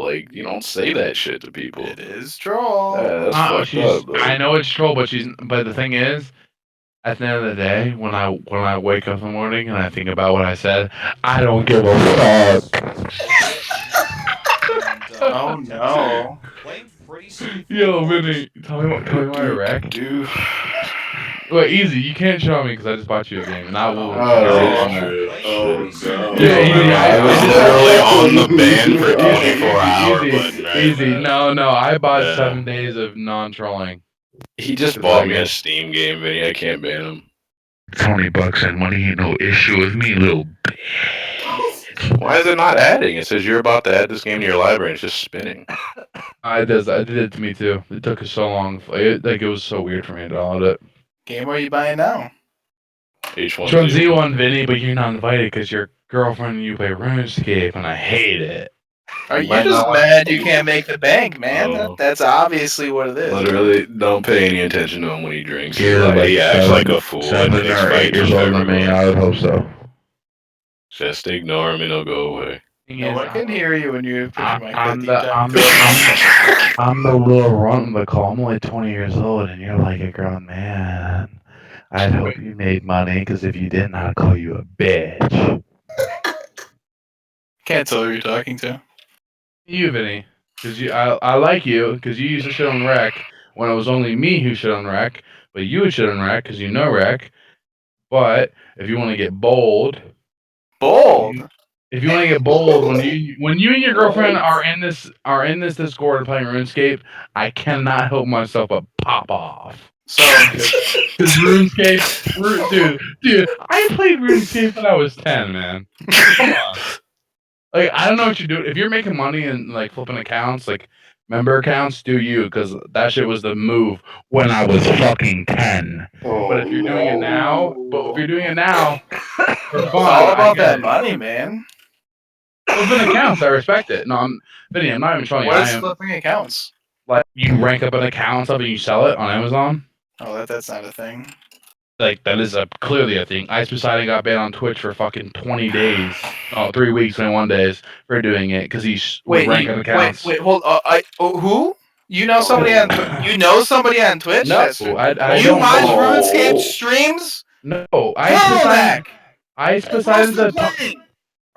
troll. Like, you don't say that shit to people. It is troll. Yeah, that's fucked up. Like, I know it's troll, but the thing is, at the end of the day, when I wake up in the morning and I think about what I said, I don't give a fuck. Oh no. Yo, Vinny, tell me why you're wreck. Dude. Wait, easy. You can't show me because I just bought you a game, and I will. Oh, no. Yeah, easy. I was literally on the ban for 24-hour button right Easy. now. No. I bought 7 days of non-trolling. He just bought me a Steam game, Vinny. I can't ban him. $20 and money ain't no issue with me, little bitch. Why is it not adding? It says you're about to add this game to your library, and it's just spinning. I did it to me too. It took us so long. It was so weird for me to download it. Game are you buying now? H1Z1, Vinny, but you're not invited because your girlfriend and you play RuneScape, and I hate it. Are you just mad you can't make the bank, man? That's obviously what it is. Literally, don't pay any attention to him when he drinks. Yeah, He acts like a fool. 7 or 8 years older than me. I would hope so. Just ignore him and he'll go away. No one can hear you when you push your mic. I'm the little runt in the call. I'm only 20 years old, and you're like a grown man. I'd hope you made money, because if you didn't, I'd call you a bitch. Can't tell who you're talking to. You, Vinny. Because I like you, because you used to shit on Rec when it was only me who shit on Rec, but you would shit on Rec because you know Rec. But if you want to get bold... If you want to get bold, when you and your girlfriend are in this Discord and playing RuneScape, I cannot help myself but pop off. So, because RuneScape, dude, I played RuneScape when I was 10, man. Come on. Like, I don't know what you're doing. If you're making money and like flipping accounts, like member accounts, do you? Because that shit was the move when I was fucking 10. But if you're doing it now, for fun, it's all about that money, man. Flipping accounts, I respect it. No, Vinny, I'm not even trolling you. What is flipping accounts? Like, you rank up an account and stuff and you sell it on Amazon? Oh, that's not a thing. Like, that is clearly a thing. Ice Poseidon got banned on Twitch for fucking 20 days. Oh, 3 weeks, 21 days for doing it because he's ranking accounts. Wait, hold who? You know somebody on Twitch? No, you watch RuneScape streams? No, Ice Poseidon's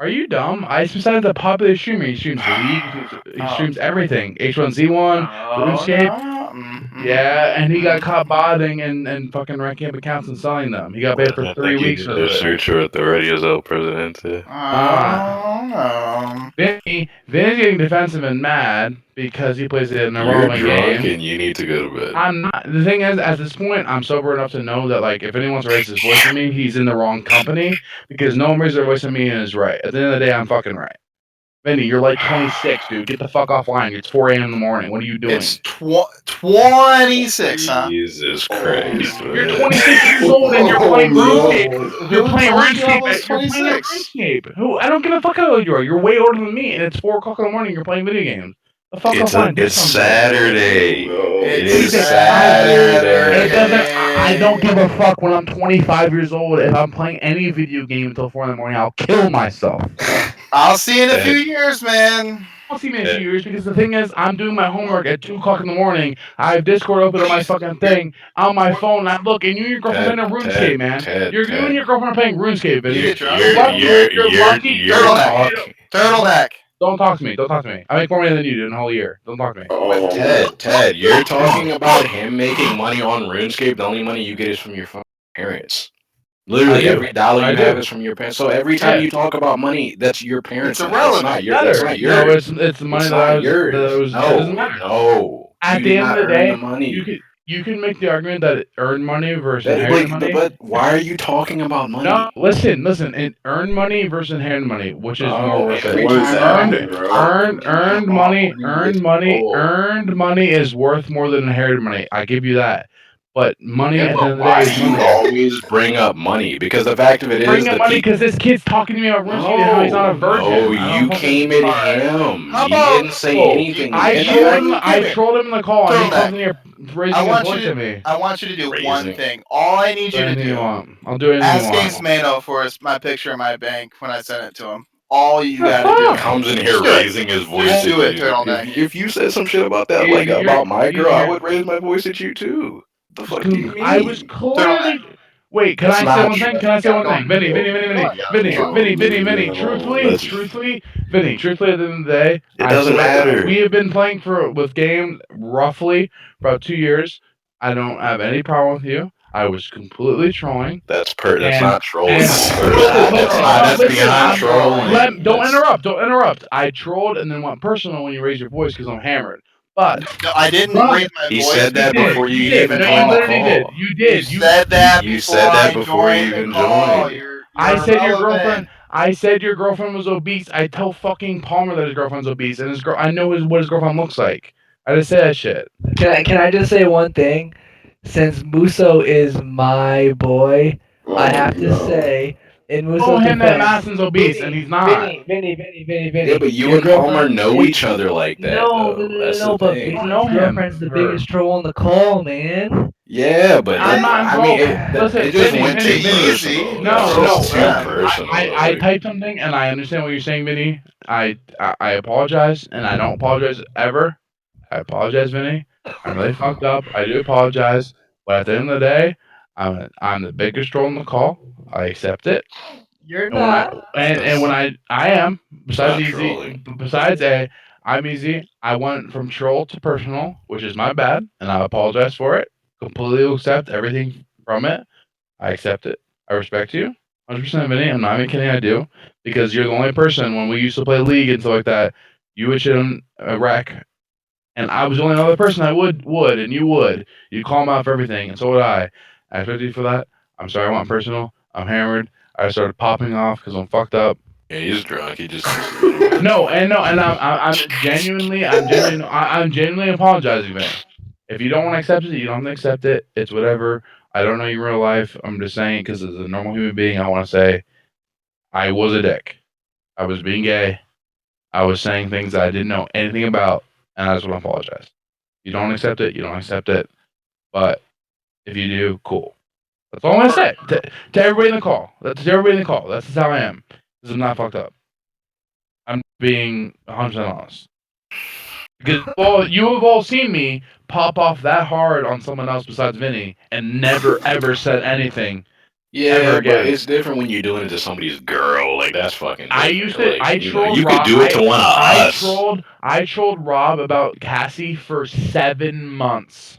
Are you dumb? Ice Poseidon's a popular streamer. He streams League, he streams everything. H1Z1, RuneScape. Yeah, and he got caught botting and fucking ranking up accounts and selling them. He got banned for 3 weeks for this. Search with the Radio El Presidente. Vinny's getting defensive and mad because he plays it in a rolling game. And you need to go to bed. I'm not. The thing is, at this point, I'm sober enough to know that, like, if anyone raises his voice at me, he's in the wrong company because no one raises their voice at me and is right. At the end of the day, I'm fucking right. Vinny, you're like 26, dude. Get the fuck offline. It's 4 a.m. in the morning. What are you doing? It's 26, huh? Jesus Christ. You're 26 years old and you're playing RuneScape. You're playing RuneScape. Who? I don't give a fuck how old you are. You're way older than me, and it's 4 o'clock in the morning. You're playing video games. The fuck offline. It's Saturday. It is Saturday. It doesn't. I don't give a fuck when I'm 25 years old. If I'm playing any video game until 4 in the morning, I'll kill myself. I'll see you in a few years, man. I'll see me in a few years because the thing is, I'm doing my homework at 2 o'clock in the morning. I have Discord open on my fucking thing on my phone. And I look, and you and your girlfriend playing RuneScape, man. You and your girlfriend are playing RuneScape. You're lucky. Turtleneck. Don't talk to me. I make more money than you do in a whole year. Don't talk to me. Ted, you're talking about him making money on RuneScape. The only money you get is from your parents. Literally, every dollar you have is from your parents. So every time you talk about money, that's your parents. It's irrelevant. That's not yours. No, it's the money that was No. At the end of the day, you can make the argument that earned money versus inherited money. But why are you talking about money? No, listen. Earned money versus inherited money, which is more worth it. Earned money is worth more than inherited money. I give you that. But money at the end of the day is money. You always bring up money because the fact of it is, bring up money because this kid's talking to me about RuneScape and how he's not a virgin. Oh, you came at him. He didn't say anything. I trolled him in the call, and he comes in here raising his voice at me. I want you to do one thing. All I need you to do. I'll do anything. Ask Games Mano for my picture in my bank when I send it to him. all you gotta do. Comes in here raising his voice. Just do it, you. turtleneck. If you said some shit about that, Yeah, like about my girl, I you're- would raise my voice at you too. The fuck do you mean? I was clearly. Wait, can That's I say not one true. thing? Can I say one thing? Vinny, truthfully, at the end of the day, It doesn't matter. We have been playing with game roughly for about 2 years. I don't have any problem with you. I was completely trolling. That's not trolling. That's beyond trolling. Don't interrupt. I trolled and then went personal when you raised your voice because I'm hammered. But no, I didn't raise my voice. He said that before you even joined the call. You did. You said that. You said that before you even joined. I said your girlfriend. I said your girlfriend was obese. I tell fucking Palmer that his girlfriend's obese, and I know what his girlfriend looks like. I just say that shit. Can I just say one thing? Since Musso is my boy, I have to say, in Musso's Told him that defense, Madison's obese, and he's not. Vinny. Yeah, but you and Palmer know each other like that. No, but Vinny's girlfriend's the biggest troll on the call, man. Yeah, but I'm not involved. it just went too easy. No. personal. I typed something, and I understand what you're saying, Vinny. I apologize, and I don't apologize ever. I apologize, Vinny. I'm really fucked up. I do apologize. But at the end of the day, I'm the biggest troll in the call. I accept it. You're not. And when I am, besides Not easy, trolling. I'm easy. I went from troll to personal, which is my bad, and I apologize for it. Completely accept everything from it. I accept it. I respect you. 100% Vinny. I'm not even kidding. I do. Because you're the only person, when we used to play League and stuff like that, you would shit on a wreck. And I was the only other person I would, and you would. You'd call him out for everything, and so would I. I respect you for that. I'm sorry I went personal. I'm hammered. I started popping off because I'm fucked up. Yeah, he's drunk. He just and I'm genuinely apologizing, man. If you don't want to accept it, you don't have to accept it. It's whatever. I don't know you in real life. I'm just saying because as a normal human being, I want to say I was a dick. I was being gay. I was saying things that I didn't know anything about, and I just want to apologize. You don't accept it, you don't accept it. But if you do, cool. That's all I'm gonna say to everybody in the call. That's just how I am. Because I'm not fucked up. I'm being 100% honest. Because you have all seen me pop off that hard on someone else besides Vinny and never ever said anything. Yeah, but it's different when you're doing it to somebody's girl. Like that's fucking. Different. I trolled. You could do it to one of us. I trolled Rob about Cassie for 7 months.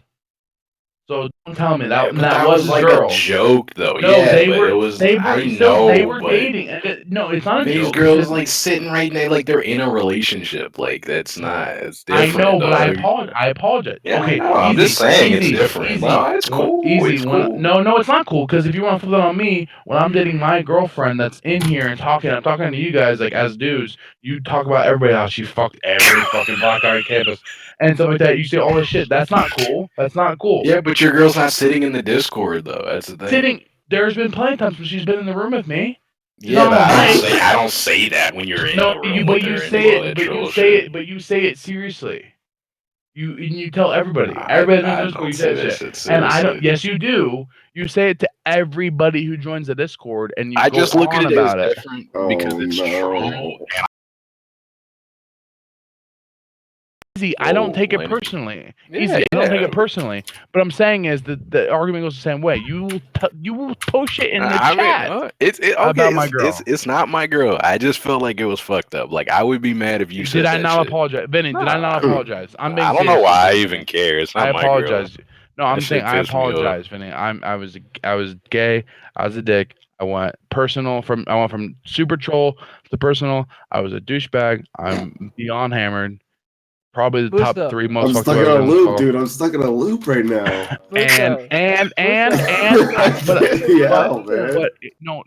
So don't tell me that was like girl. A joke, though. No, yeah, they were. It was, they were but dating. No, it's not a these joke. girls like sitting right there, like they're in a relationship. Like that's not. It's different. I know, dog. but I apologize. Yeah, okay, no, I'm just saying easy, it's different. Easy, no, it's cool. Easy. It's cool. No, it's not cool. Because if you want to flip it on me, when I'm dating my girlfriend that's in here and I'm talking to you guys like as dudes. You talk about everybody how she fucked every fucking black guy on campus and stuff like that. You say all this shit. That's not cool. That's not cool. Yeah, but your girl's not sitting in the Discord though. That's the thing. There's been plenty of times when she's been in the room with me. Yeah, but I don't say that when you're in the room. But you say it seriously. You tell everybody. Everybody in the Discord, you say shit. And I don't. Yes, you do. You say it to everybody who joins the Discord, and you. I go just look on at it about as it different because it's true. Easy. I don't take it personally. I don't take it personally. But I'm saying is that the argument goes the same way. You will post it in the chat. About my girl. It's not my girl. I just felt like it was fucked up. Like I would be mad if you said that. Did I not apologize, Vinny? Did I not apologize? I don't know why I even care. It's not my girl. I apologize. No, I'm saying I apologize, Vinny. I was gay. I was a dick. I went from super troll to personal. I was a douchebag. I'm beyond hammered. Probably the top 3 most. I'm stuck in a loop, dude. I'm stuck in a loop right now.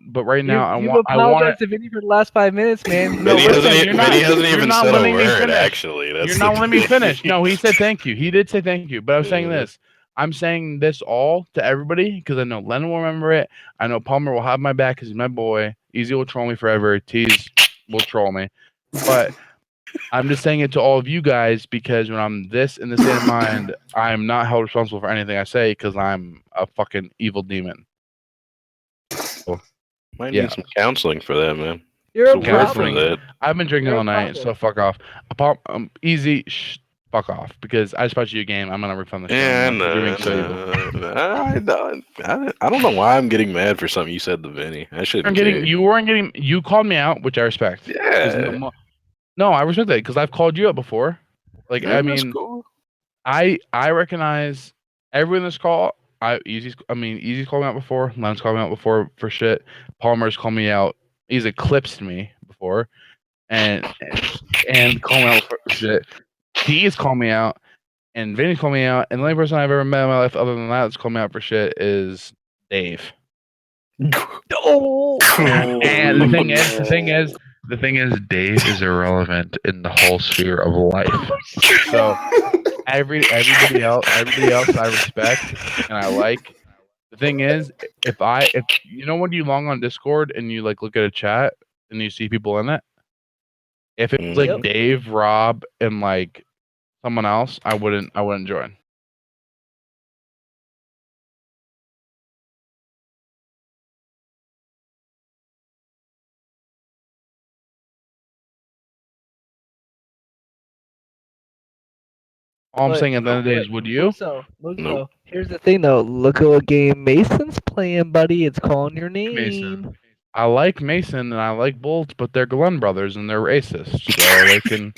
but right now You've apologized to Vinny for the last 5 minutes, man. Vinny hasn't even said a word. Actually, you're not letting me finish. No, he said thank you. He did say thank you, but I was saying this. I'm saying this all to everybody because I know Lennon will remember it. I know Palmer will have my back because he's my boy. Easy will troll me forever. Tease will troll me, but. I'm just saying it to all of you guys because when I'm in this state of mind, I am not held responsible for anything I say because I'm a fucking evil demon. Might need some counseling for that, man. You're a So worth problem. that. I've been drinking You're all a night, problem. so fuck off. Easy, fuck off. Because I just bought you a game. I'm gonna refund the shit. Yeah, You're being so evil. I don't know why I'm getting mad for something you said to Vinny. I shouldn't care. You called me out, which I respect. 'Cause Yeah. No, I respect that because I've called you out before. Like, Yeah, I that's mean, cool. I recognize everyone in this call. Easy's called me out before. Len's called me out before for shit. Palmer's called me out. He's eclipsed me before, and called me out for shit. He's called me out, and Vinny's called me out. And the only person I've ever met in my life other than that that's called me out for shit is Dave. Oh. And the thing is, Dave is irrelevant in the whole sphere of life. So everybody else I respect and I like. The thing is, if you know when you log on Discord and you like look at a chat and you see people in it, if it was like Yep. Dave, Rob, and like someone else, I wouldn't join. All I'm saying at the end of the day is, would you? Muso, Nope. here's the thing though. Look at what game Mason's playing, buddy. It's calling your name. Mason. I like Mason and I like Bolt, but they're Glenn brothers and they're racist, so they can.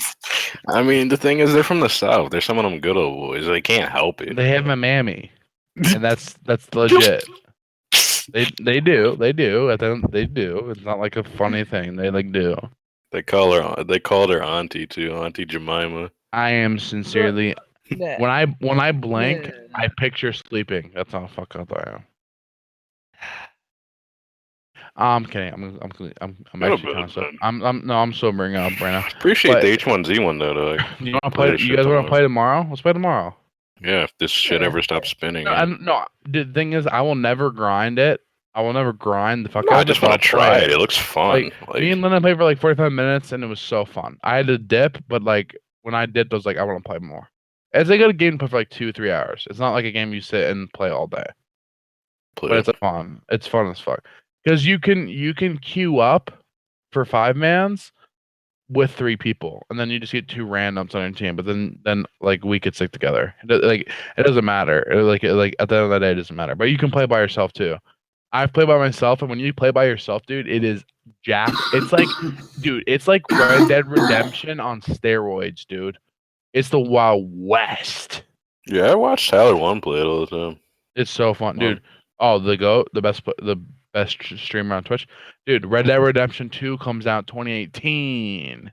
I mean, the thing is, they're from the South. They're some of them good old boys. They can't help it. They have a mammy, and that's legit. They do. They do. They do. It's not like a funny thing. They like do. They called her auntie too, Auntie Jemima. I am sincerely. Nah. When I blink, Nah. I picture sleeping. That's how fucked up I am. I'm kidding. I'm actually kind of so. I'm sobering up right now. Appreciate But- the H1Z1 though, dog. You want to play? You guys want to play tomorrow? Let's play tomorrow. Yeah, if this shit ever stops spinning. No, the thing is, I will never grind it. I will never grind the fuck out I of just but want to I'll play try it. It looks fun. Me and Linda played for like 45 minutes, and it was so fun. I had to dip, but like when I dipped, I was like, I want to play more. It's like a game to play for like 2-3 hours. It's not like a game you sit and play all day. But it's fun. It's fun as fuck because you can queue up for 5-mans with 3 people, and then you just get 2 randoms on your team. But then like we could stick together. It doesn't matter. Like at the end of the day, it doesn't matter. But you can play by yourself too. I've played by myself, and when you play by yourself, dude, it is jack. It's like, dude, it's like Red Dead Redemption on steroids, dude. It's the Wild West. Yeah, I watched Tyler One play it all the time. It's so fun, dude. Oh, the GOAT, the best streamer on Twitch, dude. Red Dead Redemption 2 comes out 2018.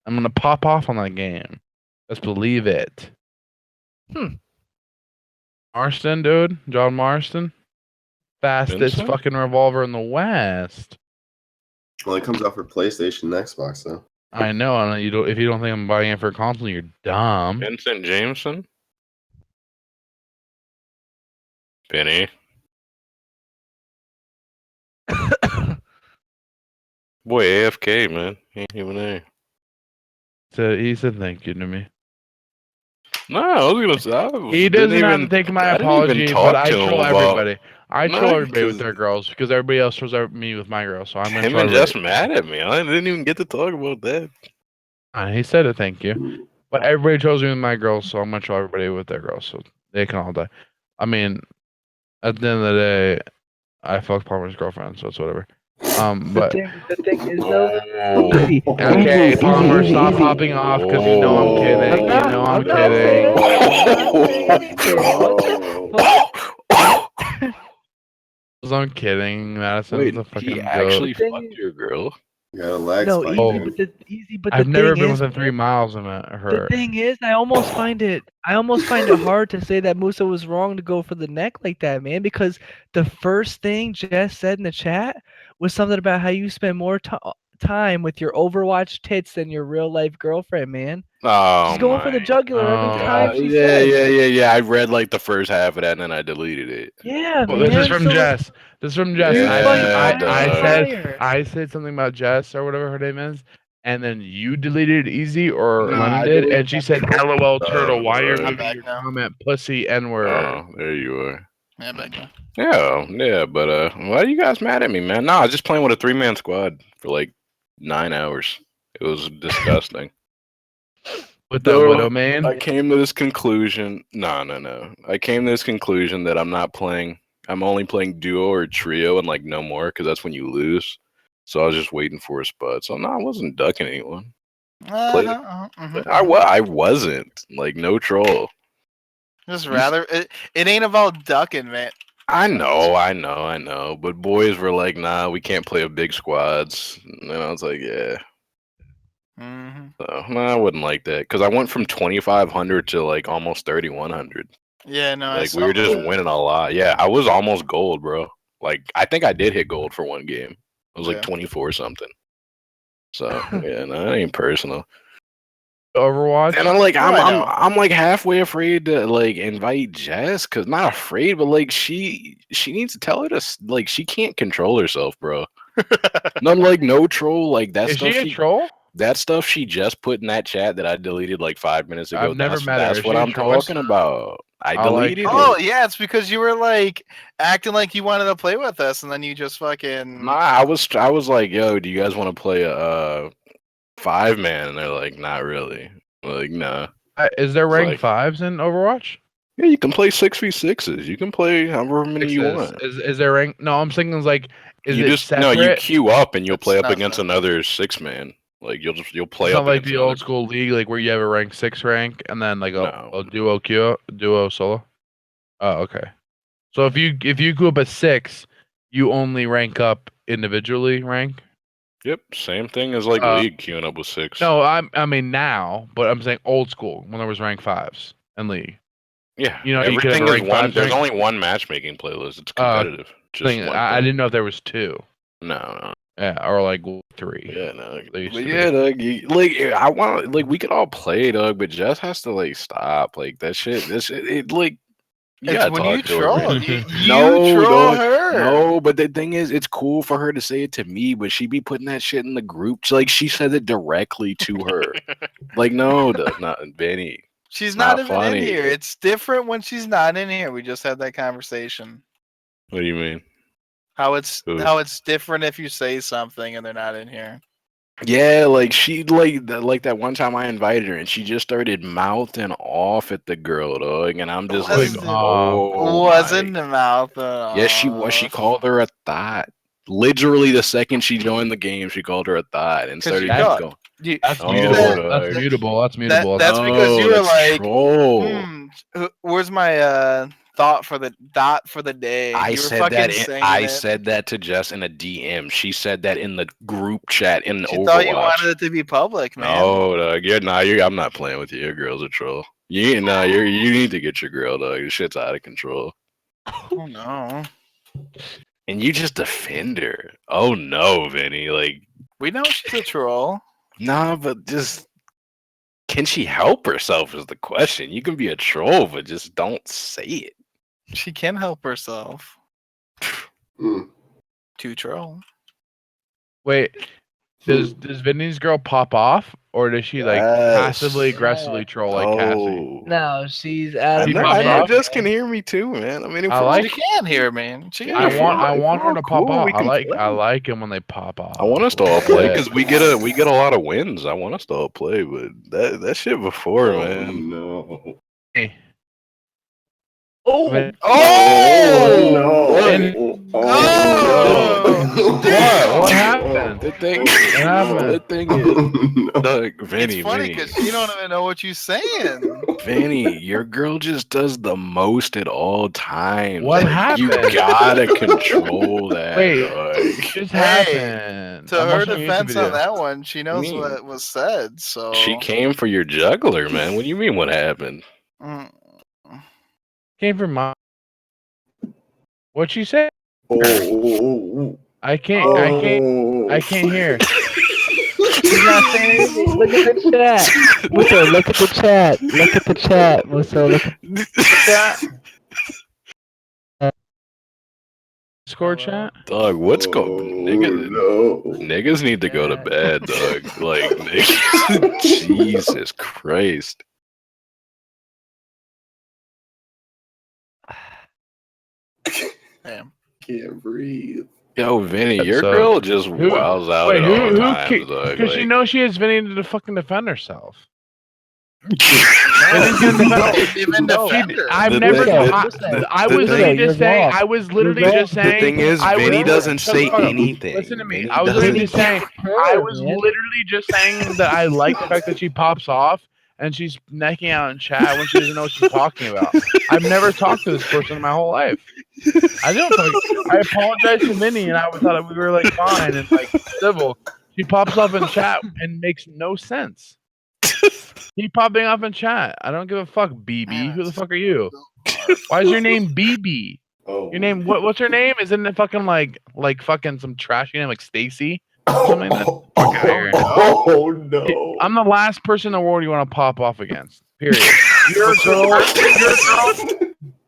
I'm gonna pop off on that game. Let's believe it. Marston, dude, John Marston. Fastest Vincent? fucking revolver in the West. Well, it comes out for PlayStation and Xbox, though. I know, and if you don't think I'm buying it for a console, you're dumb. Vincent Jameson? Penny? Boy, AFK, man. He ain't even there. So he said thank you to me. No, I was gonna say. He doesn't have to take my apology, but I troll everybody. I troll everybody with their girls because everybody else trolls me with my girls. So I'm gonna Him troll and everybody. Jess mad at me. I didn't even get to talk about that. He said a thank you, but everybody trolls me with my girls, so I'm gonna troll everybody with their girls, so they can all die. I mean, at the end of the day, I fucked Palmer's girlfriend, so it's whatever. But the thing is though. Oh. Easy. okay, Easy, Palmer, easy, stop easy. popping off because you know I'm kidding. You know I'm kidding. I'm kidding. Madison's Wait, the fucking he goat. actually Thing fucked is- your girl? You got a lag No, spike. Oh. but I've the never thing been is, within 3 miles of her. The thing is, I almost find it hard to say that Musa was wrong to go for the neck like that, man. Because the first thing Jess said in the chat was something about how you spend more time with your Overwatch tits than your real life girlfriend, man. Oh, She's going for the jugular every time she says. Yeah. I read like the first half of that and then I deleted it. Yeah, Well, man. this is from so Jess. This is from Jess. Yeah, I said something about Jess or whatever her name is, and then you deleted it easy or Nah, Lemon I did, deleted and she said, "LOL, turtle. Why are you I'm leaving back your now. comment, pussy n-word?" Oh, there you are. Yeah, back now. Yeah, but why are you guys mad at me, man? No, I was just playing with a 3-man squad for like 9 hours. It was disgusting. With the No, Widow Man. I came to this conclusion. No. I came to this conclusion that I'm not playing. I'm only playing duo or trio and like no more because that's when you lose. So I was just waiting for a spot. So no, I wasn't ducking anyone. I wasn't like no troll. Just rather it ain't about ducking, man. I know. But boys were like, nah, we can't play a big squads. And I was like, yeah. Mm-hmm. So, no, I wouldn't like that because I went from 2,500 to like almost 3,100. Yeah, no, Like we were just winning a lot. Yeah, I was almost gold, bro. Like I think I did hit gold for one game. It was like 24 something. So yeah, no, it ain't personal. Overwatch. And I'm like halfway afraid to like invite Jess because not afraid, but like she needs to tell her to like she can't control herself, bro. None like no troll like that. Is stuff she a troll? That stuff she just put in that chat that I deleted like 5 minutes ago. I've never met her. That's Is what she a I'm troll? talking about. I like deleted her. it. Oh yeah, it's because you were like acting like you wanted to play with us, and then you just fucking. Nah, I was like, yo, do you guys want to play a 5-man? And they're like, not really. Like, nah. Is there It's rank like- 5s in Overwatch? Yeah, you can play 6v6s. You can play however many you want. Is there rank? No, I'm thinking like, is you it just separate? no, you queue up and you'll play It's up not against separate. another 6-man. Like you'll play It's up not like against the another- old school league, like where you have a rank 6 rank and then like No. a duo solo. Oh, okay. So if you queue up at 6, you only rank up individually rank. Yep, same thing as like league queuing up with 6. No, I mean now, but I'm saying old school when there was rank 5s in league. Yeah, You know, you could have everything a is rank one. 5 There's rank. only one matchmaking playlist. It's competitive. Just one. I didn't know if there was 2. No. Yeah, or like 3. Yeah, no. They used But to yeah, be. Doug. Like I want, like we could all play, Doug, but Jess has to like stop. Like that shit. It like. You It's gotta when talk you to her, troll. man. You No, troll dog. her. No, but the thing is, it's cool for her to say it to me, but she be putting that shit in the group. Like she said it directly to her. Like no, Doug, not Benny. She's not not even funny. in here. It's different when she's not in here. We just had that conversation. What do you mean? How it's Who? different if you say something and they're not in here. Yeah, like she like that one time I invited her and she just started mouthing off at the girl, dog, and I'm just like, Wasn't- oh, wasn't my. the mouth at all. Yes, she was. She called her a thought. Literally, the second she joined the game, she called her a thought and 'Cause started you keep got- going. That's Oh, mutable. dog. That's mutable. That's mutable. That's because you were that's like, troll. where's my thought for the day? I You were said fucking that. saying I it. said that to Jess in a DM. She said that in the group chat in She Overwatch. thought you wanted it to be public, man. No, dog. I'm not playing with you. Your girl's a troll. You need to get your girl, dog. This shit's out of control. Oh no. And you just defend her. Oh no, Vinny. Like, We know she's a troll. nah, but just can she help herself is the question. You can be a troll, but just don't say it. She can help herself. Mm. To troll. Wait, does Vinny's girl pop off, or does she like Yes. passively aggressively troll like Cassie? No, she's I out of She know, pops I know off? Jess can hear me too, man. I mean, if I we're- like- She can hear, man. She can Yeah, hear. I if want we're her to pop cool, off. we can play. I like him when they pop off. I want us to all play Yeah. because we get a lot of wins. I want us to all play, but that shit before, Oh, man. no. Hey. Oh, Vin- Oh! no. And- Oh! What happened? The thing, What happened? the thing is, No. Doug, Vinny, It's funny Vinny, because you don't even know what you're saying. Vinny, your girl just does the most at all times. What Like, you happened? gotta control that. Wait. dog. What just Hey, happened? To I'm her watching a YouTube defense video. on that one, she knows mean? what was said. So She came for your juggler, man. What do you mean? What happened? Mm. Came from my. What'd she say? Oh. I can't hear. she's not saying anything. Look at the chat. Musso, look at the chat. Look at the chat. Musso, look at the chat. Score Hello? chat. Dog, what's going? Niggas need to go to bed, dog. Like, niggas, Jesus Christ. Damn. Can't breathe. Yo, Vinny, your So- girl just wows out Wait, at all who times. dog, because she like- knows she has Vinny to fucking defend herself. Vinny's gonna defend her. Even defend her. I've The- never. the- I the was thing- literally you're just saying. wrong. I was literally You're just The saying. thing is, I Vinny was- doesn't shut say the fuck up. anything. Listen to me. Vinny I was doesn't- literally saying. I was man. literally just saying that I like the fact that she pops off and she's necking out in chat when she doesn't know what she's talking about. I've never talked to this person in my whole life. I don't. I apologize to Vinny, and I thought we were like fine and like civil. She pops off in chat and makes no sense. Keep popping off in chat. I don't give a fuck, BB. Who the fuck are you? Why is your name BB? Oh. Your name what? What's your name? Isn't it fucking like fucking some trashy name like Stacy? Something like that. Fuck outta here. Oh no. I'm the last person in the world you want to pop off against. Period. You're a girl.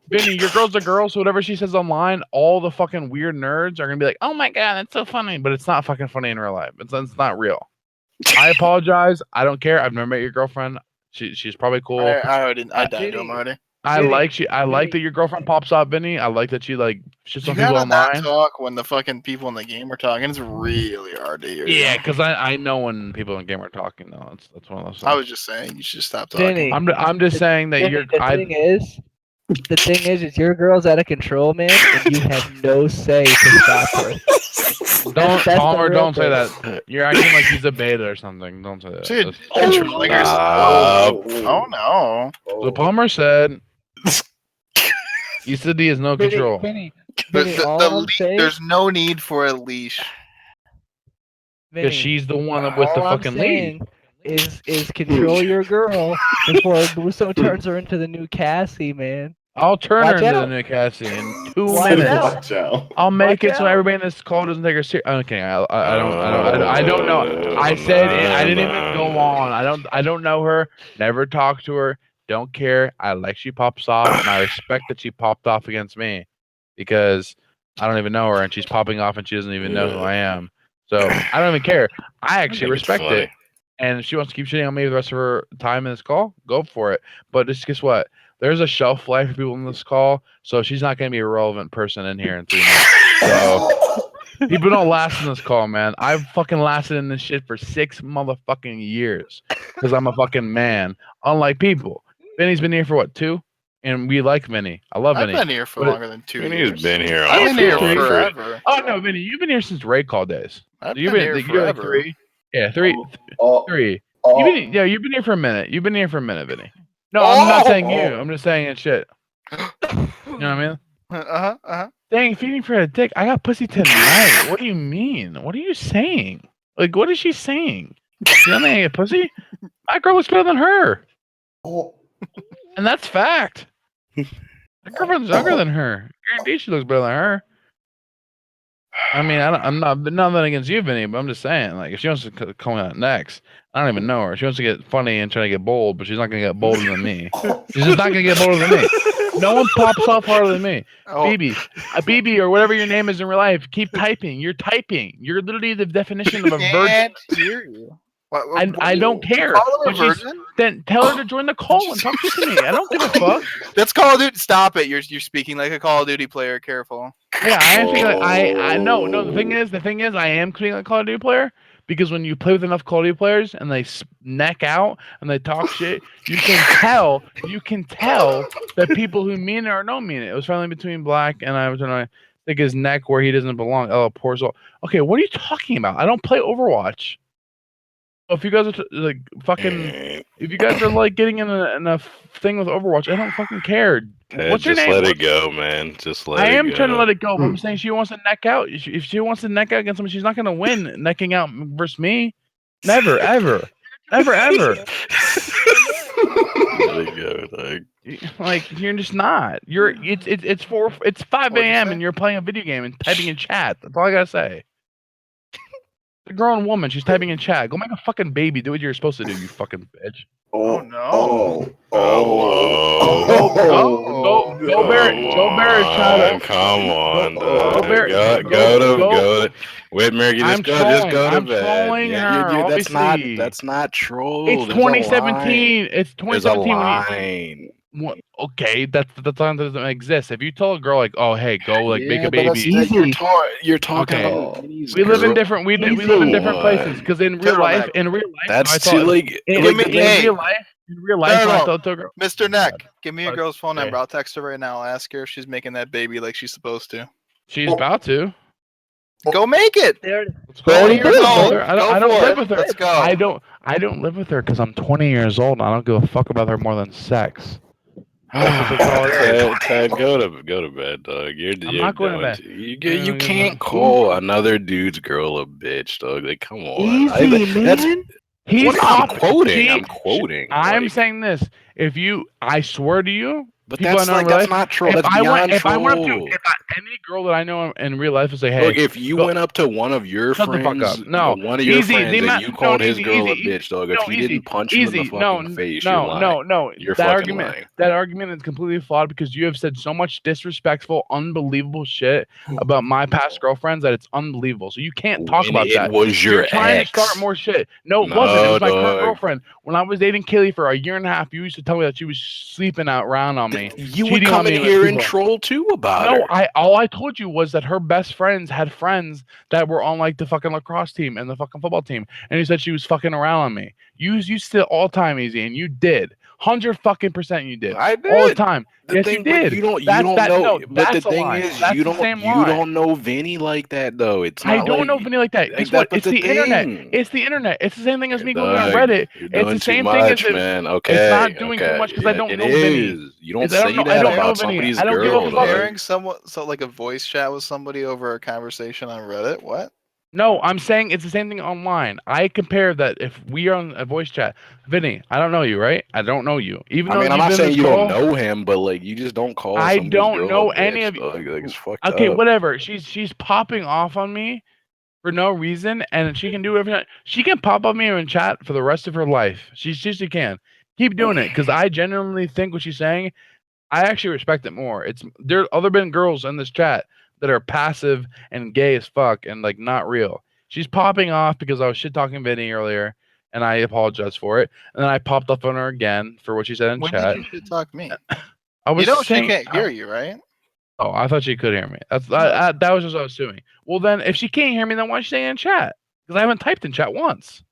Vinny, your girl's a girl, so whatever she says online, all the fucking weird nerds are gonna be like, "Oh my god, that's so funny," but it's not fucking funny in real life. It's not real. I apologize. I don't care. I've never met your girlfriend. She's probably cool. I died to him already. I Vinny, like that your girlfriend pops up, Vinny. I like that she like shits You on people gotta not online. talk when the fucking people in the game are talking. It's really hard to hear. Yeah, you. because I know when people in the game are talking though. That's one of those things. I was just saying you should stop talking. Vinny, I'm just saying that Vinny, you're. the thing is, your girl's out of control, man, and you have no say to stop her. Don't that's the Palmer, real don't say thing. that. You're acting like he's a beta or something. Don't say that. Dude, That's- controlling yourself. Stop. Oh no. So Palmer said, "ECD has no Vinny, control." Vinny, The, Vinny, the, all the I'm saying- there's no need for a leash. Because Vinny, she's the one with the all I'm fucking lead. saying is control your girl before Muso turns her into the new Cassie, man. I'll turn her Watch into the out. new Cassie in 2 Watch minutes. out. Watch out. I'll make Watch it so out. everybody in this call doesn't take her serious. Okay, I don't know. I said it, I didn't even go on. I don't know her. Never talked to her. Don't care. I like she pops off, and I respect that she popped off against me because I don't even know her, and she's popping off, and she doesn't even know who I am. So I don't even care. I actually think it's respect funny. it. And if she wants to keep shitting on me the rest of her time in this call, go for it. But just guess what? There's a shelf life for people in this call, so she's not going to be a relevant person in here in 3 months. So people don't last in this call, man. I've fucking lasted in this shit for 6 motherfucking years because I'm a fucking man. Unlike people, Vinny's been here for what, 2? And we like Vinny. I love I've Vinny. been here for But- longer than 2 Vinny's years. been here. I've been off here and on for- forever. Oh no, Vinny, you've been here since Ray Call days. I've You've been here you're like forever. 3. Yeah, 3. Oh, 3. oh, You've been here for a minute. You've been here for a minute, Vinny. No, I'm not saying you. I'm just saying it's shit. You know what I mean? Uh-huh. Dang, feeding for a dick. I got pussy tonight. What do you mean? What are you saying? Like, what is she saying? You know I get pussy? My girl looks better than her. oh. And that's fact. My girlfriend's younger than her. Guarantee she looks better than her. I mean, I'm not nothing against you, Vinny, but I'm just saying, like, if she wants to call me out next, I don't even know her. She wants to get funny and try to get bold, but she's not gonna get bolder than me. She's just not gonna get bolder than me. No one pops off harder than me. Oh, BB or whatever your name is in real life. Keep typing. You're typing. You're literally the definition of a virgin. can't hear you. I don't care. Call her a But she's- virgin? Then tell her to join the call and talk shit to me. I don't give a fuck. That's Call of Duty. Stop it. You're speaking like a Call of Duty player. Careful. Yeah, I am thinking like I know. No, the thing is, I am speaking like a Call of Duty player because when you play with enough Call of Duty players and they neck out and they talk shit, you can tell that people who mean it or don't mean it. It was finally between Black and I was trying to think his neck where he doesn't belong. Oh, poor soul. Okay, what are you talking about? I don't play Overwatch. If you guys are like fucking, if you guys are like getting in a thing with Overwatch, I don't fucking care. Hey, What's your just name? let it go, man. Just let I it am go. trying to let it go. But I'm saying she wants to neck out. If she wants to neck out against someone, she's not gonna win necking out versus me. Never, ever, ever, ever. Let it go, dog. Like you're just not. It's 5 What'd you a.m. say? and you're playing a video game and typing in chat. That's all I gotta say. A grown woman, she's typing in chat. Go make a fucking baby. Do what you're supposed to do, you fucking bitch. Oh, no. Oh. Oh. Go Barrett. Go Barrett. Shout out. Come on, Go dog. Barrett. Go to Whitmer. You I'm just go to I'm bed. trolling her, that's obviously. not troll. It's There's a line. 2017. It's There's a 2017. line. Okay, that's that doesn't exist. If you tell a girl like, "Oh, hey, go like make a baby," Easy. You're talking Okay. about Vinny's we live in girl. different we live in different places because in real life, That's I too thought like in, like in the- real life, when I told a girl, Mr. Neck, give me your Fuck. girl's phone Okay. number. I'll text her right now. I'll ask her if she's making that baby like she's supposed to. she's about to. Go make it. There. Let's go. already I don't did, live with man. her. I don't, Go I don't for live it. with her. Let's go. I don't live with her because I'm 20 years old. And I don't give a fuck about her more than sex. Ted, go to bed, dog. You're not going to done. bed. You can't call another dude's girl a bitch, dog. Like, come on. Easy, That's man. He's I'm off- quoting. she- I'm quoting. I'm like, saying this. If you, I swear to you, but people that's I know like in real that's life, not troll. if That's I beyond went, troll. any girl that I know in real life would say, "Hey, Look, if you go- went up to one of your Shut the friends, fuck up. No. one of your Easy, friends, the and amount- you called no, his easy, girl easy, a bitch, dog. If no, he easy, didn't punch you in the fucking face, you're lying. no. You're that fucking argument, lying. that argument is completely flawed because you have said so much disrespectful, unbelievable shit about my past girlfriends that it's unbelievable. So you can't talk When about it that. was your You're trying ex. to start more shit. No, it wasn't. It No, was my current dog. girlfriend. When I was dating Kaylee for a year and a half, you used to tell me that she was sleeping out around on me. You would cheating come on me in with here and people. troll too about No, her. all I told you was that her best friends had friends that were on like the fucking lacrosse team and the fucking football team, and you said she was fucking around on me. You used to all time easy, and you did 100% you did I did all the time. The Yes, thing, you did. But you don't That's- that- know. no, but the that's a thing lie. is, That's you the don't same you lie. don't know Vinny like that though. It's I not don't like, know Vinny like that. like Guess that, what? but It's the the internet. thing. It's the internet. It's the same thing as me going on Dog, Reddit. You're It's doing the same too thing much, as man. it's Okay, not doing too much 'cause I don't it know Vinny. is. You don't I don't say know- I that don't know about Vinny. somebody's I don't give a girl. fuck. dog. Hearing someone, so like a voice chat with somebody over a conversation on Reddit. What? No, I'm saying it's the same thing online. I compare that if we are on a voice chat, Vinny, I don't know you, right? I don't know you. Even I though mean, I'm you've not been saying this you call, don't know him, but like you just don't call. I somebody's don't girl know a any bitch, of you. dog. Like, it's fucked Okay, up. whatever. She's popping off on me for no reason, and she can do everything. She can pop on me in chat for the rest of her life. She can keep doing it because I genuinely think what she's saying. I actually respect it more. There other been girls in this chat that are passive and gay as fuck and like not real. She's popping off because I was shit talking Vinny earlier, and I apologize for it. And then I popped up on her again for what she said in When chat. did you shit talk me? I was You know saying, she can't hear you, right? Oh, I thought she could hear me. That was just what I was assuming. Well, then if she can't hear me, then why is she saying in chat? Because I haven't typed in chat once.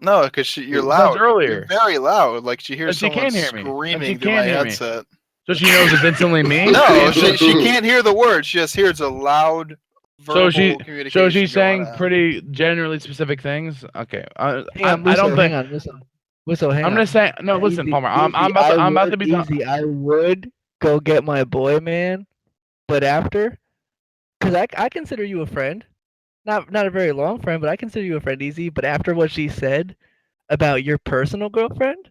No, because you're That's loud. earlier. You're very loud. Like she hears But she someone can hear me. But she screaming through can my hear me. headset. So she knows it's instantly me. No, she can't hear the words. She just hears a loud verbal communication. So she's going saying on. pretty generally specific things. Okay, Hang I on, don't think. hang on, Whistle, hang I'm on. just saying. No, listen, Easy, Palmer. I'm easy, about to be easy. I would go get my boy, man, but after, because I consider you a friend, not a very long friend, but I consider you a friend, Easy. But after what she said about your personal girlfriend,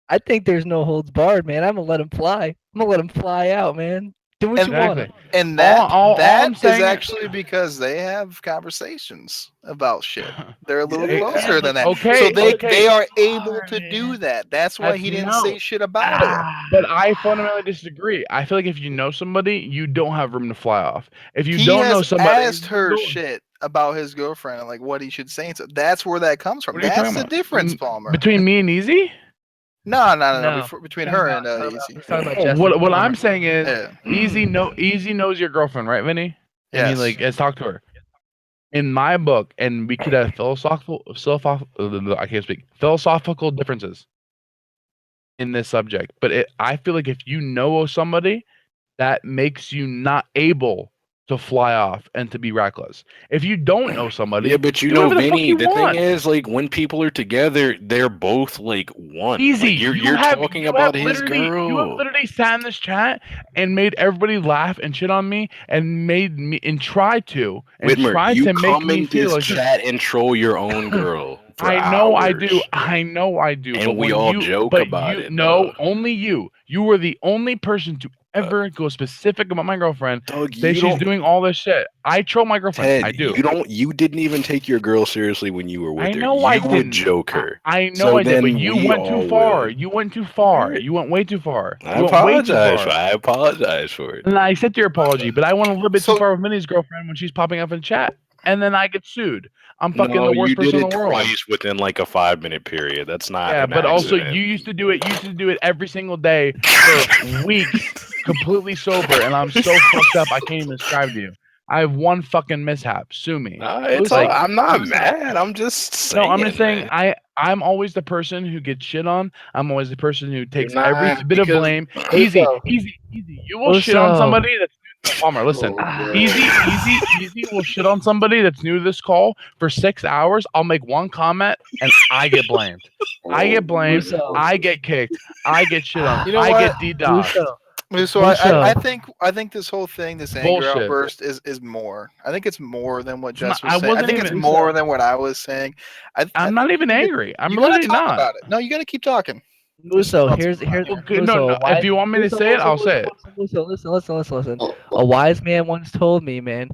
I think there's no holds barred, man. I'm gonna let him fly. I'm gonna let him fly out, man. Do what you want. Exactly. And that all I'm is saying- actually because they have conversations about shit. They're a little Yeah, closer than that. okay, So they okay. are able to do that. That's why That's he didn't no. say shit about it. But I fundamentally disagree. I feel like if you know somebody, you don't have room to fly off. If you He don't know has somebody, asked her you- shit about his girlfriend and like what he should say. So that's where that comes from. What are you That's talking the about? difference, Palmer. between me and Easy. No. No. Between her and He's Easy. talking about Justin What Palmer. I'm saying is, Yeah. Easy knows your girlfriend, right, Vinny? And he Yes. has talked to her. In my book, and we could have philosophical differences in this subject, but I feel like if you know somebody, that makes you not able to fly off and to be reckless. If you don't know somebody, Yeah, but you do know, whatever the fuck Vinny, you the want. thing is, like, when people are together, they're both like one. Easy. Like, you're talking about his girl. You have literally sat in this chat and made everybody laugh and shit on me and made me and tried to Whitmer, you make come me in feel this like chat and troll your own girl. For I know I hours. do. I know I do. And but we when all you, joke but about you, it, No, though. only you. You were the only person to ever go specific about my girlfriend. Dog, Say you she's don't, doing all this shit. I troll my girlfriend. Ted, I do. You didn't even take your girl seriously when you were with I her. know You I would didn't. joke her. I know So I did, but then you we went too all far. will. You went too far. Alright. You went way too far. I You went way too apologize. far. I apologize for it. And I accept your apology, but I went a little bit So- too far with Minnie's girlfriend when she's popping up in chat. and then I get sued. I'm fucking No, the worst you did person in it the world. twice within like a 5-minute period. That's not. Yeah, an but also accident. you used to do it every single day for weeks, completely sober, and I'm so fucked up I can't even describe to you. I have one fucking mishap. Sue me. It's like- I'm not Musa- mad. I'm just saying. No, I'm just saying man. I'm always the person who gets shit on. I'm always the person who takes not, every bit of because- blame. Musa. Easy. You will shit on Musa. somebody that's new to Palmer. Listen, Oh, Easy will shit on somebody that's new to this call for 6 hours. I'll make one comment and I get blamed. I get blamed. Musa. I get kicked. I get shit on. You know I what? get DDoSed. Musa. So Musa. I think this whole thing, this anger Bullshit. outburst, is more. I think it's more than what It's Jess not- I was saying. I wasn't think it's even- more than what I was saying. I'm not even angry. I'm you gotta literally talk not. about it. No, you gotta keep talking. Musa, Let's here's talk about it. Okay, Musa, no, a wise- if you want me to Musa, say it, Musa, I'll say it. Musa, listen. Oh, A wise man once told me, man,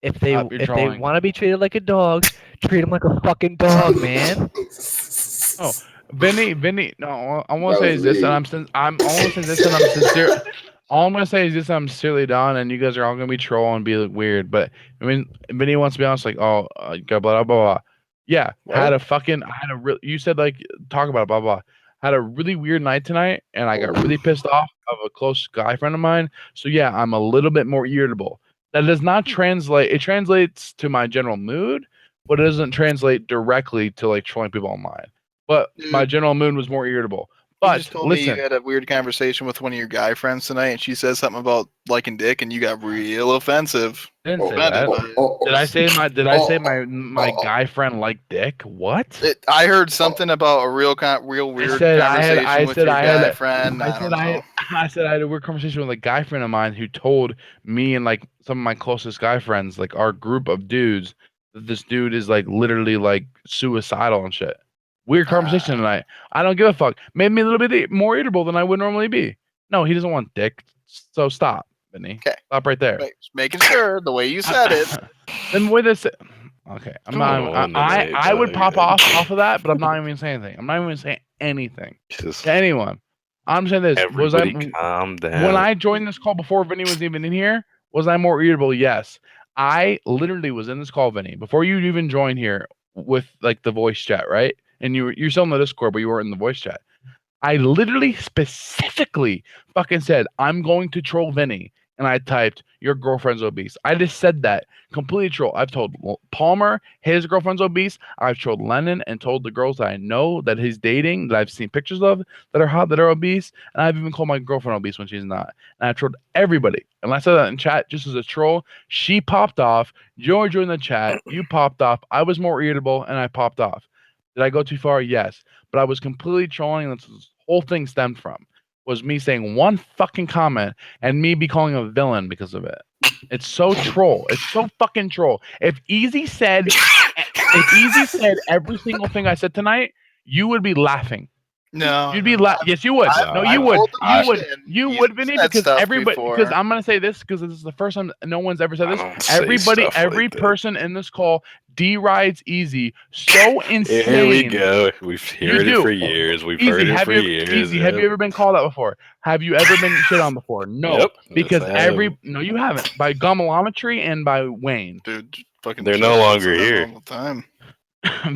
if they Stop, you're if they trolling. want to be treated like a dog, treat them like a fucking dog, man. Oh, Vinny, no, I want That to say was this, me. and I'm almost say this, and I'm sincere. All I'm gonna say is this: I'm sincerely done, and you guys are all gonna be troll and be like, weird. But I mean, Vinny wants to be honest, like, oh, blah blah blah. Yeah, had a real. You said like talk about it, blah blah. Had a really weird night tonight, and I got really pissed off of a close guy friend of mine. So yeah, I'm a little bit more irritable. That does not translate. It translates to my general mood, but it doesn't translate directly to like trolling people online. But my general mood was more irritable. You But just told me listen, you had a weird conversation with one of your guy friends tonight, and she said something about liking dick, and you got real offensive. I didn't say Offended that. by it. Did I say my guy friend liked dick? What? I heard something about a real weird said conversation with your guy friend. I I said don't know. I said I had a weird conversation with a guy friend of mine who told me and like some of my closest guy friends, like our group of dudes, that this dude is like literally like suicidal and shit. Weird conversation tonight. I don't give a fuck. Made me a little bit more irritable than I would normally be. No, he doesn't want dick. So stop, Vinny. Okay. Stop right there. Just making sure the way you said it. Then with this, okay, I'm Come not. on I tonight, would buddy. pop off of that, but I'm not even saying anything. I'm not even saying anything Just to anyone. I'm saying this. everybody calm down. When I joined this call before Vinny was even in here, was I more irritable? Yes. I literally was in this call, Vinny, before you even joined here with like the voice chat, right? And you're still in the Discord, but you weren't in the voice chat. I literally specifically fucking said, I'm going to troll Vinny. And I typed, your girlfriend's obese. I just said that. Completely troll. I've told Palmer his girlfriend's obese. I've told Lennon and told the girls that I know that he's dating, that I've seen pictures of, that are hot, that are obese. And I've even called my girlfriend obese when she's not. And I've trolled everybody. And I said that in chat just as a troll. She popped off. Joey joined the chat. You popped off. I was more irritable and I popped off. Did I go too far? Yes. But I was completely trolling. That's what this whole thing stemmed from. Was me saying one fucking comment and me be calling a villain because of it. It's so troll. It's so fucking troll. If Easy said every single thing I said tonight, you would be laughing. No. You'd be yes, you would. No, you would. You would, Vinny, because everybody. Because I'm gonna say this because this is the first time no one's ever said I this. don't say Everybody, stuff every like that. person in this call rides Easy so insane. Here we go. We've heard do. it for years. We've Easy, heard it have for you years. Easy, have you ever been called out before? Have you ever been shit on before? No, Yep. because Yes, I have. no, you haven't. By Gummelometry and by Wayne. Dude, fucking They're no longer here. All the time.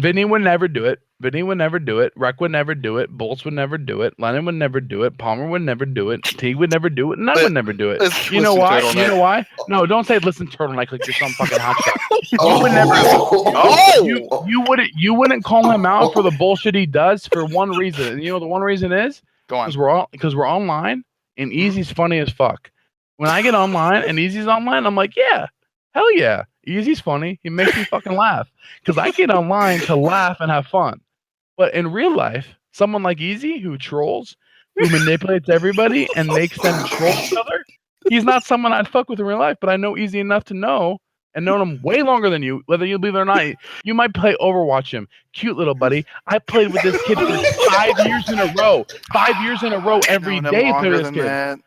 Vinny would never do it. Vinny would never do it. Rec would never do it. Bolts would never do it. Lennon would never do it. Palmer would never do it. T would never do it. None would never do it. You know why? You know why? No, don't say listen turtleneck like you're some fucking hot shot. Oh, would never- Oh! You wouldn't call him out for the bullshit he does for one reason. And you know the one reason is Go on. because we're online and Easy's funny as fuck. When I get online and Easy's online, I'm like, yeah, hell yeah. Easy's funny. He makes me fucking laugh. Because I get online to laugh and have fun. But in real life, someone like Easy who trolls, who manipulates everybody and makes them troll each other, he's not someone I'd fuck with in real life, but I know Easy enough to know and known him way longer than you, whether you believe it or not. You might play Overwatch him. Cute little buddy. I played with this kid for 5 years in a row. 5 years in a row every day. I play with this kid. That.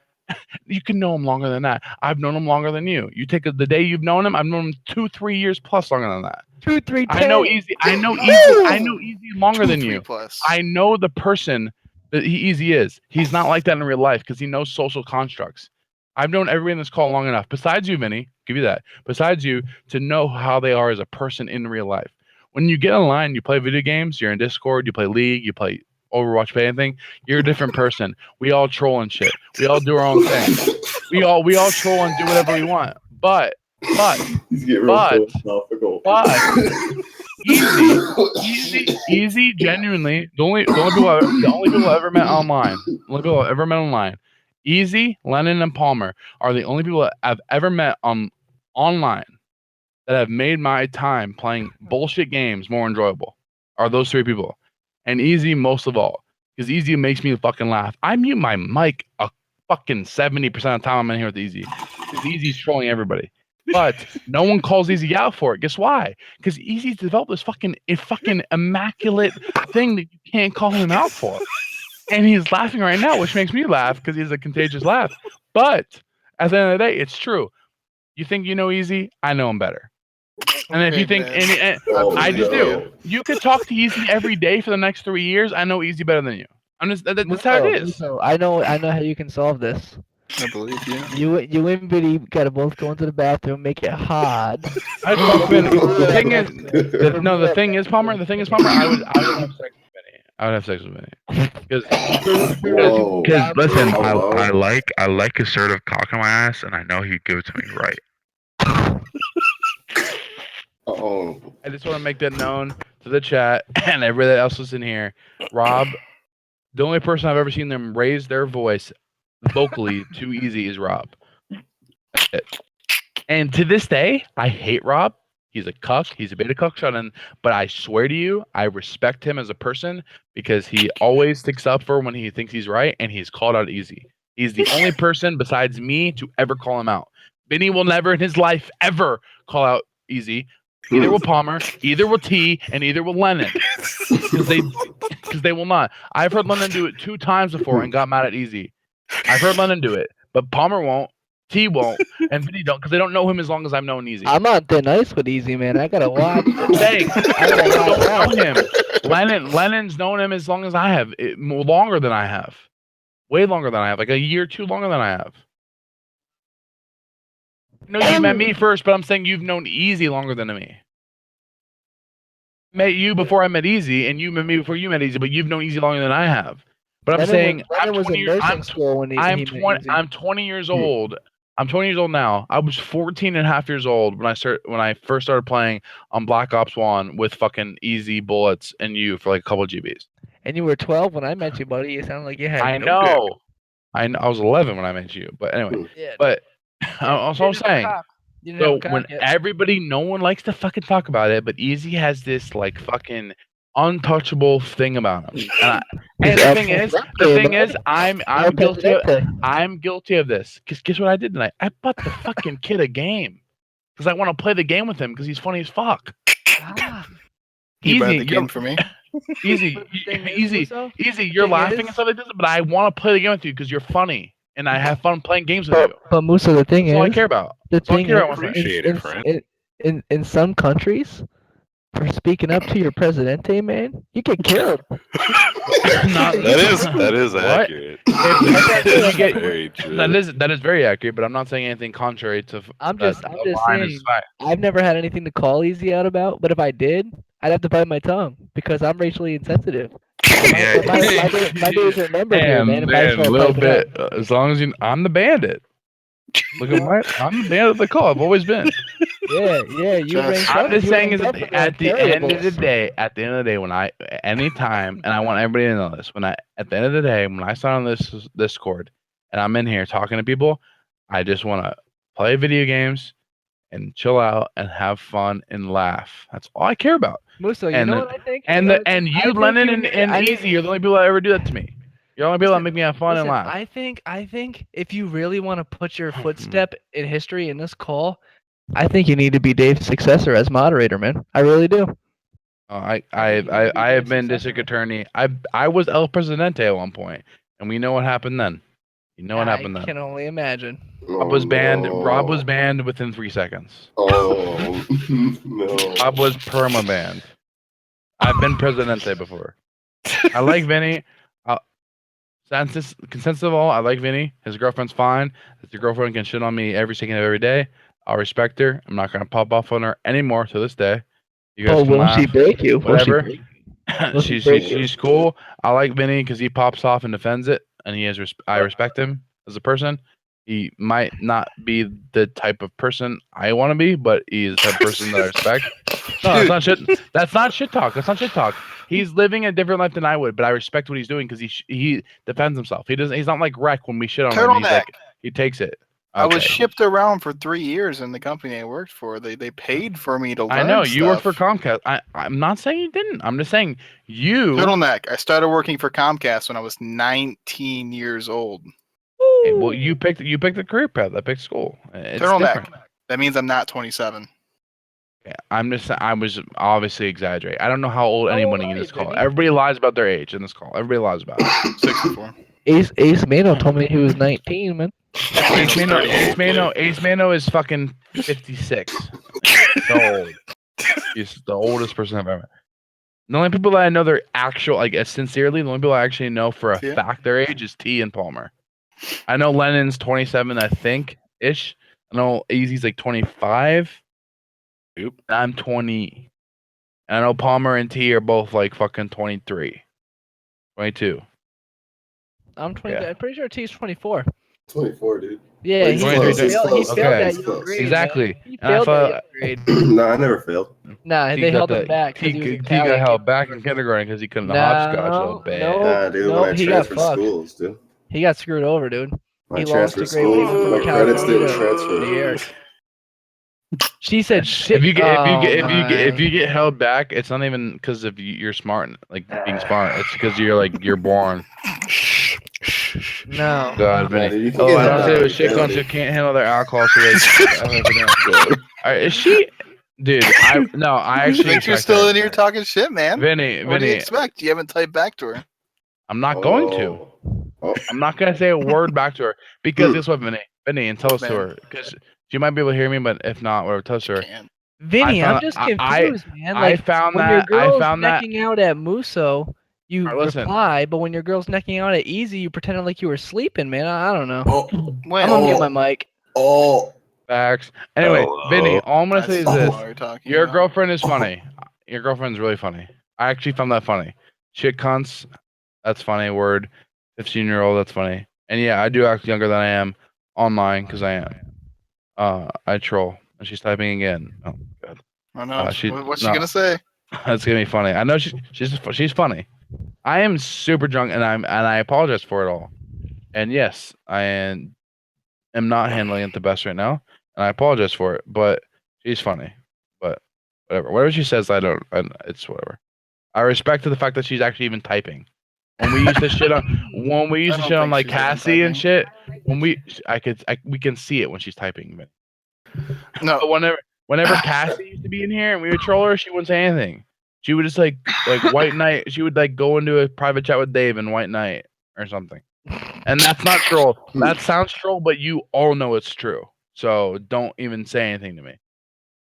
You can know him longer than that. I've known him longer than you. You take the day you've known him, I've known him 2-3 years plus longer than that. 2, 3, 10. I know Easy longer than you. 2-3+. I know the person that Easy is. He's not like that in real life because he knows social constructs. I've known everybody in this call long enough, besides you, Vinny, give you that, besides you, to know how they are as a person in real life. When you get online, you play video games, you're in Discord, you play League, you play Overwatch, play anything, you're a different person. We all troll and shit. We all do our own thing. We all troll and do whatever we want. But He's getting real but- philosophical. easy, genuinely, the only people I ever met online, Easy, Lennon, and Palmer are the only people that I've ever met online that have made my time playing bullshit games more enjoyable. Are those three people. And Easy most of all. Because Easy makes me fucking laugh. I mute my mic a fucking 70% of the time I'm in here with Easy. Because Easy's trolling everybody. But no one calls Easy out for it. Guess why? Because Easy's developed this fucking immaculate thing that you can't call him out for. And he's laughing right now, which makes me laugh because he has a contagious laugh. But at the end of the day, it's true. You think you know Easy? I know him better. And if you think, Oh, I just no. do. You could talk to Easy every day for the next 3 years. I know Easy better than you. I'm just that's how it is. So I know how you can solve this. I believe you. You and Biddy gotta both go into the bathroom, make it hard. I fuck Vinny. The thing is, the thing is, Palmer. I would have sex with Vinny. I would have sex with Vinny. Whoa. Because listen, Hello. I like assertive cock on my ass, and I know he'd give it to me right. Oh. I just want to make that known to the chat and everybody else that's in here. Rob, the only person I've ever seen them raise their voice vocally too easy is Rob. That's it. And to this day, I hate Rob. He's a cuck. He's a beta cuck shut in. But I swear to you, I respect him as a person because he always sticks up for when he thinks he's right, and he's called out easy. He's the only person besides me to ever call him out. Vinny will never in his life ever call out easy. Either will Palmer, either will T, and either will Lennon. Because they will not. I've heard Lennon do it 2 times before and got mad at easy. I've heard Lennon do it, but Palmer won't, T won't, and Vinny don't, because they don't know him as long as I've known Easy. I'm not thin ice with Easy, man. I gotta watch. Saying, I don't know him. Lennon's known him as long as I have, longer than I have, way longer than I have, like a year or 2 longer than I have. No, you met me first, but I'm saying you've known Easy longer than me. Met you before I met Easy, and you met me before you met Easy, but you've known Easy longer than I have. But I'm saying Lennon was in nursing school when I'm 20 years old. I'm 20 years old now. I was 14 and a half years old when I first started playing on Black Ops 1 with fucking Easy, Bullets, and you for like a couple of GBs. And you were 12 when I met you, buddy. You sound like you had. I no know. I was 11 when I met you. But anyway, Yeah, but that's what I'm saying. So when no one likes to fucking talk about it, but Easy has this like fucking untouchable thing about him. And the thing is, I'm guilty of this. Cause guess what I did tonight? I bought the fucking kid a game because I want to play the game with him because he's funny as fuck. You buy the Easy, game for me. Easy. You're laughing and stuff like this, but I want to play the game with you because you're funny and I have fun playing games with you. But Musa, the thing That's all I is, care about. the That's all I thing care is, about. Appreciate it, friend. in some countries, for speaking up to your presidente, man, you get killed. That is What? accurate. You get- Very true. That is very accurate, but I'm not saying anything contrary to. I'm that just line is saying. fact. I've never had anything to call Easy out about, but if I did, I'd have to bite my tongue because I'm racially insensitive. My days are numbered here, man. If I a start little piping up. bit. As long as I'm the bandit. Look at I'm the bandit of the call. I've always been. Yeah, you Just- rank I'm up. just You saying rank is up that for at the end of the variables. day, when anytime, and I want everybody to know this, at the end of the day, when I sign on this Discord and I'm in here talking to people, I just want to play video games and chill out and have fun and laugh. That's all I care about. Musa, you and know the- what I think? And You know and what I you, think Lennon, you and need- Easy, you're the only people that ever do that to me. You're the only people that make me have fun and Listen, laugh. I think if you really want to put your footstep in history in this call, I think you need to be Dave's successor as moderator, man. I really do. I have been district attorney. I was El Presidente at one point, and we know what happened then. You know what happened I then. can only imagine. Rob was banned. no. Rob was banned within 3 seconds. Oh no. Rob was perma banned. I've been Presidente before. I like Vinny. consensus of all, I like Vinny. His girlfriend's fine. If your girlfriend can shit on me every second of every day, I'll respect her. I'm not gonna pop off on her anymore to this day. You guys Oh, can will she laugh, break you? Will she whatever. break you? she's cool. I like Vinny because he pops off and defends it, and I respect him as a person. He might not be the type of person I want to be, but he is the type of person that I respect. No, that's not shit. That's not shit talk. That's not shit talk. He's living a different life than I would, but I respect what he's doing because he defends himself. He doesn't. He's not like Wreck when we shit on him. He's Turtleneck. like he takes it. I was Okay. shipped around for 3 years in the company I worked for. They paid for me to learn I know you worked for stuff. Comcast. I'm not saying you didn't. I'm just saying you. Turtleneck. I started working for Comcast when I was 19 years old. Hey, well, you picked the career path. I picked school. It's Turtleneck. different. That means I'm not 27. Yeah, I was obviously exaggerating. I don't know how old How anybody old in are this you, call. Vinny? Everybody lies about their age in this call. Everybody lies about it. 64. Ace Mano told me he was 19, man. Ace Mano is fucking 56. So old. He's the oldest person I've ever met. The only people that I know their actual, like, sincerely, the only people I actually know for a Yeah. fact their age is T and Palmer. I know Lennon's 27, I think, ish. I know Easy's like 25. Yep. And I'm 20. And I know Palmer and T are both like fucking 23. 22. I'm 20. Yeah. I'm pretty sure T's 24. 24, dude. Yeah, He's he close, failed. he's He close. failed Okay. that He's young close. grade. Man. Exactly. He And I failed that thought- young grade. No, I never failed. Nah, T they got held him that- back T, because he was T got Italian. held back in kindergarten because he couldn't hopscotch, little bit. Nah, dude, no, when I he got transferred fucked. schools, dude. He got screwed over, dude. When He I lost transferred to Great Leap schools, from my credits California didn't to transfer. New York. She said shit. If you get Oh, if you get held back, it's not even because of you're smart, like being smart. It's because you're born. no. God, Nah, Vinny. dude, you can Oh, get I don't held say back, with shit you cons can. who can't handle their alcohol, so they. All right, is she? Dude, I actually. Thinks you're respect still her. in here talking shit, man. Vinny, What do you Vinny. expect? You haven't typed back to her. I'm not going to. Oh, I'm not gonna say a word back to her because guess what, Vinny, and tell us to Man. her because she might be able to hear me, but if not, whatever, tell us to her. Can't. Vinny, I I'm found- just I- confused, man. I Like found when that- your I girl's found that- necking out at Muso, you Alright, listen. reply, but when your girl's necking out at Easy, you pretended like you were sleeping, man. I don't know. When? I'm gonna get my mic. oh. Facts. Anyway, Hello. Vinny, all I'm gonna say is That's this: what we're talking your about. girlfriend is funny. Your girlfriend's really funny. I actually found that funny. Shit cunts, that's funny. Word. 15-year-old, that's funny. And yeah, I do act younger than I am online because I am. I troll. And she's typing again. Oh god. I know. she- What's she no. gonna say? That's gonna be funny. I know she's funny. I am super drunk and I apologize for it all. And yes, I am not handling it the best right now, and I apologize for it. But she's funny. But whatever she says, it's whatever. I respect the fact that she's actually even typing. When we used to shit on I don't think like she's even Cassie and typing. shit, we can see it when she's typing. But No. whenever Cassie used to be in here and we would troll her, she wouldn't say anything. She would just like White Knight. She would like go into a private chat with Dave and White Knight or something. And that's not troll. That sounds troll, but you all know it's true. So don't even say anything to me.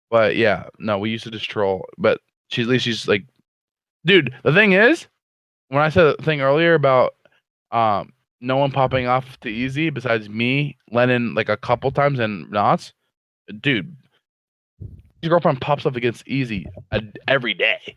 But yeah, no, we used to just troll. But at least she's like, dude. The thing is, when I said the thing earlier about no one popping off to Easy besides me, Lennon, like a couple times and Knots, dude. His girlfriend pops up against Easy every day.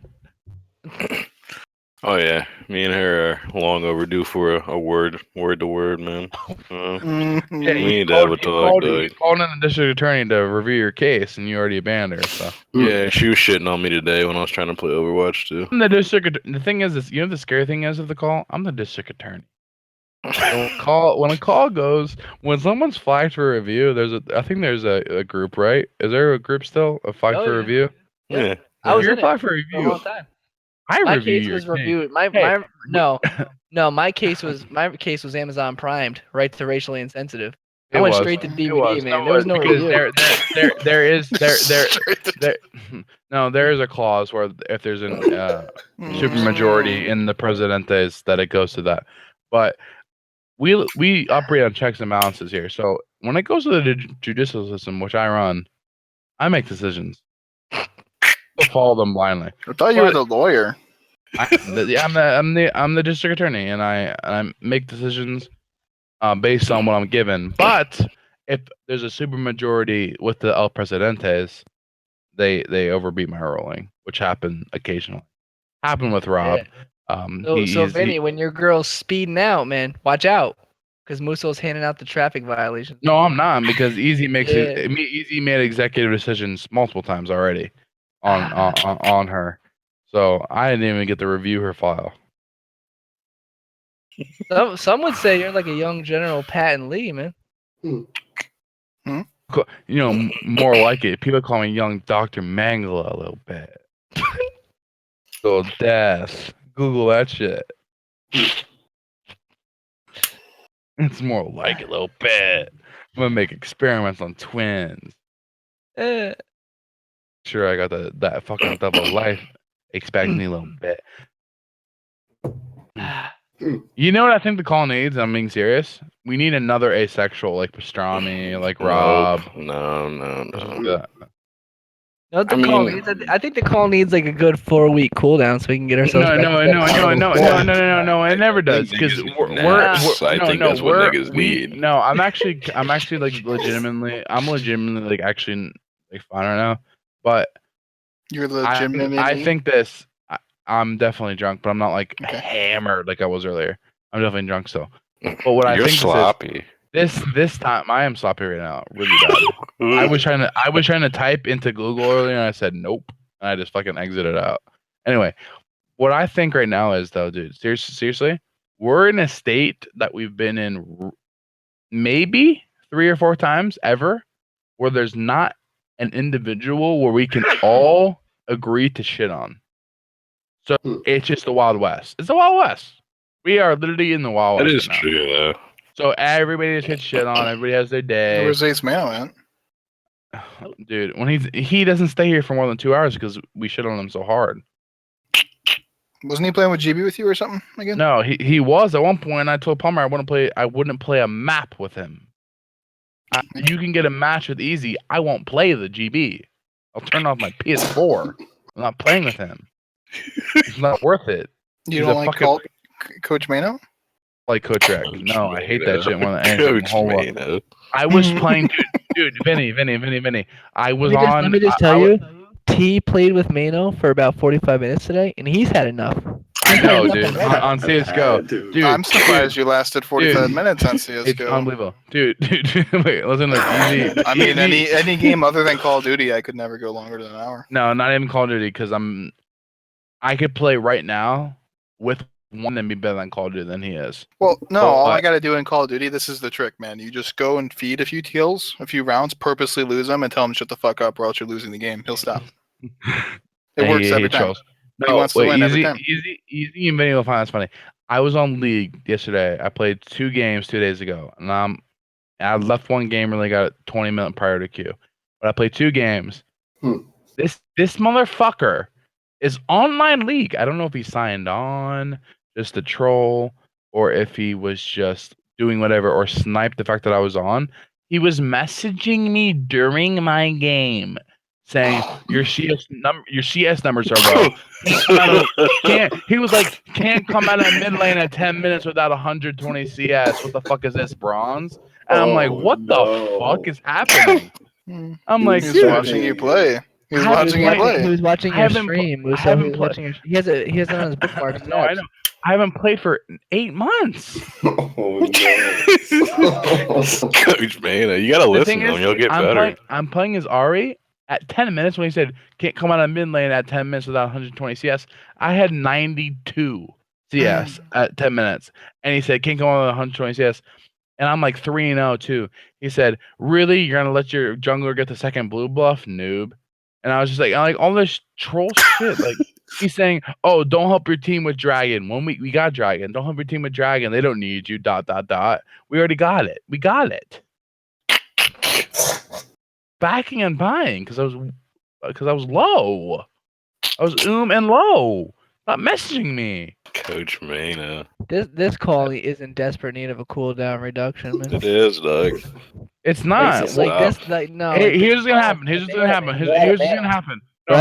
Oh yeah, me and her are long overdue for a word to word, man. Mhm. Yeah, We you need to have a talk, you dog. called in the district attorney to review your case, and you already abandoned her. So Yeah, she was shitting on me today when I was trying to play Overwatch too. I'm the district. The thing is, you know, the scary thing is of the call. I'm the district attorney. When a call goes, when someone's flagged for review, I think there's a group, right? Is there a group still? A flag Oh, for yeah. review? Yeah. I was You're in it flagged for for a review. long time. I My review case your was case. reviewed. My case was Amazon Primed, right to racially insensitive. I went straight to DVD, man. There was no because review. there is a clause where if there's an supermajority in the Presidentes that it goes to that. But we operate on checks and balances here. So when it goes to the judicial system, which I run, I make decisions. I'll follow them blindly. I thought you were the lawyer. I'm the district attorney, and I make decisions based on what I'm given. But if there's a super majority with the El Presidentes, they overbeat my ruling, which happened occasionally. Happened with Rob. So Vinny, when your girl's speeding out, man, watch out, because Muso's handing out the traffic violations. No, I'm not, because Easy makes Yeah. Easy made executive decisions multiple times already on her. So I didn't even get to review her file. Some would say you're like a young General Patton Lee, man. More like it. People call me young Dr. Mangala a little bit. So death. Google that shit. It's more like it a little bit. I'm gonna make experiments on twins. Sure, I got that fucking double life. Expect me a little bit. You know what I think the call needs? I'm being serious. We need another asexual like Pastrami, like Rob. No. No, the call needs. I think the call needs like a good 4-week cooldown so we can get ourselves. No. It never does because I think that's what niggas need. No, I'm actually like legitimately like actually like fine right now, but You're legitimately. I think this. I'm definitely drunk, but I'm not like hammered like I was earlier. I'm definitely drunk still. But what I You're think sloppy. this time I am sloppy right now, really bad. I was trying to type into Google earlier and I said nope, and I just fucking exited out. Anyway, what I think right now is though, dude, seriously, we're in a state that we've been in maybe 3 or 4 times ever where there's not an individual where we can all agree to shit on. So it's just the Wild West. It's the Wild West. We are literally in the Wild West. That is true though. So everybody just gets shit on. Everybody has their day. Where's Ace Man, man? Dude, when he doesn't stay here for more than 2 hours because we shit on him so hard. Wasn't he playing with GB with you or something again? No, he was at one point. I told Palmer I wouldn't play a map with him. You can get a match with Easy. I won't play the GB. I'll turn off my PS4. I'm not playing with him. It's not worth it. You don't like Coach Mano? Like Coach Rex. No, I hate that shit more than anything. Coach Mano. I was playing, dude, Vinny. I was on. Let me just tell you, T played with Mano for about 45 minutes today, and he's had enough. I know, dude. On CS:GO, dude. I'm surprised you lasted 45 minutes on CS:GO. It's unbelievable, dude. Wait, listen, Easy. I mean, any game other than Call of Duty, I could never go longer than an hour. No, not even Call of Duty, because I could play right now with one and be better than Call of Duty than he is. Well, no, all I got to do in Call of Duty, this is the trick, man. You just go and feed a few kills, a few rounds, purposely lose them, and tell him shut the fuck up or else you're losing the game. He'll stop. It works every time. No, wants to win every time. Easy and Vinny will find that's funny. I was on League yesterday. I played 2 games 2 days ago, and I left one game and got a 20-minute priority queue. But I played 2 games. This motherfucker is online League. I don't know if he signed on just to troll or if he was just doing whatever or sniped the fact that I was on. He was messaging me during my game saying your CS numbers are low. He was like, can't come out of mid lane at 10 minutes without 120 CS. What the fuck is this, bronze? And I'm like, what the fuck is happening? I'm like, he's watching you play. He's watching you play. He was watching your stream. He has it on his bookmarks. No, I know. I haven't played for 8 months. Oh no! Coach Mano, you gotta listen to him. You'll get better. I'm playing as Ari at 10 minutes when he said can't come out of mid lane at 10 minutes without 120 CS. I had 92 CS at 10 minutes, and he said can't come out with 120 CS. And I'm like 3-0 too. He said, "Really? You're gonna let your jungler get the second blue buff, noob?" And I was just like all this troll shit. Like he's saying, "Oh, don't help your team with Dragon. 1 week we got Dragon. Don't help your team with Dragon. They don't need you. ... We already got it. We got it." Backing and buying because I was low. I was and low. Not messaging me. Coach Mano. This call is in desperate need of a cooldown reduction, man. It is, Doug. It's not. Like this, like no. Here's what's gonna happen. Here's what's gonna happen. Here's what's gonna happen. No,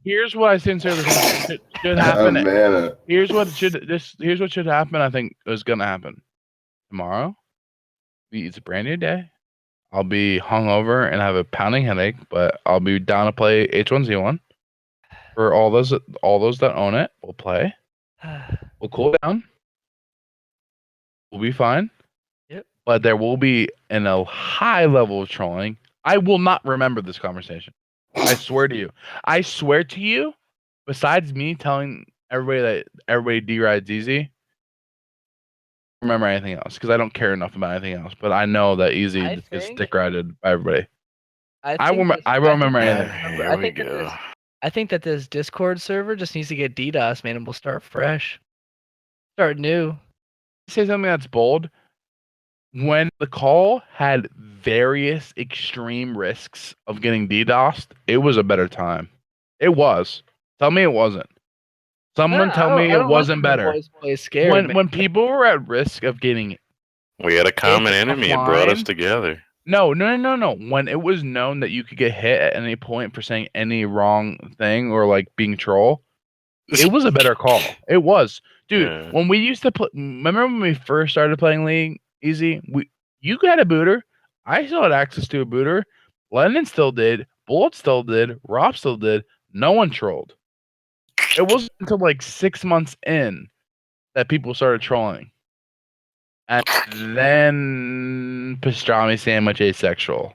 Here's what I sincerely think should Oh, happen. man. Here's what should happen. I think is gonna happen tomorrow. It's a brand new day. I'll be hungover and have a pounding headache, but I'll be down to play H1Z1. For all those that own it, we'll play. We'll cool down. We'll be fine. Yep. But there will be a high level of trolling. I will not remember this conversation. I swear to you. I swear to you. Besides me telling everybody that everybody D-rides easy, remember anything else because I don't care enough about anything else. But I know that Easy I just gets think- dick rided by everybody. I will remember anything. Here we go. I think that this Discord server just needs to get DDoS, man, and we'll start fresh. Start new. Say something that's bold. When the call had various extreme risks of getting DDoSed, it was a better time. It was. Tell me it wasn't. Someone tell me it wasn't better. Scared, When people were at risk of getting We had a common It's enemy. It brought us offline. together. no. When it was known that you could get hit at any point for saying any wrong thing or like being troll, it was a better call. It was. Dude, Yeah. when we used to play, remember when we first started playing League Easy? You got a booter. I still had access to a booter. Lennon still did. Bullet still did. Rob still did. No one trolled. It wasn't until like 6 months in that people started trolling. And then pastrami sandwich asexual.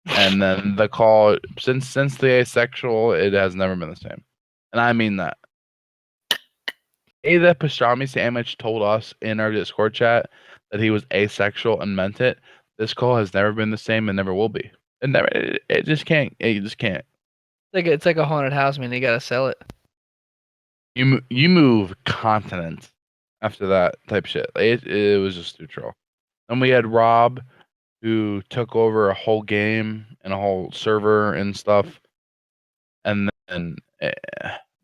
And then the call since the asexual, it has never been the same. And I mean that. That pastrami sandwich told us in our Discord chat that he was asexual and meant it. This call has never been the same and never will be. It just can't. It just can't. It's like a haunted house, man. They gotta sell it. You move continents after that type shit. It was just too troll. And we had Rob, who took over a whole game and a whole server and stuff. And then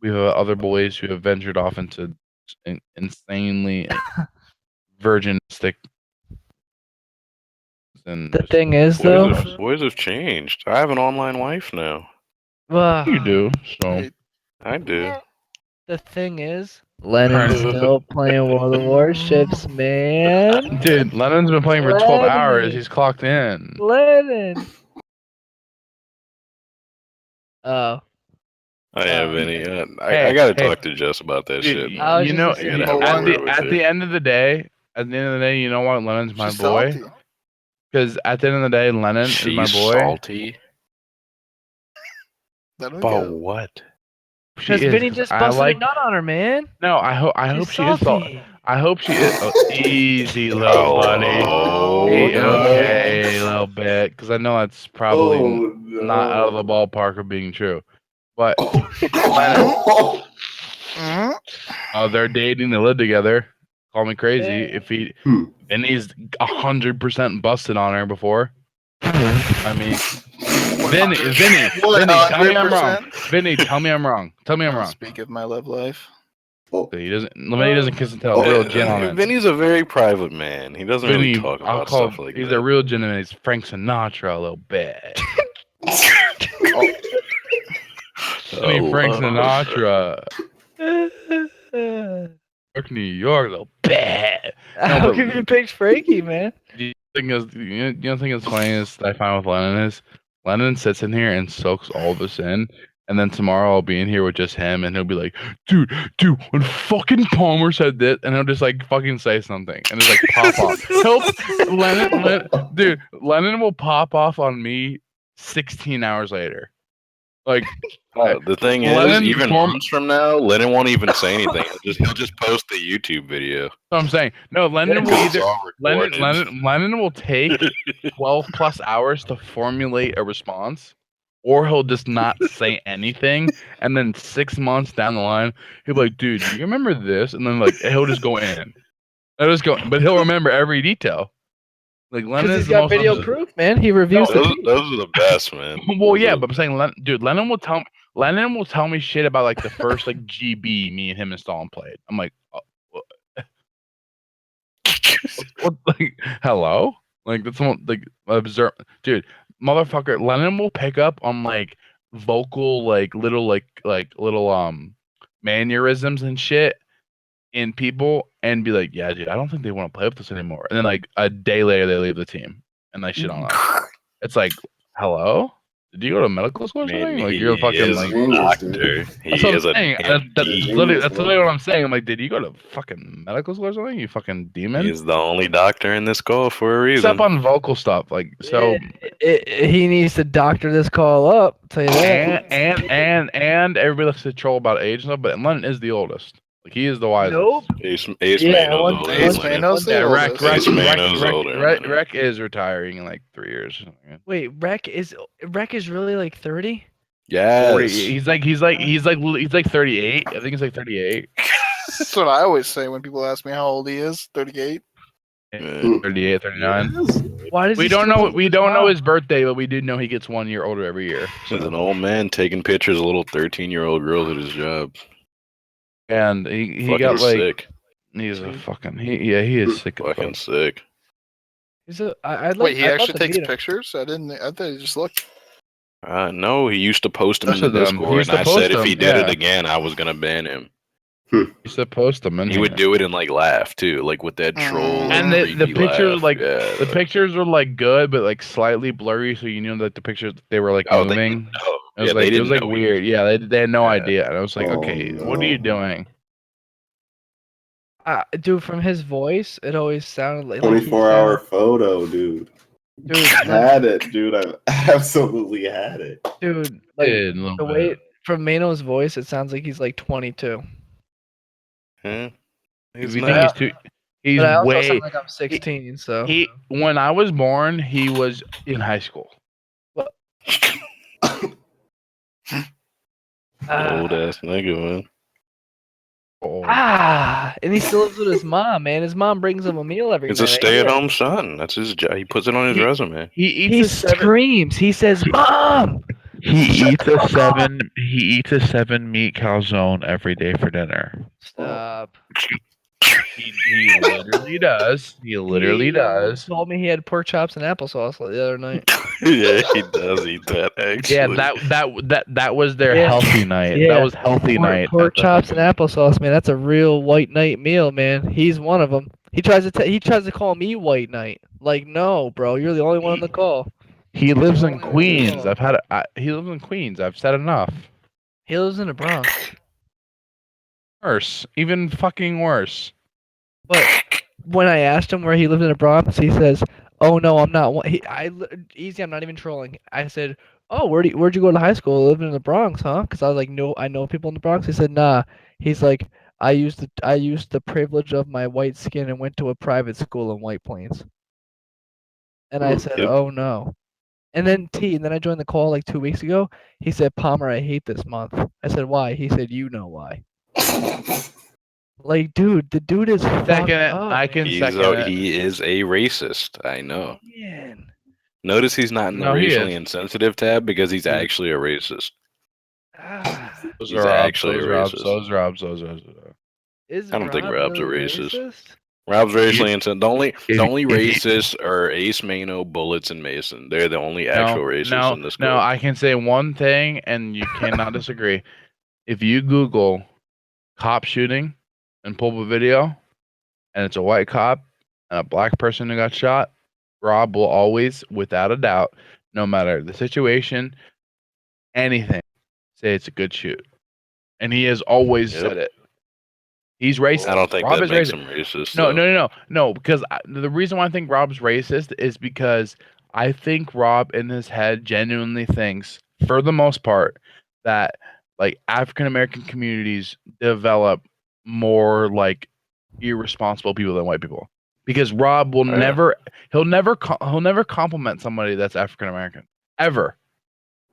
we have other boys who have ventured off into insanely virginistic. And The thing is, though, Boys have changed. I have an online wife now. you do so. I do. the thing is, Lennon's still playing World of Warships, man. Dude, Lennon's been playing for 12 hours. Lennon. He's clocked in. Lennon. Oh, I have any. Hey, I gotta hey. talk to Jess about that Dude, shit. I was you just know, gonna say, I gotta hold have a on. word with at her. the end of the day, you know what? Lennon's my She's boy. salty. Because at the end of the day, Lennon is my She's boy. salty. Let her About go. what? She because is, Vinny 'cause just I busted like. a nut on her, man. No, I hope She's she is. salty. I hope she is. Oh, easy, little buddy. Oh, Hey, no. okay, a little bit, because I know that's probably no. not out of the ballpark of being true. But Mhm. they're dating. They live together. Call me crazy Yeah. if he. Hmm. Vinny's 100% busted on her before. I mean, Vinny, What, tell me I'm wrong. 100%? Vinny, tell me I'm wrong. Tell me I'm I'll wrong. Speak of my love life. He doesn't. Vinny doesn't kiss and tell. Real gentleman. Vinny's a very private man. He doesn't really Vinny, talk I'll about call. stuff like He's that. a real gentleman. He's Frank Sinatra a little bit. Vinny Frank Sinatra. New York, a little bit. How but- come you picked Frankie, man? You know, think it's funniest that I find with Lennon is Lennon sits in here and soaks all this in, and then tomorrow I'll be in here with just him, and he'll be like, dude, when fucking Palmer said this, and he'll just like fucking say something, and just like pop off. Lennon will pop off on me 16 hours later. Like, The thing Lennon is, even form- months from now, Lennon won't even say anything. He'll just post the YouTube video. so I'm saying, no, Lennon will Because it's either. all recorded. Lennon will take 12 plus hours to formulate a response, or he'll just not say anything, and then 6 months down the line, he'll be like, dude, do you remember this? And then like he'll just go in. But he'll remember every detail. Like Lennon Because is he's the got most video proof, man. He reviews the Those, feed. those are the best, man. Well, Those yeah, are- but I'm saying, Lennon will tell me shit about like the first like GB me and him install and played. I'm like, what, like, hello? Like that's someone like observe, dude, motherfucker. Lennon will pick up on like vocal like little mannerisms and shit in people and be like, yeah, dude, I don't think they want to play with us anymore. And then like a day later they leave the team and they shit on us. It's like, hello? Did you go to medical school or Man, something? Like he you're a fucking is like a Genius, dude. doctor. He that's what is I'm a saying. That's MD. literally what I'm saying. I'm like, did you go to fucking medical school or something? You fucking demon. He's the only doctor in this call for a Except reason. on vocal stuff. Like so He needs to doctor this call up. I'll tell you that. and everybody likes to troll about age and stuff, but Lennon is the oldest. Like he is the wisest. Nope. Ace Yeah, Mano's one- older. Ace than Lennon. Mano's the Yeah, oldest. Ace Mano's older. Rec is retiring in like 3 years. Or something. Wait, Rec is really like 30? 40. Yes. He's like 38. I think he's like 38. That's what I always say when people ask me how old he is. 38. 38, 39. Why does We he don't still know. live We with don't know his his birthday, but we do know he gets 1 year older every year. He's an old man taking pictures of little 13-year-old girls at his job. And he Fucking got like sick. he's a fucking he is sick as Fucking fuck. sick. He's a, I'd like, Wait, he I'd love actually to takes meet him. pictures? I thought he just looked. No, he used to post them in Most the of them. He Discord, used and to I post said if he them, did it yeah. again, I was gonna ban him. He's supposed to And he would do it and like laugh too, like with that troll. And like, the creepy pictures laugh. like yeah. the pictures were like good, but like slightly blurry, so you knew that the pictures they were like Oh, they moving. didn't know. It was Yeah, like they it was didn't like know weird. Yeah, they had no Yeah. idea, and I was like, Oh, okay, what are you no. doing? Dude, from his voice, it always sounded like he 24-hour photo, dude. Dude, I had it, dude. I've absolutely had it. dude, like Did a little the bit. way from Mano's voice, it sounds like he's like 22. Huh? If He's you not. think he's too, he's But I also way. sound like I'm 16. So He when I was born, he was in high school. Old ass nigga, man. Oh. And he still lives with his mom, man. His mom brings him a meal every He's night. a stay-at-home son. That's his job. He puts it on his resume. He He eats a seven. screams. He says, "Mom!" He eats a seven. He eats a 7-meat calzone every day for dinner. Stop. He literally does. He literally does. Told me he had pork chops and applesauce the other night. Yeah, he does eat that. Actually. Yeah, that was their Yeah. healthy night. Yeah. That was healthy night. Pork at the chops and fucking- applesauce, man. That's a real white knight meal, man. He's one of them. He tries to call me white knight. Like, no, bro, you're the only one on the call. He lives in Oh, Queens. yeah. He lives in Queens. I've said enough. He lives in the Bronx. Worse, even fucking worse. But when I asked him where he lived in the Bronx, he says, "Oh no, I'm not." Easy. I'm not even trolling. I said, "Oh, where'd you go to high school? Living in the Bronx, huh?" Because I was like, "No, I know people in the Bronx." He said, "Nah." He's like, I used the privilege of my white skin and went to a private school in White Plains." And I said, Yep. "Oh no." And then I joined the call like 2 weeks ago. He said, "Palmer, I hate this month." I said, "Why?" He said, "You know why." Like, dude, the dude is fucked Second it. up. I can He is a racist. I know. Man. Notice he's not in the No, he racially is. insensitive tab because he's actually a racist. Ah, Those He's are actually a Robs. racist. Those Robs. is I don't think Rob Rob's a really racist. racist? Rob's racially insensitive. The if- only if he- racists are Ace, Mano, Bullets, and Mason. They're the only actual racists in this No, group. I can say one thing, and you cannot disagree. If you Google cop shooting and pull up a video, and it's a white cop and a black person who got shot, Rob will always, without a doubt, no matter the situation, anything, say it's a good shoot. And he has always Yep. said it. He's racist. I don't think Rob that is makes racist. him racist. No, though. no. Because the reason why I think Rob's racist is because I think Rob in his head genuinely thinks, for the most part, that like African American communities develop more like irresponsible people than white people. Because Rob will Oh, yeah. he'll never compliment somebody that's African American ever,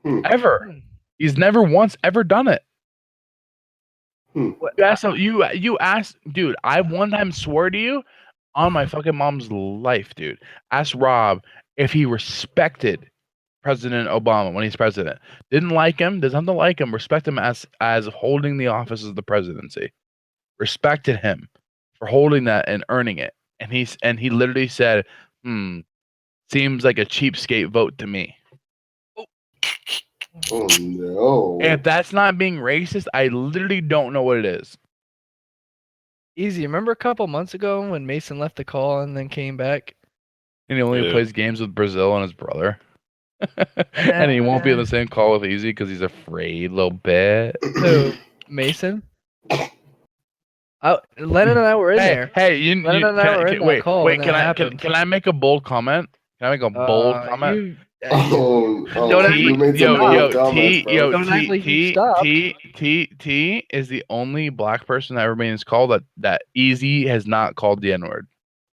Hmm. ever. He's never once ever done it. Hmm. You asked, dude. I one time swore to you on my fucking mom's life, dude. Ask Rob if he respected President Obama when he's president. Didn't like him. Does nothing like him. Respect him as holding the office of the presidency. Respected him for holding that and earning it. And he literally said, "Seems like a cheapskate vote to me." Oh no. If that's not being racist, I literally don't know what it is. Easy. Remember a couple months ago when Mason left the call and then came back? And he only Yeah. plays games with Brazil and his brother. And he won't be on the same call with Easy because he's afraid a little bit. Who? Mason? Lennon and I were in there. Hey, Lennon and I were in that call when can that I happened. can I make a bold comment? Can I make a bold comment? Oh, Don't act you like made some Yo, bold yo, comments, T, bro. yo, Don't act T, like you T, stopped. T is the only black person that ever made this call that Easy has not called the N word.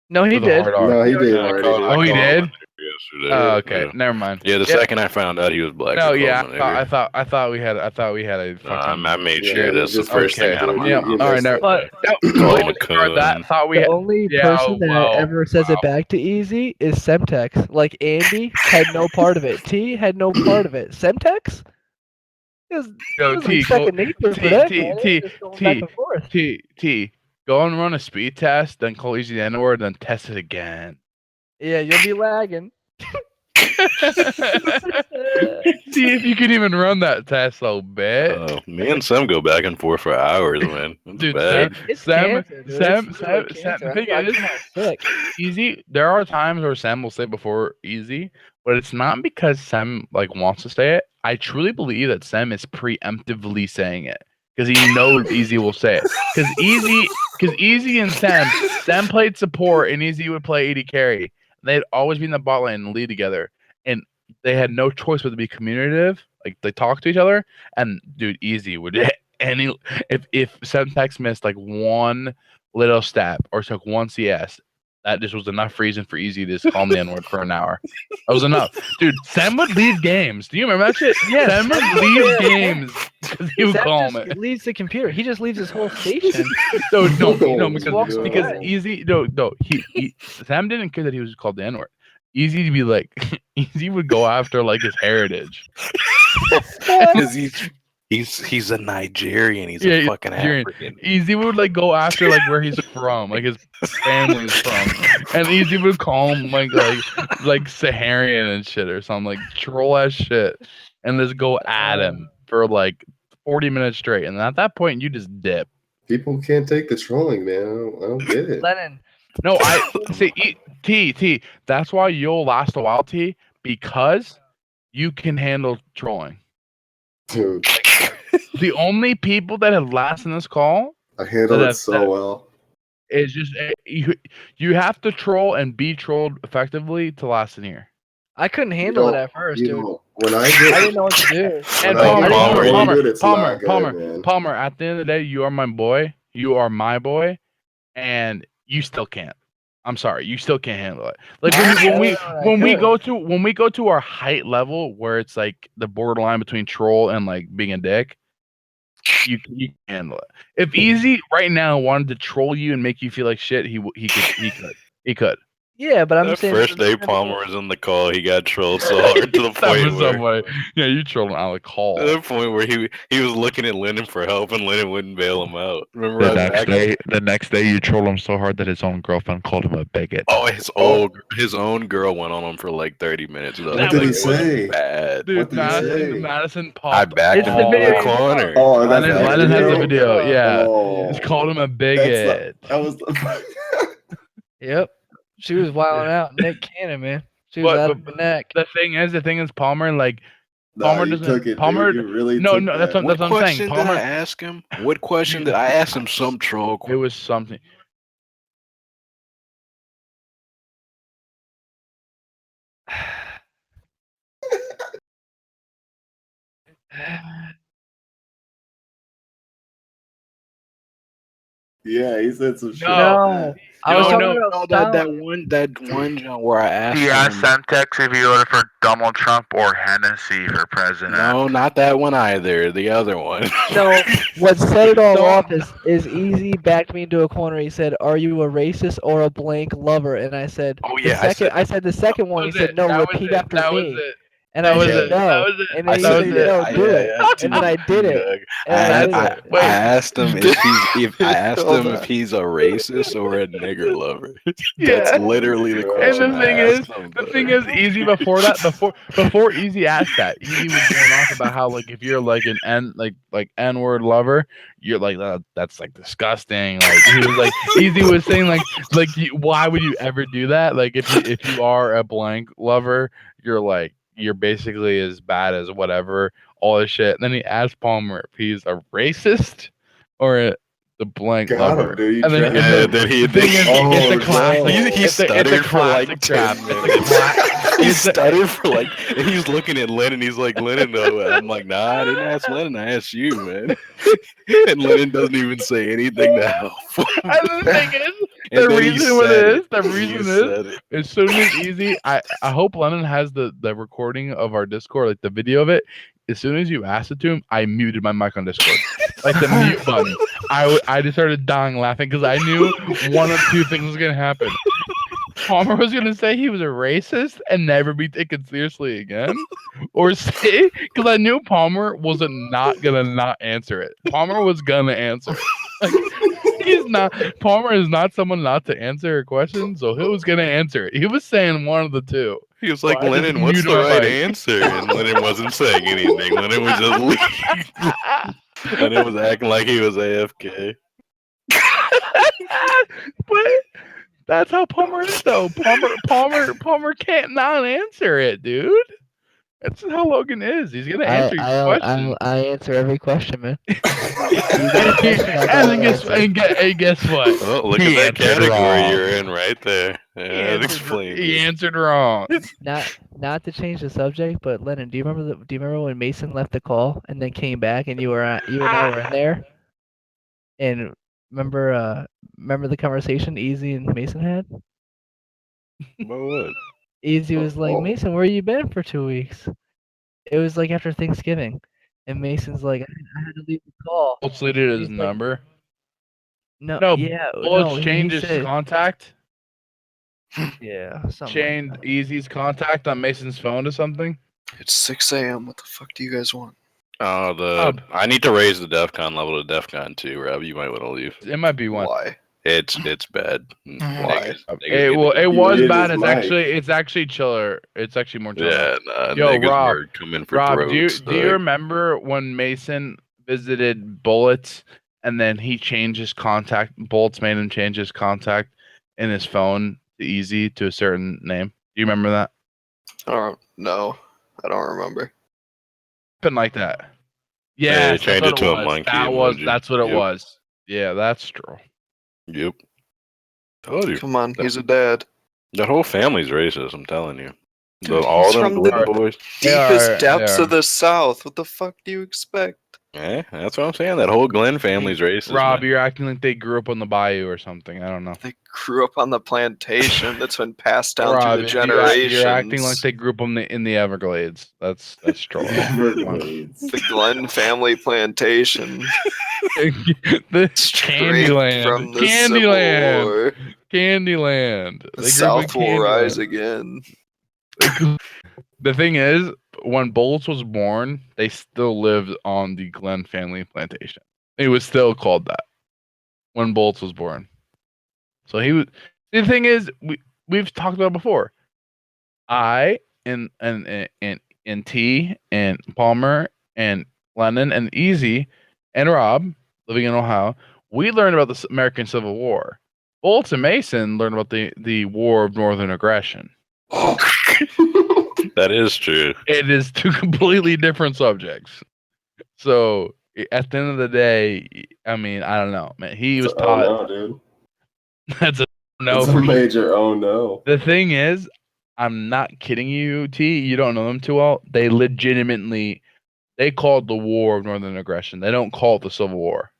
No, he With a did. hard R. No, he Yeah, did I already. called- I Oh, he called did? him yesterday. Oh, okay, Yeah. never mind. Yeah, the Yep. second I found out he was black, No, I yeah, called him a nigger. I thought we had a fucking. I made Yeah, sure you that's the just first okay. thing out of my Yeah, mouth. all right, never. But Call him a Disregard that. coon. Thought we the had. only Yeah, person that whoa, ever says it back to Easy is Semtex. Like Andy had no part of it. T had no part of it. Semtex? It was Yo, like T, go, second nature for T, that, T, man. T, Just going back T, and forth. T. Go and run a speed test, then call Easy the N word, then test it again. Yeah, you'll be lagging. See if you can even run that test, little bit. Me and Sam go back and forth for hours, man. It's Dude, bad. It's Sam, cancer, dude. Sam, It's Sam, literally Sam, cancer. the thing I is, came out sick. Easy. There are times where Sam will say before Easy, but it's not because Sam like wants to say it. I truly believe that Sam is preemptively saying it because he knows Easy will say it. Because Easy and Sam played support and Easy would play AD carry. They'd always be in the bot lane and lead together, and they had no choice but to be communicative. Like they talk to each other, and dude, Easy would if Semtex missed like one little step or took one CS, that just was enough reason for Easy to just call me the N-word for an hour. That was enough. Dude, Sam would leave games. Do you remember that shit? Yes. Sam would leave games because he would Sam call just me. leaves the computer. He just leaves his whole station. No, Oh, because no. Easy, he Sam didn't care that he was called the N-word. Easy to be like, Easy would go after like his heritage. Because he's a Nigerian. He's a fucking Nigerian. African. Easy would like go after like where he's from, like his family's from, and Easy would call him like Saharian and shit or something like troll ass shit, and just go at him for like 40 minutes straight, and at that point you just dip. People can't take the trolling, man. I don't get it. Lennon. No, I say T. That's why you'll last a while, T, because you can handle trolling. Dude, The only people that have lasted in this call I handle it so well. is just you have to troll and be trolled effectively to last in here. I couldn't handle it at first, dude. When I I get didn't know what to do. And when I get Palmer, trolling, dude, it's not good, Palmer, man. Palmer. At the end of the day, you are my boy. You are my boy, and you still can't. I'm sorry, you still can't handle it. Like when we go to our height level where it's like the borderline between troll and like being a dick, you can handle it. If Easy right now wanted to troll you and make you feel like shit, he could. Yeah, but I'm That saying first day Palmer was in the call, he got trolled so hard to the point where yeah, you trolling out of the call. to the point where he was looking at Lennon for help and Lennon wouldn't bail him out. Remember The next day, you trolled him so hard that his own girlfriend called him a bigot. Oh, his own girl went on him for like 30 minutes. Though. What did he It was say? Bad. Dude, What did he say? Madison popped. I backed him all into the over. corner. Oh, that's that Lennon has the video? video. Yeah, Oh. just called him a bigot. That was Yep. She was wilding out. Nick Cannon, man. She was out of the neck. The thing is, Palmer like Nah, Palmer you doesn't. took it, Palmer. dude. You really No, took that's that. what I'm saying. question did Palmer. I ask him? What question did I ask him? Some troll It question. was something. Yeah, he said some shit. No. I was talking about that one jump where I asked He asked him. Semtex if he voted for Donald Trump or Hennessy for president. No, not that one either. The other one. No, what set it all No. off is Easy backed me into a corner. He said, "Are you a racist or a blank lover?" And I said, Oh the yeah, second, I said the second one. He said, "No, repeat after that me." Was it. And That I was said it. no. That was it. And then he That was said, it. no, do it. And then I did it. Doug, And then I did That's- it. wait. I asked him if I asked Hold him on. if he's a racist or a nigger lover. Yeah. That's literally the And the question. thing I asked is- him, The Doug. thing is, Easy before Easy asked that, Easy was going off about how like if you're like an N-word lover, you're like that's like disgusting. Like he was like Easy was saying why would you ever do that? Like if you are a blank lover, you're basically as bad as whatever, all this shit. And then he asked Palmer if he's a racist or the blank Got lover. him, dude. You And then, trapped and Yeah, then then he the thing is, Oh, it's a no. classic. He it's a stuttered for like classic 10 trap. minutes. He It's a- stuttered for like, and he's looking at Lennon. He's like, Lennon, no. I'm like, nah, I didn't ask Lennon. I asked you, man. And Lennon doesn't even say anything to help. And the thing is, And the then he reason what said it is, the He reason is, said it. as soon as Easy, I hope Lennon has the recording of our Discord, like the video of it. As soon as you asked it to him, I muted my mic on Discord, like the mute button. I just started dying laughing because I knew one of two things was gonna happen. Palmer was gonna say he was a racist and never be taken seriously again, or say because I knew Palmer wasn't not gonna not answer it. Palmer was gonna answer. Like he's not. Palmer is not someone not to answer a question, so he was gonna answer it. He was saying one of the two. He was So like, I just Lennon, what's muted the my right mic. answer? And Lennon wasn't saying anything. Lennon was just leaving. Lennon was acting like he was AFK. But that's how Palmer is, though. Palmer can't not answer it, dude. That's how Logan is. He's gonna answer your question. I answer every question, man. And guess what? Oh, look He at that answered category wrong. you're in right there. He Yeah, that answered, explains he it. answered wrong. Not to change the subject, but Lennon, do you remember when Mason left the call and then came back and you and I were in there? And remember the conversation Easy and Mason had? But what? Easy was like, Oh. Mason, where you been for 2 weeks? It was like after Thanksgiving. And Mason's like, I had to leave the call. Bullets deleted his He's like, number. No, No, yeah, Bullets no, he changed his said, contact. yeah, something like Changed that. Easy's contact on Mason's phone to something. It's 6 a.m. What the fuck do you guys want? Oh, I need to raise the DEFCON level to DEFCON 2, Rob. You might want to leave. It might be one. Why? It's bad. Why? It He was muted bad. his It's actually chiller. It's actually more chiller. Yeah, nah, Yo, niggas Rob, were coming for Rob, throats. do you remember when Mason visited Bullets and then he changed his contact? Bullets made him change his contact in his phone to Easy to a certain name. Do you remember that? No, I don't remember. Something like that. Yeah, Yeah, he changed it to a monkey emoji. That's what it Yep. was. Yeah, that's true. Yep. Told you. Come on, he's a dad. That whole family's racist, I'm telling you. Dude, All he's them from the- Glen boys. They Deepest are- depths they of the South. What the fuck do you expect? Yeah, that's what I'm saying. That whole Glen family's racist. Rob, man. you're acting like they grew up on the bayou or something. I don't know. They grew up on the plantation that's been passed down Rob, through the you're generations. You're acting like they grew up in the Everglades. That's true. Everglades. The Glenn family plantation, The straight Candyland. from the Civil Candyland. War. Candyland. The They grew up in South will rise Candyland. again. The thing is, when Bullets was born, they still lived on the Glenn family plantation. It was still called that when Bullets was born. So he was. The thing is, we've talked about it before. I and T and Palmer and Lennon and Easy and Rob living in Ohio, we learned about the American Civil War. Bullets and Mason learned about the War of Northern Aggression. That is true. It is two completely different subjects. So at the end of the day, I mean, I don't know, man. He was Oh taught. no, dude. That's a no. It's a for me. major oh no. The thing is, I'm not kidding you, T. You don't know them too well. They legitimately, they call it the War of Northern Aggression. They don't call it the Civil War.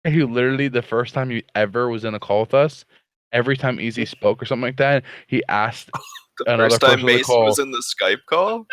You literally, the first time you ever was in a call with us, every time Easy spoke or something like that, he asked The another first time person on the Mason call. was in the Skype call.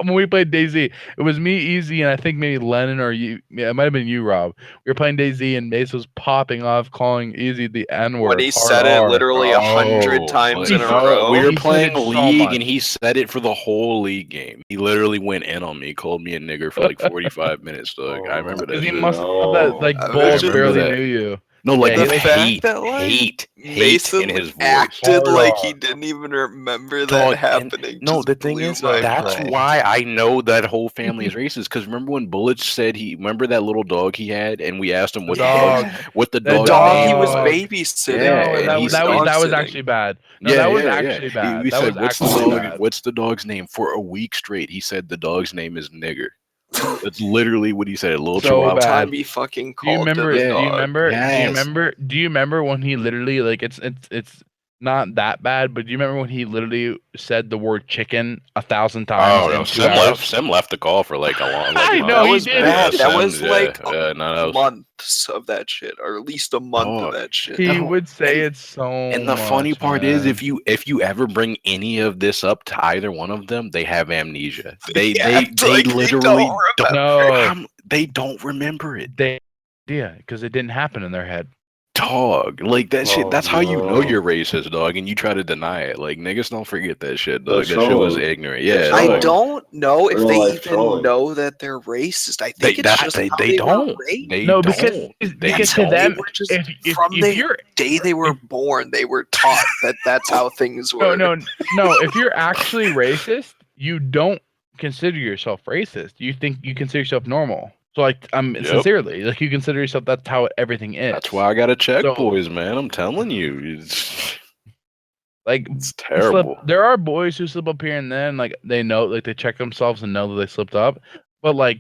When we played DayZ, it was me, Easy, and I think maybe Lennon or you. Yeah, it might have been you, Rob. We were playing DayZ, and Mace was popping off, calling Easy the N word. When he said it literally 100 Oh, times but in a no, row. we were He said playing it so league, much. and he said it for the whole league game. He literally went in on me, called me a nigger for like 45 minutes, dog. I remember that. Because he shit. must have thought that like I was Bulls just- barely that. knew you. No, like Yeah, the he- fact hate, that like hate Mason in his voice. acted Hard like on. he didn't even remember that Dog, and- happening. No, just the thing blew is, my that's mind. why I know that whole family is racist. Because remember when Bullets said remember that little dog he had, and we asked him what dog. what the The dog's dog he name was dog. babysitting. Yeah, No, and that, he's that was dog-sitting. actually bad. No, that was actually bad. We that said, was "What's the actually dog? bad. What's the dog's name?" For a week straight, he said the dog's name is nigger. That's literally what he said. A little So chihuahua. bad. Time he fucking Do you called remember? the Do you dog. remember? Do you Yes. remember? Do you remember when he literally like it's not that bad, but do you remember when he literally said the word chicken 1,000 times Oh, in no, 2 Sim hours? left. Sim left the call for like a long. Like, I month. know, That he was did. bad. That Sim, was like no, that was, months of that shit, or at least a month Dog. of that shit. He No, would say and- it so And the funny much, part is, man. if you ever bring any of this up to either one of them, they have amnesia. They act they like they literally don't No. they don't remember it. Because it didn't happen in their head. Dog, like that shit. Oh, That's how you know no. you're racist, dog, and you try to deny it. Like niggas don't forget that shit, They're dog. That shit was trolling. ignorant. They're Yeah, I trolling. don't know if Real they life even trolling. know that they're racist. I They think it's just they how they don't. were raised. They No, don't. because They to don't. They them, were just if from the you're day they were born, they were taught that that's how things were. no, if you're actually racist, you don't consider yourself racist. You think you consider yourself normal. So like, Yep. sincerely, like you consider yourself. That's how everything is. That's why I gotta check, So- boys, man. I'm telling you, it's Like terrible. there are boys who slip up here and then, like they know, like they check themselves and know that they slipped up. But like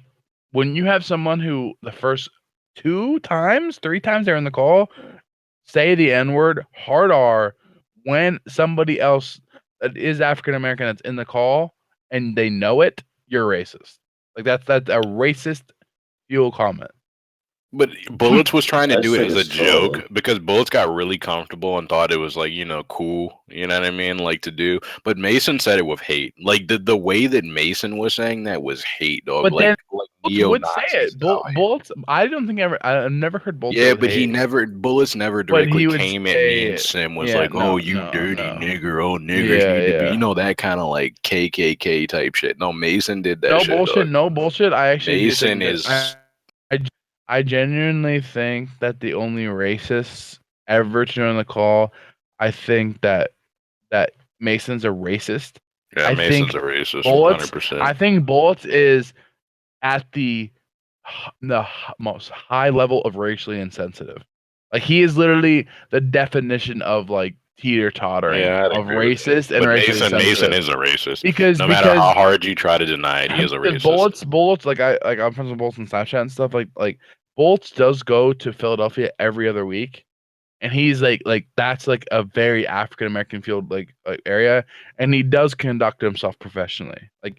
when you have someone who the first 3 times they're in the call, say the N-word, hard R, when somebody else that is African American that's in the call and they know it, you're racist. Like that's a racist fuel comment. But Bullets was trying to I do it think as a it's trolling. joke because Bullets got really comfortable and thought it was like, cool, you know what I mean? Like to do. But Mason said it with hate. Like the way that Mason was saying that was hate, dog. But like then like Bullets would say neo-Nazi it. style hate. Bullets. I don't think I've never heard Bullets. Yeah, with but hate. Bullets never But he directly would came at say me and it. Sim was Yeah, like, no, oh, you no, dirty no. nigger, oh, niggers Yeah, need to be, yeah. that kind of like KKK type shit. No, Mason did that No shit, bullshit. dog. No bullshit. I actually do Mason think that is I genuinely think that the only racists ever to join the call, I think that Mason's a racist. yeah, I Mason's think a racist, Bullets- 100%. I think Bullets is at the most high level of racially insensitive. Like he is literally the definition of like teeter-tottering Yeah, I'd of agree with racist and But racially Mason sensitive. is a racist. because No matter how hard you try to deny it, he is a because racist. Bullets, like I'm friends with Bullets on Snapchat and stuff. Like Bullets does go to Philadelphia every other week, and he's like that's like a very African American field like area, and he does conduct himself professionally. Like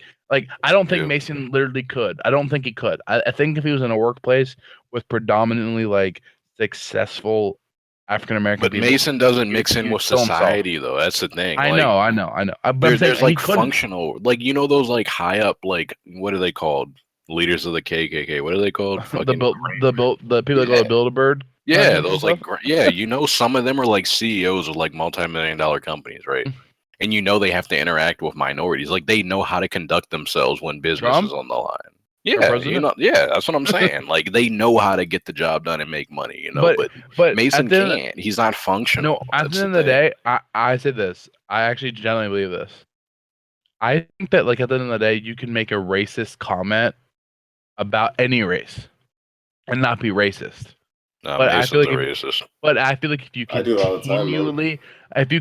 I don't think Yeah. Mason literally could. I don't think he could. I think if he was in a workplace with predominantly like successful African American But people, Mason doesn't he- mix in he'd with kill himself. society, though. That's the thing. I Like, know. But I'm saying there's he like couldn't. functional, like those like high up, like what are they called? Leaders of the KKK. What are they called? the Fucking the people that go to Build-A-Bird. yeah, and those stuff? like some of them are like CEOs of like multi-million-dollar companies, right? And they have to interact with minorities. Like they know how to conduct themselves when business Trump? is on the line. Our Yeah, president? yeah, that's what I'm saying. Like they know how to get the job done and make money, but But Mason at the end, can't. He's not functional. no, at That's the end the of the thing. day, I say this. I actually genuinely believe this. I think that like at the end of the day, you can make a racist comment about any race and not be racist. No, but I Mason's feel like a if- racist. But I feel like if you I do it all the time, man.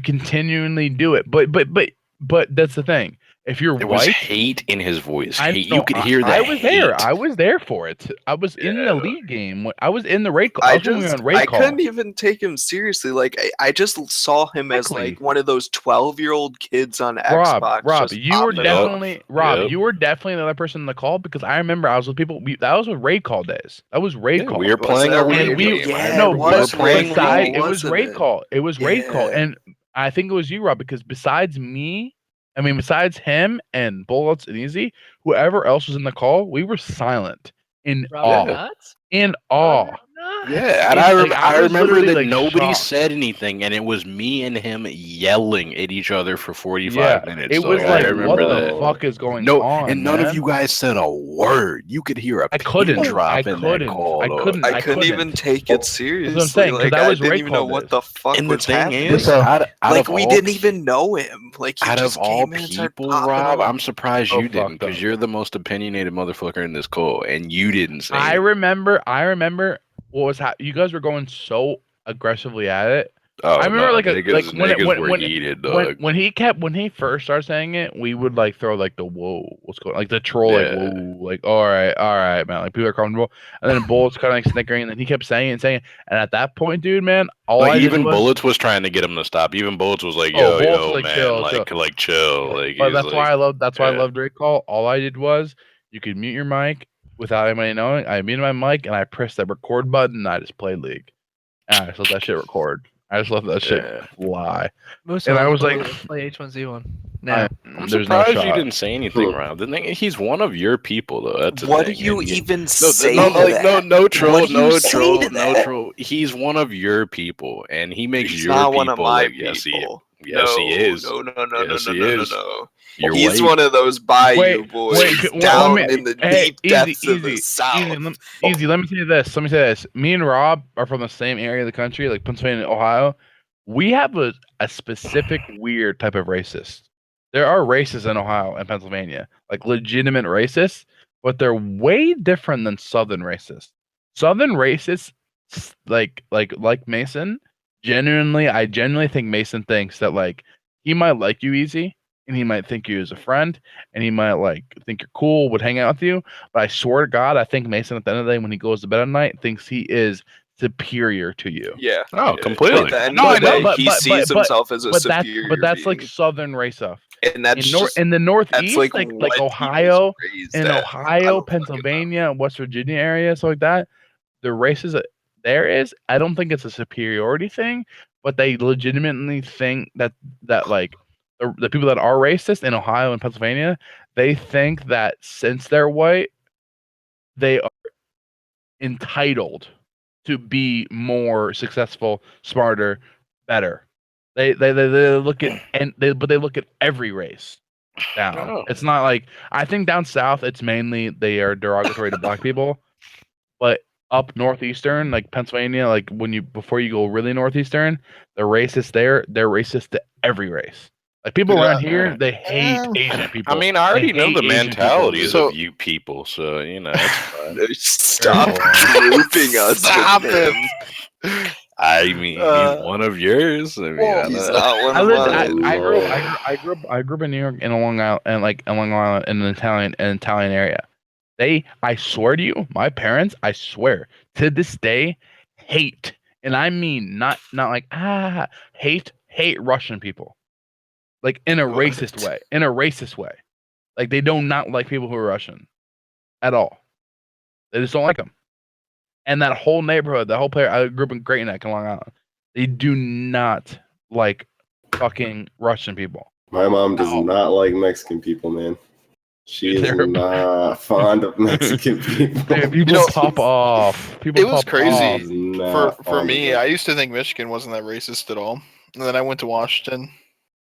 continually do it, but that's the thing. If you're There was white, hate in his voice. I Hate. know, You could hear that. I was there. hate. I was there for it. I was in the Yeah. league game. I was in the raid call. I was when we were just on raid I call. couldn't even take him seriously. Like I just saw him as Exactly. like one of those 12-year-old kids on Xbox. Rob, just you were popping up. definitely Yep. you were definitely another person in the call because I remember I was with people. That was with raid call days. That was raid Yeah, call. we were Was playing that a raid league we- game. yeah, no, it we was were playing raid beside, call, it was wasn't raid it? call. It was raid call, Yeah. and I think it was you, Rob, because besides me I mean, besides him and Bullets and Easy, whoever else was in the call, we were silent in Rob awe. nuts? In awe. Yeah, and Like, I was remember literally, that like, nobody shocked. said anything, and it was me and him yelling at each other for 45 Yeah, minutes. it was I like, what remember the that. fuck is going No, on? and none of man? you guys said a word. You could hear a I pin couldn't. drop I in that couldn't. call. I dog. couldn't. I couldn't even take it seriously. saying, 'cause Like, that I was didn't Ray even know called what this. the fuck And the was thing happening. is, So- out Like, of we all didn't pe- even know him. Like, he out just of all came in and started people, popping Rob, off. I'm surprised So you didn't, fucked because up. you're the most opinionated motherfucker in this call, and you didn't say I it. remember what was happening. You guys were going so aggressively at it. Oh, I remember, no, like, niggas were heated, dog. when he first started saying it, we would like throw like the whoa, what's going, like the troll, like Yeah. whoa, like all right, man, like people are comfortable, and then Bullets kind of like snickering, and then he kept saying it, and at that point, dude, man, all Like, I did even was, Bullets was trying to get him to stop. Even Bullets was like, Oh, yo, Bullets was yo, like, man, chill. chill. Like, But he's that's like, why I love. That's why I yeah. love Drake Call. All I did was you could mute your mic without anybody knowing. I muted my mic and I pressed that record button and I just played League. And I just let that shit record. I just let that shit Yeah. fly. Musa, And I let's was play- like- let's play H1Z1 now. I'm There's no surprised you shot. didn't say anything, Rob. The thing, he's one of your people, though. That's the What do thing. you And even say no, to like, that? no troll, What do you no say troll, to no that? troll. He's one of your people, and he makes He's your not people. one of my like, yes, people. yes, he is. No. Yes, he is. No. You're He's white. one of those bayou Wait, boys wait, down let me- in the hey, deep depths of the South. Easy. Let me say this. Me and Rob are from the same area of the country, like Pennsylvania and Ohio. We have a specific weird type of racist. There are racists in Ohio and Pennsylvania, like legitimate racists, but they're way different than Southern racists. Southern racists, like Mason, I genuinely think Mason thinks that like he might like you easy, and he might think you as a friend, and he might like think you're cool, would hang out with you. But I swear to God, I think Mason at the end of the day, when he goes to bed at night, thinks he is superior to you. Yeah. Oh, yeah. completely. At the end No, of I the know, day, but- he but- sees but- himself as a superior But that's like being. Southern race stuff. And that's just In the Northeast, that's like like what he was Ohio, raised in at. I Ohio, don't fucking know. Pennsylvania, West Virginia area, stuff like that, the races that there is, I don't think it's a superiority thing, but they legitimately think that like the people that are racist in Ohio and Pennsylvania, they think that since they're white, they are entitled to be more successful, smarter, better. They look at but they look at every race down. Oh. It's not like, I think down south it's mainly they are derogatory to black people, but up northeastern, like Pennsylvania, like before you go really northeastern, the racists there, they're racist to every race. Like people around here, they hate Asian people. I mean, I already They know hate the Asian people, mentalities dude. of you people, so you know. It's fine. Stop Careful. grouping us. Stop with it. him. I mean, he's one of yours. I mean, well, I He's know. not one I of lived. mine. I grew up in New York in Long Island, and like in Long Island in an Italian area. I swear to you, my parents, I swear to this day, hate, and I mean not like hate Russian people, like in a racist way. In a racist way, like they do not like people who are Russian, at all. They just don't like them. And that whole neighborhood, the whole player, I grew up in Great Neck in Long Island. They do not like fucking Russian people. My mom does No. not like Mexican people, man. She is They're- not fond of Mexican people. Dude, people know, pop off. People it was pop crazy. off. She's not For fond me, of I it. used to think Michigan wasn't that racist at all, and then I went to Washington,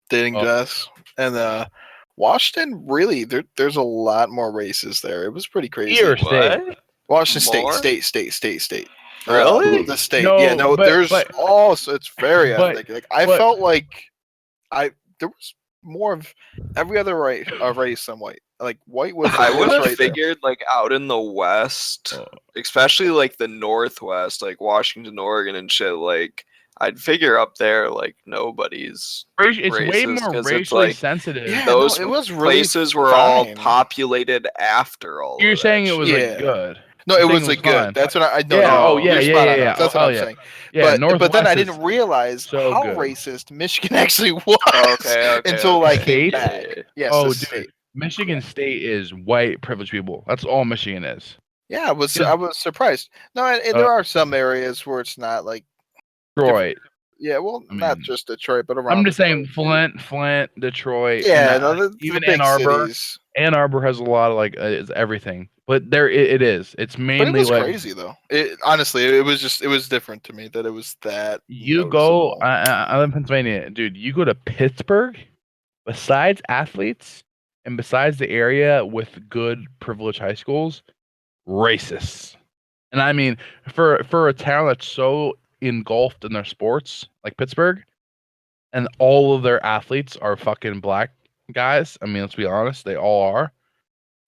dating Oh. Jess, and Washington really there's a lot more races there. It was pretty crazy. Here, state. What? Washington More? State. Really? The state. No, Yeah, no, but- there's but- also it's very but- ethnic. Like I but- felt like there was more of every other race than white. Like white was. I was would have right there. figured like out in the West, Oh. especially like the Northwest, like Washington, Oregon, and shit. Like I'd figure up there, like nobody's. It's way racist, more 'cause it's racially like- sensitive. Yeah, Those no, it was really places were all fine. populated after all. You're of that saying it was Yeah. like good. No, You're it saying was it like was good. fine. That's what I know. Yeah, no, oh, yeah, you're yeah, spot yeah, on. yeah. That's Oh, what I'm yeah. saying. Yeah, but then I Northwest didn't realize so how good. racist Michigan actually was Okay, until I came State? back. Yes, Oh, the dude. state. Michigan State is white privileged people. That's all Michigan is. Yeah, I was Yeah. surprised. No, and there are some areas where it's not like Detroit, Yeah, well, I not mean, just Detroit, but around. I'm just saying Detroit, too. Flint, Detroit. Yeah, and, no, like, the even big Ann Arbor. cities. Ann Arbor has a lot of like it's everything, but there it is. It's But it mainly was like crazy though. Honestly, it was different to me that it was that you go. noticeable. I live in Pennsylvania, dude. You go to Pittsburgh. Besides athletes and besides the area with good privileged high schools, racists. And I mean, for a town that's so engulfed in their sports, like Pittsburgh, and all of their athletes are fucking black guys. I mean, let's be honest, they all are.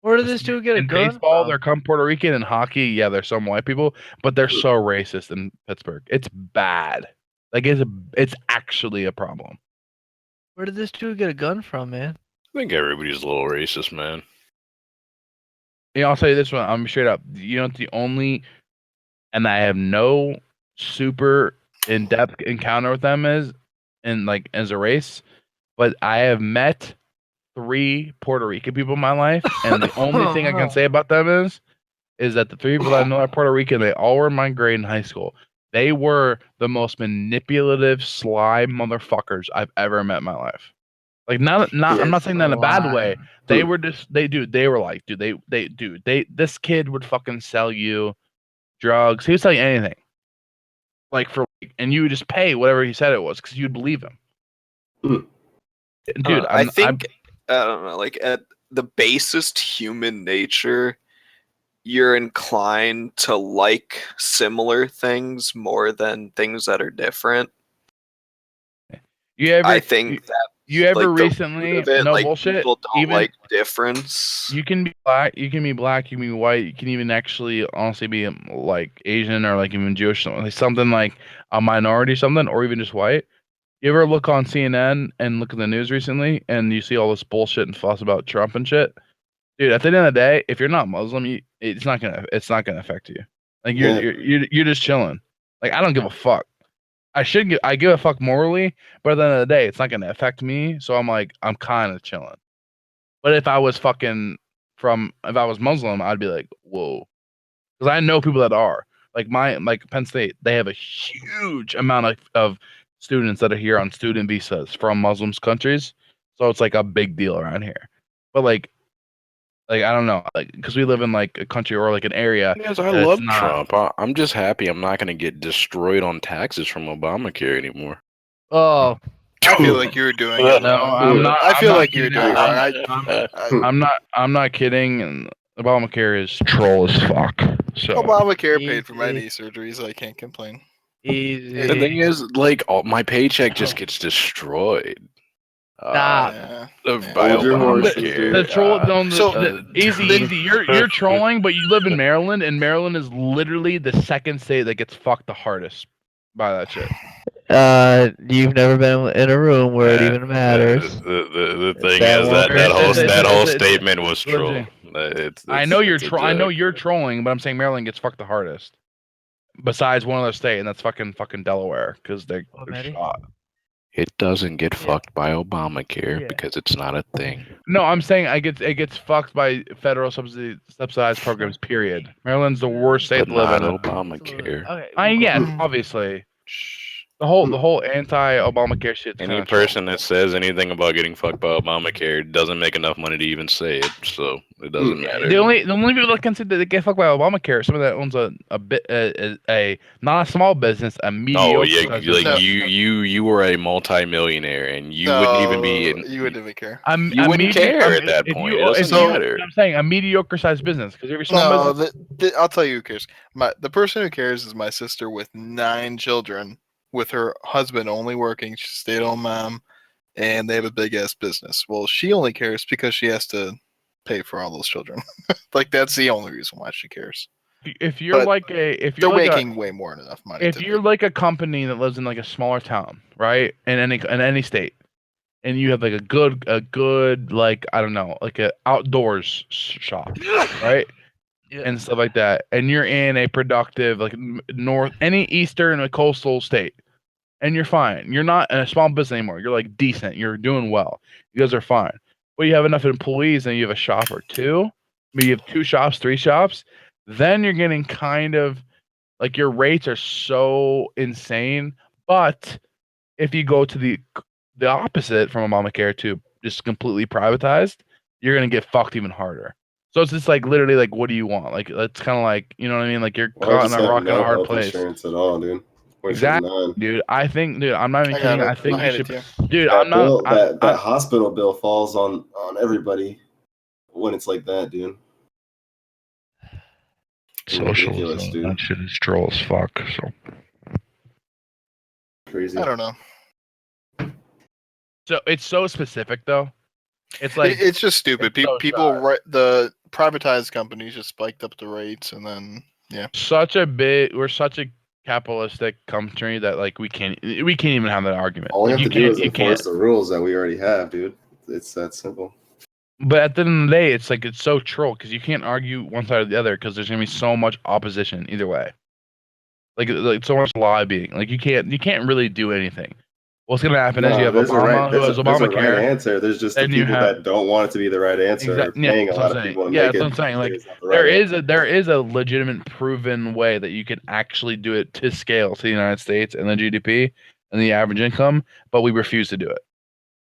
Where did this dude get a In gun baseball, from? they're come Puerto Rican. In hockey, yeah, there's some white people, but they're so racist in Pittsburgh. It's bad. Like it's actually a problem. Where did this dude get a gun from, man? I think everybody's a little racist, man. Yeah, I'll tell you this one. I'm straight up. You know, the only, and I have no super in-depth encounter with them as a race, but I have met 3 Puerto Rican people in my life, and the only thing I can say about them is that the 3 people that I know are Puerto Rican, they all were in my grade in high school. They were the most manipulative, sly motherfuckers I've ever met in my life. Like I'm not saying that in a bad way. They were just they were like, this kid would fucking sell you drugs. He would sell you anything. Like and you would just pay whatever he said it was because you'd believe him. Dude, I think I don't know, like at the basest human nature, you're inclined to like similar things more than things that are different. I think that you ever like, the recently root of it, no like, bullshit people don't even like difference. you can be black, you can be white, you can even actually honestly be like Asian or like even Jewish, like something like a minority, something, or even just white. You ever look on CNN and look at the news recently, and you see all this bullshit and fuss about Trump and shit? Dude, at the end of the day, if you're not Muslim, it's not gonna affect you. Like you're just chilling. Like I don't give a fuck. I give a fuck morally, but at the end of the day, it's not gonna affect me. So I'm kind of chilling. But if I was Muslim, I'd be like, whoa, because I know people that are like Penn State. They have a huge amount of students that are here on student visas from Muslims countries, so it's like a big deal around here. But like I don't know, like because we live in like a country or like an area. Yes, I that's love not- Trump. I'm just happy I'm not going to get destroyed on taxes from Obamacare anymore. Oh, I feel like you're doing it. No, I'm not. I feel I'm not like you're kidding. doing it. I'm not kidding. And Obamacare is troll as fuck. So Obamacare paid for my Easy. knee surgeries. I can't complain. easy. The thing is, like, my paycheck just gets destroyed. Stop. By Hold your horses, Obamacare. dude. the troll. So- Easy. You're trolling, but you live in Maryland, and Maryland is literally the second state that gets fucked the hardest by that shit. You've never been in a room where it even matters. The thing That is one- that whole it's- statement was troll. listen, It's I know you're it's a I know joke. you're trolling, but I'm saying Maryland gets fucked the hardest. Besides one other state, and that's fucking Delaware, because they're Maddie? shot. It doesn't get Yeah. fucked by Obamacare Yeah. because it's not a thing. No, I'm saying it gets fucked by federal subsidized programs. Period. Maryland's the worst state But to live not in. Obamacare. Okay. Yes, obviously. The whole anti-Obamacare shit. Any person that says anything about getting fucked by Obamacare doesn't make enough money to even say it, so it doesn't matter. The only people that can say that they get fucked by Obamacare are someone that owns a not a small business, a mediocre. Oh yeah, sized like business. you were a multimillionaire and you wouldn't even be. You wouldn't even care. You wouldn't care at that point. It doesn't matter. I'm saying a mediocre sized business because every small No, business. I'll tell you who cares. The person who cares is my sister with 9 children, with her husband only working. She's a stay-at-home mom, and they have a big-ass business. Well, she only cares because she has to pay for all those children. Like, that's the only reason why she cares. If you're But like a if They're you're like making way more than enough money. if you're like a company that lives in like a smaller town, right, in any state, and you have like a good like I don't know, like a outdoors shop, right, Yeah. and stuff like that, and you're in a productive like north any eastern or coastal state, and you're fine. You're not in a small business anymore. You're like decent. You're doing well. You guys are fine. But you have enough employees and you have a shop or two. Maybe you have 2 shops, 3 shops. Then you're getting kind of like your rates are so insane, but if you go to the opposite from Obamacare to just completely privatized, you're gonna get fucked even harder. So it's just like literally like, what do you want? Like it's kind of like, you know what I mean? Like you're Or caught in just a have rock and a no hard health place. insurance at all, dude. Exactly, 2029. dude. I think, dude, I'm not even I got kidding. it. I think I'll you hand it should, to you. dude. That I'm not. bill, that I'm, hospital bill falls on everybody when it's like that, dude. Ridiculous, socialism. dude. That shit is troll as fuck. So. Crazy. I don't know. So it's so specific though. It's like It's just stupid. it's so People, sad. the privatized companies just spiked up the rates, and then we're such a capitalistic country that like we can't even have that argument. All we Like, have to do is you can't. enforce the rules that we already have, dude. It's that simple. But at the end of the day, it's like it's so troll because you can't argue one side or the other because there's gonna be so much opposition either way. Like so much lobbying. Like you can't really do anything. What's gonna happen is you have there's Obama who has there's a right Obamacare. answer. There's just the Then you people have that don't want it to be the right answer are yeah, paying a that's lot what of I'm saying. people to Yeah, make that's it. what I'm saying. Like It's not the right answer. there is a legitimate proven way that you can actually do it to scale to the United States and the GDP and the average income, but we refuse to do it,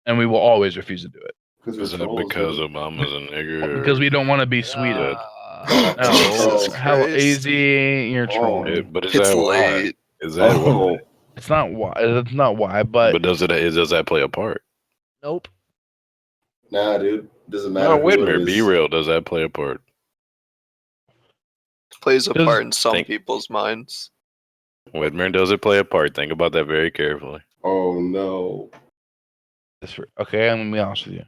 and we will always refuse to do it Because we're Is that trolls, because dude. Obama's a nigger? because we or- don't want to be Sweden. Oh, Jesus No, how Christ. easy you're Oh, trolling. It- but is It's that why? late. Is that why? Oh, It's not why. That's not why. But But does that play a part? Nope. nah, dude. Doesn't matter No, who it Whitmer, be is. real. Does that play a part? Plays a Does- part in some think- people's minds. Whitmer, does it play a part? Think about that very carefully. Oh no. okay, I'm gonna be honest with you.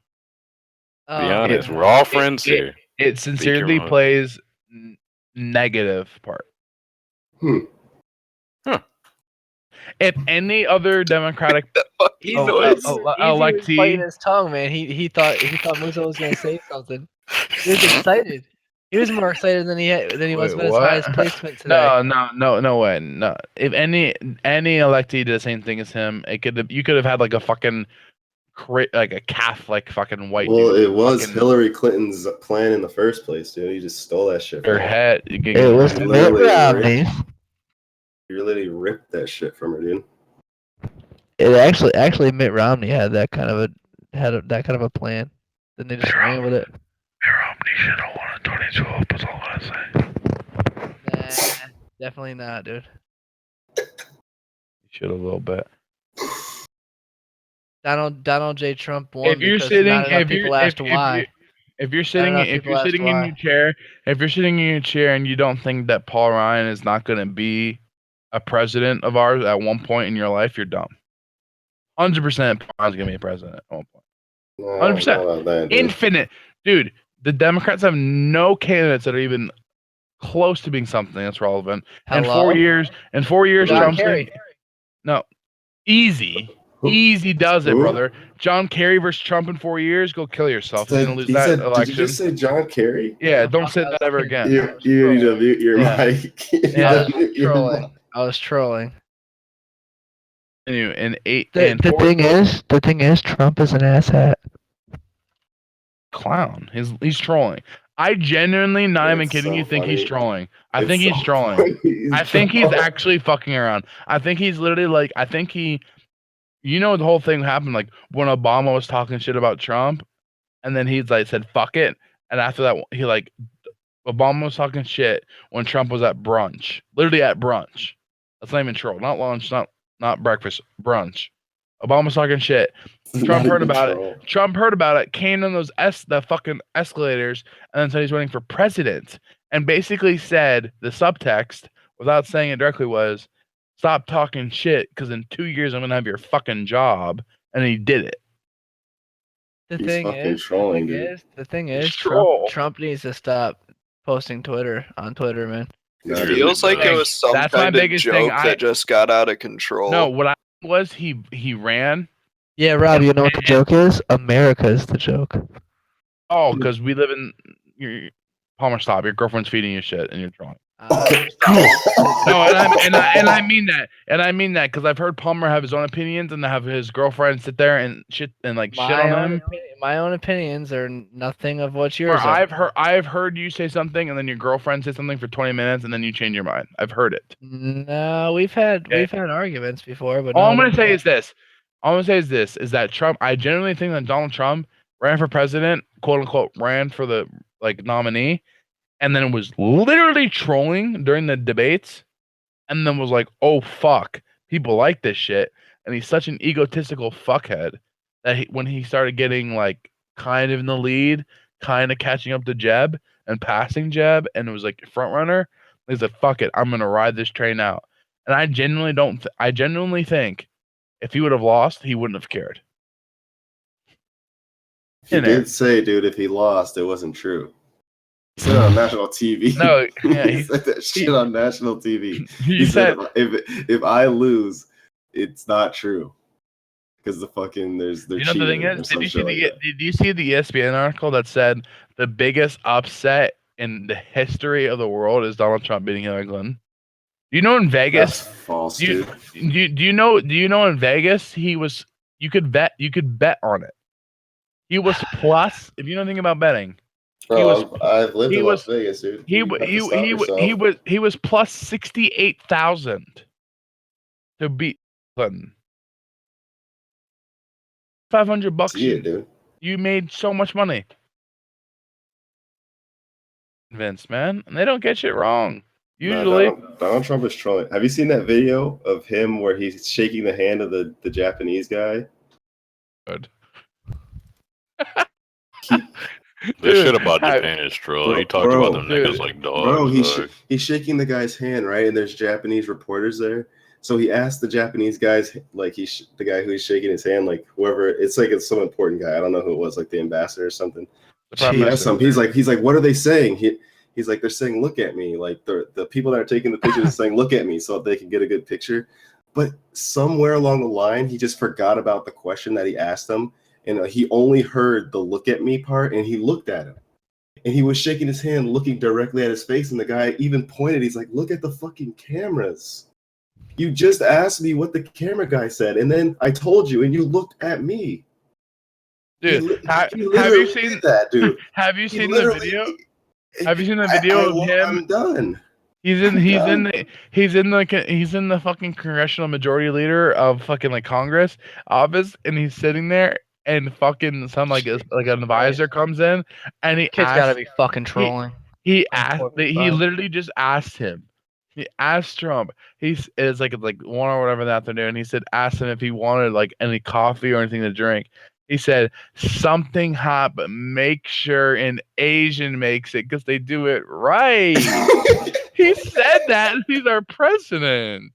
Be Um, honest. We're all friends it- here. It sincerely mind. plays negative part. Hmm. Huh. If any other Democratic Fucking Oh, noise. Easy was electee, biting his tongue, man. He thought Musa was gonna say something. He was excited. He was more excited than he was Wait, with his what? highest placement today. no way, no. If any electee did the same thing as him, you could have had like a fucking like a Catholic fucking white Well, dude. it was fucking Hillary Clinton's plan in the first place, dude. You just stole that shit. her From her. head. It was You Mitt literally Romney. You literally ripped that shit from her, dude. It actually Mitt Romney had that kind of a plan. Then they just ran with it. Romney should have won in 2012. That's all I say. Nah, definitely not, dude. Should have a little bit. Donald J. Trump won If you're because sitting, not enough people asked why. if you're sitting enough in people asked your why. chair, if you're sitting in your chair and you don't think that Paul Ryan is not going to be a president of ours at one point in your life, you're dumb. 100% Paul Ryan's going to be a president at one point. No, I don't 100%. know about that, dude. Infinite, dude. The Democrats have no candidates that are even close to being something that's relevant. In Hello? 4 years, John Trump's Kerry. no, easy does it, Who? brother. John Kerry versus Trump in 4 years. Go kill yourself. He's gonna lose that Did election. you just say John Kerry? Yeah, don't say that ever again. You need to mute your Yeah. mic. You need Yeah. to mute your Trolling. mic. I was trolling. Anyway, in eight The and four, thing is, Trump is an asshat. clown. He's trolling. I genuinely, not even It's kidding so you, think he's funny. trolling. I It's think he's so trolling. funny. He's I think he's trolling. actually fucking around. I think he's literally like, you know, the whole thing happened like when Obama was talking shit about Trump, and then he's like said fuck it, and after that he like Obama was talking shit when Trump was at brunch, literally at brunch. That's not even troll, not lunch, not breakfast, brunch. Obama was talking shit. It's Trump not heard even about troll. it. Trump heard about it, came on those the fucking escalators, and then said he's running for president, and basically said the subtext, without saying it directly, was, "Stop talking shit, because in 2 years I'm gonna have your fucking job," and he did it. The He's thing fucking is, trolling, dude. troll. Trump needs to stop posting on Twitter, man. Nah, It dude. Feels like it Hey, was some that's my kind of biggest thing. joke that just got out of control. No, what I was he ran. Yeah, Rob, you know what the joke is? America is the joke. Oh, because we live in Palmer. Stop! Your girlfriend's feeding you shit, and you're trolling. No, and I mean that, because I've heard Palmer have his own opinions and have his girlfriend sit there and shit on him. My own opinions are nothing of what Or yours are. I've heard you say something and then your girlfriend say something for 20 minutes and then you change your mind. I've heard it. No, we've had arguments before, but All no, I'm gonna no. say is this. Is that Trump. I genuinely think that Donald Trump ran for president, quote unquote, ran for the nominee, and then was literally trolling during the debates, and then was like, "Oh fuck, people like this shit," and he's such an egotistical fuckhead that when he started getting like kind of in the lead, kind of catching up to Jeb and passing Jeb, and it was like front runner, he said, "Fuck it, I'm gonna ride this train out." And I genuinely think if he would have lost, he wouldn't have cared. He did say, dude, if he lost, it wasn't true. He said it on national TV. No, yeah, he said that shit on national TV. He said, if I lose, it's not true. Because the fucking they're you know the thing is, did you see the ESPN article that said the biggest upset in the history of the world is Donald Trump beating Hillary Clinton? Do you know in Vegas? That's false, dude. Do you know in Vegas you could bet on it. He was plus, if you know anything about betting. I've lived in Las Vegas, dude. He was plus 68,000 to beat Clinton. $500. See it, dude. You made so much money. Vince, man, and they don't get shit wrong. Usually, Donald Trump is trolling. Have you seen that video of him where he's shaking the hand of the Japanese guy? Good. This shit about Japan is troll. He talked about them niggas like dogs. Bro, he's shaking the guy's hand, right? And there's Japanese reporters there. So he asked the Japanese guys, like the guy who he's shaking his hand, like whoever, it's some important guy. I don't know who it was, like the ambassador or something. He asked him, he's like, what are they saying? He's like, they're saying, look at me. Like the people that are taking the pictures are saying, look at me, so they can get a good picture. But somewhere along the line, he just forgot about the question that he asked them. And he only heard the look at me part, and he looked at him. And he was shaking his hand, looking directly at his face. And the guy even pointed, he's like, look at the fucking cameras. You just asked me what the camera guy said, and then I told you, and you looked at me. Dude, have you seen that, dude? Have you seen the video? Have you seen the video of him? I'm done. He's in the fucking congressional majority leader of fucking like Congress office, and he's sitting there, and fucking some like an advisor comes in, and he Kid's gotta be fucking trolling. He literally just asked him. He asked Trump. It's like 1 or whatever in the afternoon. He said, asked him if he wanted like any coffee or anything to drink. He said something hot, but make sure an Asian makes it because they do it right. He said that. He's our president.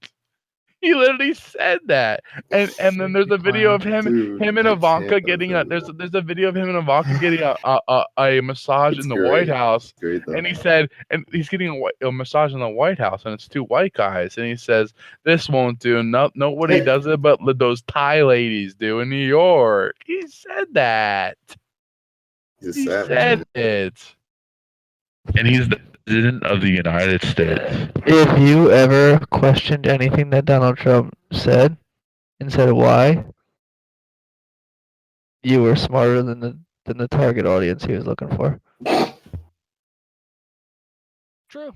He literally said that, and then there's a video of him and Ivanka getting there's a video of him and Ivanka getting a massage in the White House, and he said, and he's getting a massage in the White House, and it's 2 white guys, and he says this won't do. Nobody does it, but those Thai ladies do in New York. He said that. He said it, and he's the President of the United States. If you ever questioned anything that Donald Trump said and said why, you were smarter than the target audience he was looking for. True.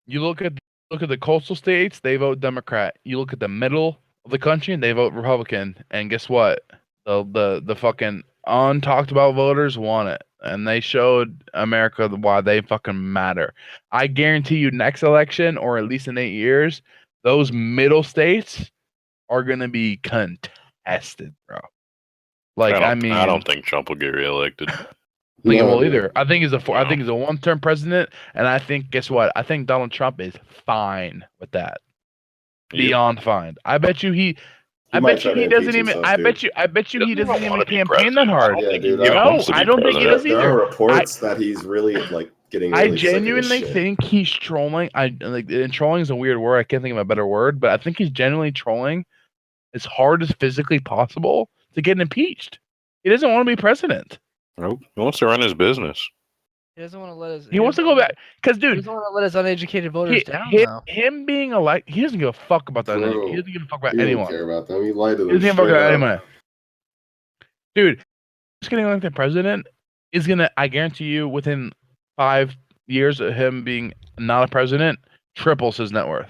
You look at the coastal states, they vote Democrat. You look at the middle of the country, and they vote Republican. And guess what? The fucking untalked about voters want it. And they showed America why they fucking matter. I guarantee you next election, or at least in 8 years, those middle states are going to be contested, bro. Like, I don't think Trump will get reelected. Think it will either. I think he's a 1-term president, and I think, guess what? I think Donald Trump is fine with that. Beyond fine. I bet you he doesn't even campaign that hard. Yeah, dude, I don't think he does either. There are reports that he's really like getting. Really I genuinely think he's trolling. And trolling is a weird word. I can't think of a better word, but I think he's genuinely trolling as hard as physically possible to get impeached. He doesn't want to be president. Nope. He wants to run his business. He doesn't want to let us. He wants to go back because, He dude, doesn't want to let us uneducated voters down now. him being elected, he doesn't give a fuck about that. Bro, He doesn't give a fuck about He anyone. don't care about them. He lied to He them doesn't give a fuck straight about up. anyone. Dude, just getting elected president is gonna, I guarantee you, within 5 years of him being not a president, triples his net worth.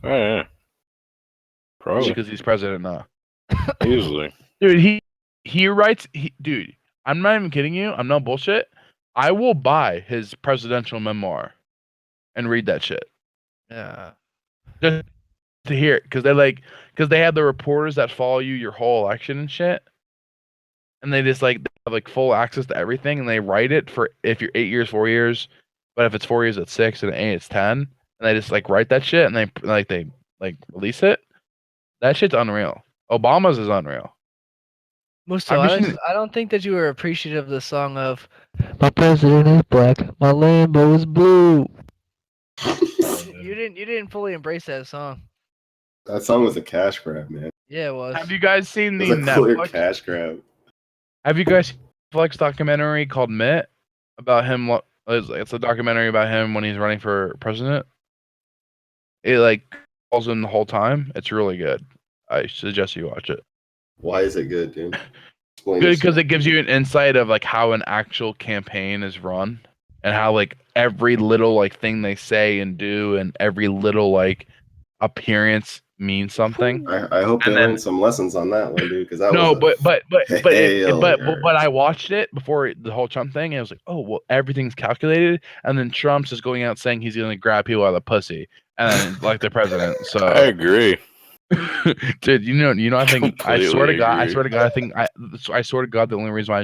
Oh, yeah. Probably. Because he's president now. Easily. Dude, he writes. Dude, I'm not even kidding you. I'm no bullshit. I will buy his presidential memoir and read that shit Yeah. just to hear it, because they have the reporters that follow you your whole election and shit, and they just they have full access to everything, and they write it for if you're 8 years, 4 years, but if it's 4 years, it's 6, and 8, it's 10, and they just write that shit, and they release it. That shit's unreal. Obama's is unreal. Musto, Have you seen I don't think that you were appreciative of the song of "My president is black, my Lambo is blue." You didn't fully embrace that song. That song was a cash grab, man. Yeah, it was. Have you guys seen It the was a clear Netflix? cash grab. Have you guys seen the Netflix documentary called Mitt about him? It's a documentary about him when he's running for president. It calls him the whole time. It's really good. I suggest you watch it. Why is it good, dude? Explain Good this because to it gives you an insight of how an actual campaign is run and how every little thing they say and do and every little appearance means something. me. I hope they And then- learned some lessons on that one, dude. Because that No, was but I watched it before the whole Trump thing, and I was like, oh well, everything's calculated, and then Trump's just going out saying he's gonna grab people out of the pussy, and then the president. So I agree. dude, you know, I think I swear to Completely God, agree. I swear to God, the only reason why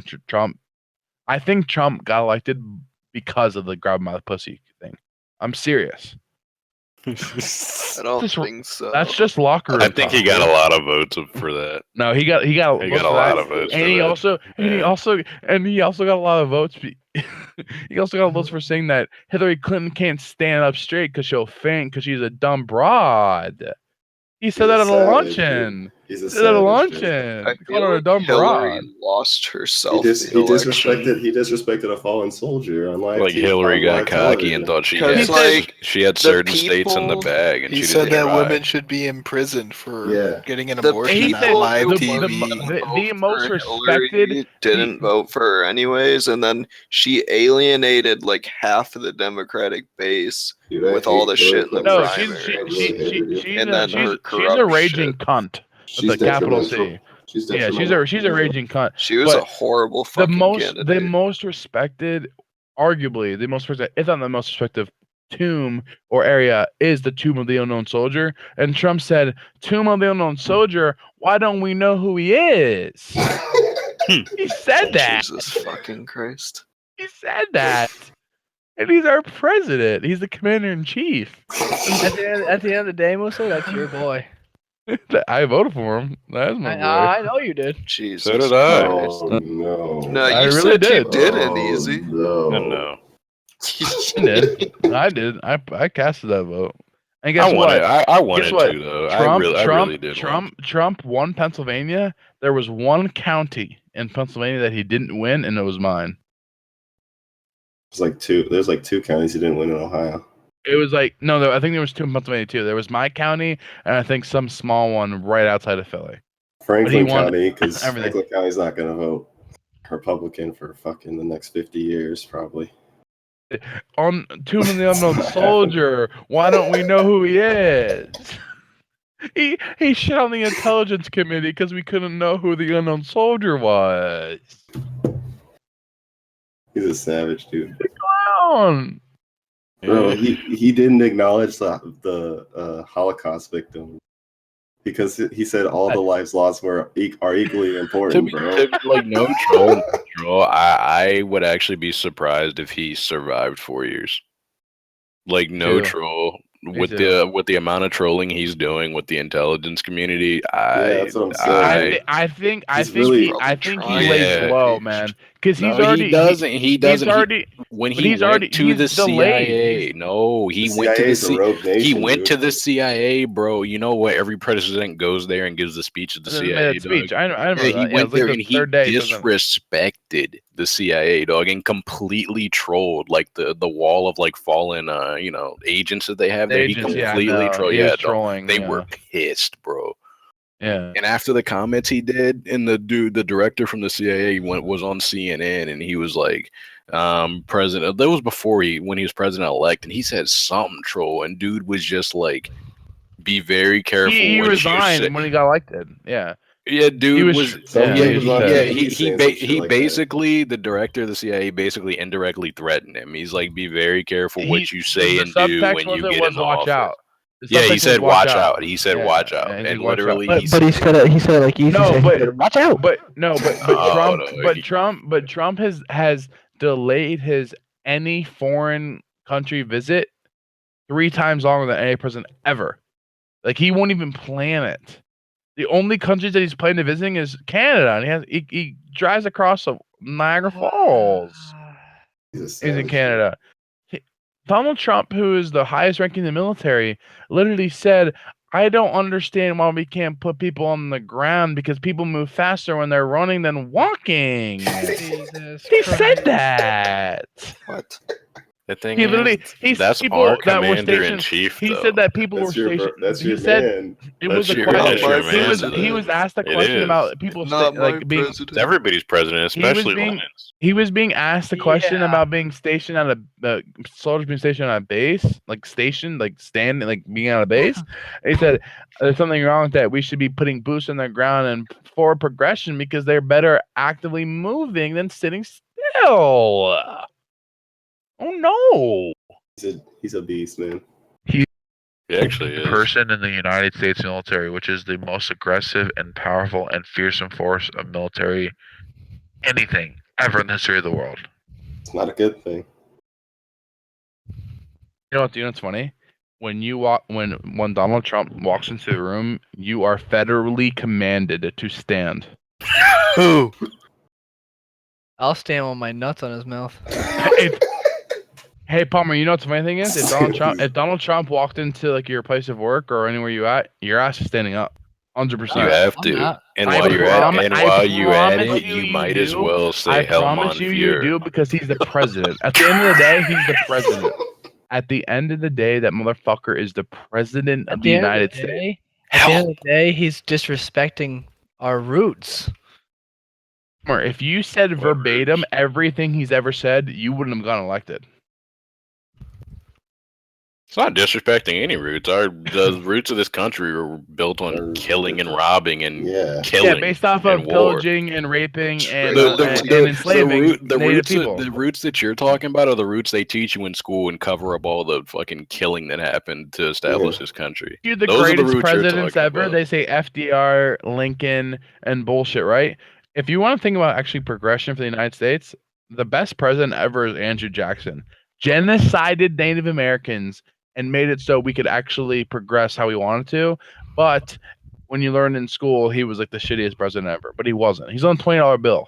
I think Trump got elected because of the grab him out of the pussy thing. I'm serious. I don't Just- think so. That's just locker room. I think he talk, got dude. a lot of votes for that. No, he got He got votes a for lot that. of votes And for he that. also got a lot of votes. He also got votes for saying that Hillary Clinton can't stand up straight because she'll faint because she's a dumb broad. He said that at a savage, luncheon. He's He a said that at a savage, dude. luncheon. I He called feel her a like dumb Hillary broad. lost He, herself. dis- the he disrespected. election. He disrespected a fallen soldier on live. Like TV Hillary on got live cocky and television. thought she Because, had she had the certain states in the people- bag, and He she said didn't that try. women should be imprisoned for Yeah. getting an The abortion He on said live the- TV. the most for respected- Hillary didn't vote for her anyways, and then she alienated half of the Democratic base Dude, I with all hate the shit in the No, primary. she's And then her a corrupt raging shit. cunt She's with a capital C. detrimental. She's Yeah, detrimental. she's a raging cunt. She was But a horrible The fucking most candidate. respected, arguably the most respected, if not the most respected tomb or area is the Tomb of the Unknown Soldier. And Trump said, "Tomb of the Unknown Soldier. Why don't we know who he is?" He said that. Jesus fucking Christ. He said that. And he's our president. He's the commander in chief. At the end of the day, Musto, that's your boy. I voted for him. That's my boy. I know you did. Jesus. So did I. Christ. Oh no. No, I you really said did. you didn't, Oh, Easy. No. No. I did. I casted that vote. And guess I what? wanted. I wanted Guess what? to though. Trump, I really did. Trump won Pennsylvania. There was one county in Pennsylvania that he didn't win, and it was mine. There's two counties he didn't win in Ohio. It was no, I think there was 2 in Pennsylvania too. There was my county, and I think some small one right outside of Philly. Franklin won County, because everything. Franklin County's not going to vote Republican for fucking the next 50 years, probably. On Tomb of the Unknown Soldier, why don't we know who he is? He shit on the intelligence committee because we couldn't know who the unknown soldier was. He's a savage, dude. Clown. Bro, he didn't acknowledge the Holocaust victim because he said all the lives lost are equally important, bro. No troll. I would actually be surprised if he survived 4 years. No too. troll. Me With too. the amount of trolling he's doing with the intelligence community, that's what I'm saying. I think He's he really lays trying. low, Yeah. man. because he's No, already he doesn't. He doesn't. He's already when but he he's went already- to he's the delayed. CIA, no, he The went to the CIA is a rogue nation. he went dude. to the CIA, bro. You know what? Every president goes there and gives the speech at the and then CIA. made that speech. Dog. I remember Yeah, that. he Yeah, went it was like there the and he third day. he doesn't- disrespected the CIA, dog, and completely trolled like the wall of like fallen, agents that they have there. He Agents, completely trolled. he Yeah, was dog. trolling. They yeah. were pissed, bro. Yeah. And after the comments he did, and the director from the CIA was on CNN, and he was like, president. That was before when he was president elect, and he said something troll, and dude was just like, be very careful. He what you resigned say. when he got elected. Yeah. Yeah, dude was- was. Some Yeah, kid was on yeah, TV he saying some shit he like that. basically the director of the CIA basically indirectly threatened him. He's like, be very careful what you say the and do subtext when was you it get was in the watch office. out. The Yeah, subtext he was said watch out. He said Yeah, watch out, yeah, he and said watch out. literally But he said it. He said it like easy. No, said, but- watch out. But Oh, no, Trump has delayed his any foreign country visit 3 times longer than any president ever. Like he won't even plan it. The only countries that he's planning to visiting is Canada, and he drives across Niagara Falls. He's He's in savage, Canada. Donald Trump, who is the highest ranking in the military, literally said, I don't understand why we can't put people on the ground because people move faster when they're running than walking. Jesus He said Christ. that. What? The thing He is, literally, that's people our that were commander in stationed. chief. He said that people That's were your stationed. that's he your said man. it was a That's question. your man, He was asked a It question is. about people Not my like being. president. It's everybody's president, He was especially being- Lenin's. He was being asked a question Yeah. about being stationed at soldiers being stationed on a base, like stationed, like standing, like being on a base. And he said there's something wrong with that. We should be putting boots on the ground and forward progression because they're better actively moving than sitting still. Oh no! He's a beast, man. He actually is. Person in the United States military, which is the most aggressive and powerful and fearsome force of military anything ever in the history of the world. It's not a good thing. You know what's funny? When when Donald Trump walks into the room, you are federally commanded to stand. Who? I'll stand with my nuts on his mouth. Hey Palmer, you know what the funny thing is? If Donald Trump walked into like your place of work or anywhere you at, your ass is standing up, 100%. You have I'm to. not. And I while you're at promise it, you, you you might as do. well say I Helm promise on you, Fury. you do because he's the president. At the end of the day, he's the president. At the end of the day, that motherfucker is the president of the United States. At the end of the day, he's disrespecting our roots. Palmer, if you said verbatim everything he's ever said, you wouldn't have gotten elected. It's not disrespecting any roots. The roots of this country were built on killing and robbing and Yeah. killing. Yeah, based off of and war. pillaging and raping and, The and enslaving the Native roots, people. the roots that you're talking about are the roots they teach you in school and cover up all the fucking killing that happened to establish this country. You're the Those are the greatest roots you're presidents talking ever. about. They say FDR, Lincoln, and bullshit, right? If you want to think about actually progression for the United States, the best president ever is Andrew Jackson. Genocided Native Americans and made it so we could actually progress how we wanted to. But when you learn in school, he was like the shittiest president ever. But he wasn't. He's on a $20 bill.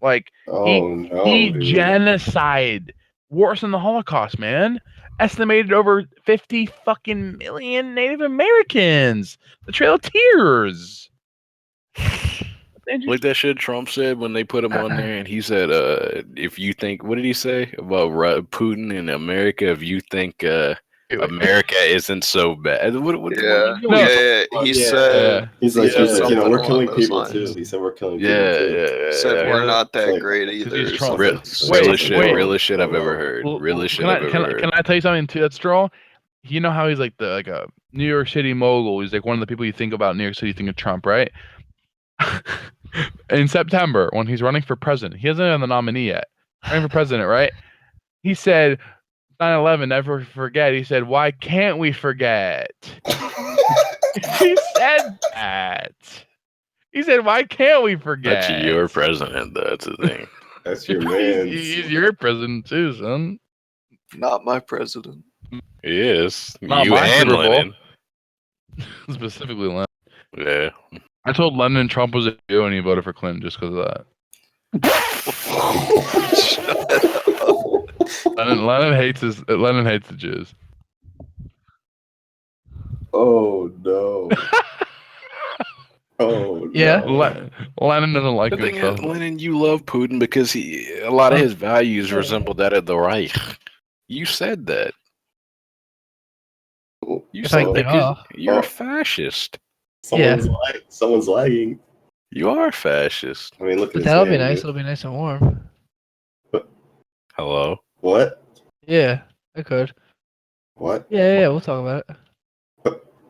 Like Oh no, he dude. genocide. Worse than the Holocaust, man. Estimated over 50 fucking million Native Americans. The Trail of Tears. Like that shit Trump said when they put him on there, and he said, "If you think, what did he say about Putin and America? If you think America isn't so bad, what Yeah, you doing? He said He's like, Yeah, he's like, you know, something we're along killing those people lines. too. He said we're killing people Yeah, too. said yeah. we're not that Like, great either. he's or Trump. something. Realest shit I've ever heard. Well, Realest shit can I've I, ever can, heard. can I tell you something too? That's troll. You know how he's like a New York City mogul. He's like one of the people you think about in New York City. You think of Trump, right? In September, when he's running for president, he hasn't been the nominee yet. Running for president, right? He said 9/11, never forget. He said, why can't we forget? He said that. He said, why can't we forget? That's your president, though. That's the thing. That's your man. He's your president too, son. Not my president. He is. Not You my and Super Bowl. Lennon. Specifically, Lennon. Yeah. I told Lennon Trump was a Jew and he voted for Clinton just because of that. Lennon hates the Jews. Oh no. Oh Yeah. no. Lennon doesn't like The thing is, himself. Lenin, you love Putin because a lot of his values resemble that of the Reich. You said that. You If I said can that get 'cause off. you're a fascist. Someone's lagging. You are a fascist. I mean, look at But his that'll be hand, nice. dude. It'll be nice and warm. Hello? What? Yeah, I could. What? Yeah, we'll talk about it.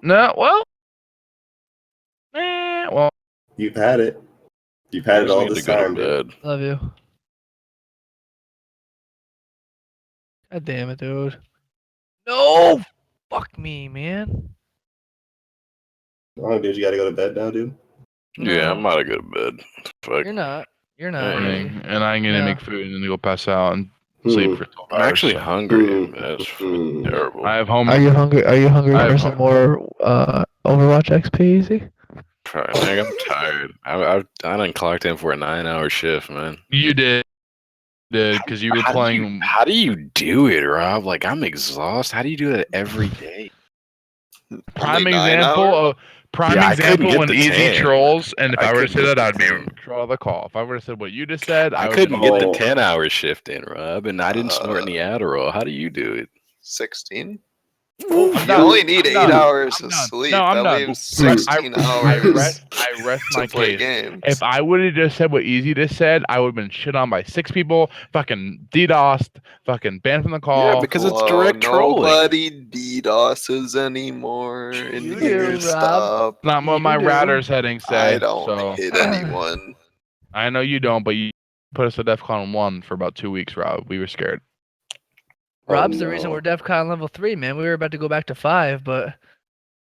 No, well, well, You've had it. You've had I it just all need this to go to time, dude. bed. Love you. God damn it, dude. No! Fuck me, man. Oh, dude, you gotta go to bed now, dude. Yeah, No, I'm about to go to bed. Fuck. You're not. You're not. Yeah. morning, and I'm gonna No. make food and then go pass out and sleep for 12 I'm hours. actually so. hungry. Hmm. That's Hmm. terrible. I have home. Are you hungry? Are you hungry I for have some more Overwatch XP? Easy. Man, I'm tired. I done clocked in for a 9-hour shift, man. You did because you were playing. How do you do it, Rob? Like, I'm exhausted. How do you do that every day? Prime Only 9 example hours? of prime Yeah, I couldn't example get when the easy 10. trolls, and if I I were to couldn't say get that, the I'd 10. be troll the call. If I would have said what you just said, I would couldn't be get the Oh. 10-hour shift in, Rob, and I didn't snort any Adderall. How do you do it? 16? I'm You done. only need I'm 8 done. hours I'm of done. sleep. No, I'm that done. leaves I- 16 I hours rest to my play case. games. If I would have just said what Easy just said, I would have been shit on by 6 people, fucking DDoSed, fucking banned from the call. Yeah, because it's Hello, direct trolling. nobody DDoSes anymore in You here. do, Rob. Stop. Not what You my do. router settings say. I don't so hit anyone. I know you don't, but you put us at DEFCON 1 for about 2 weeks, Rob. We were scared. Rob's Oh, the reason no. we're DEFCON level 3, man. We were about to go back to 5, but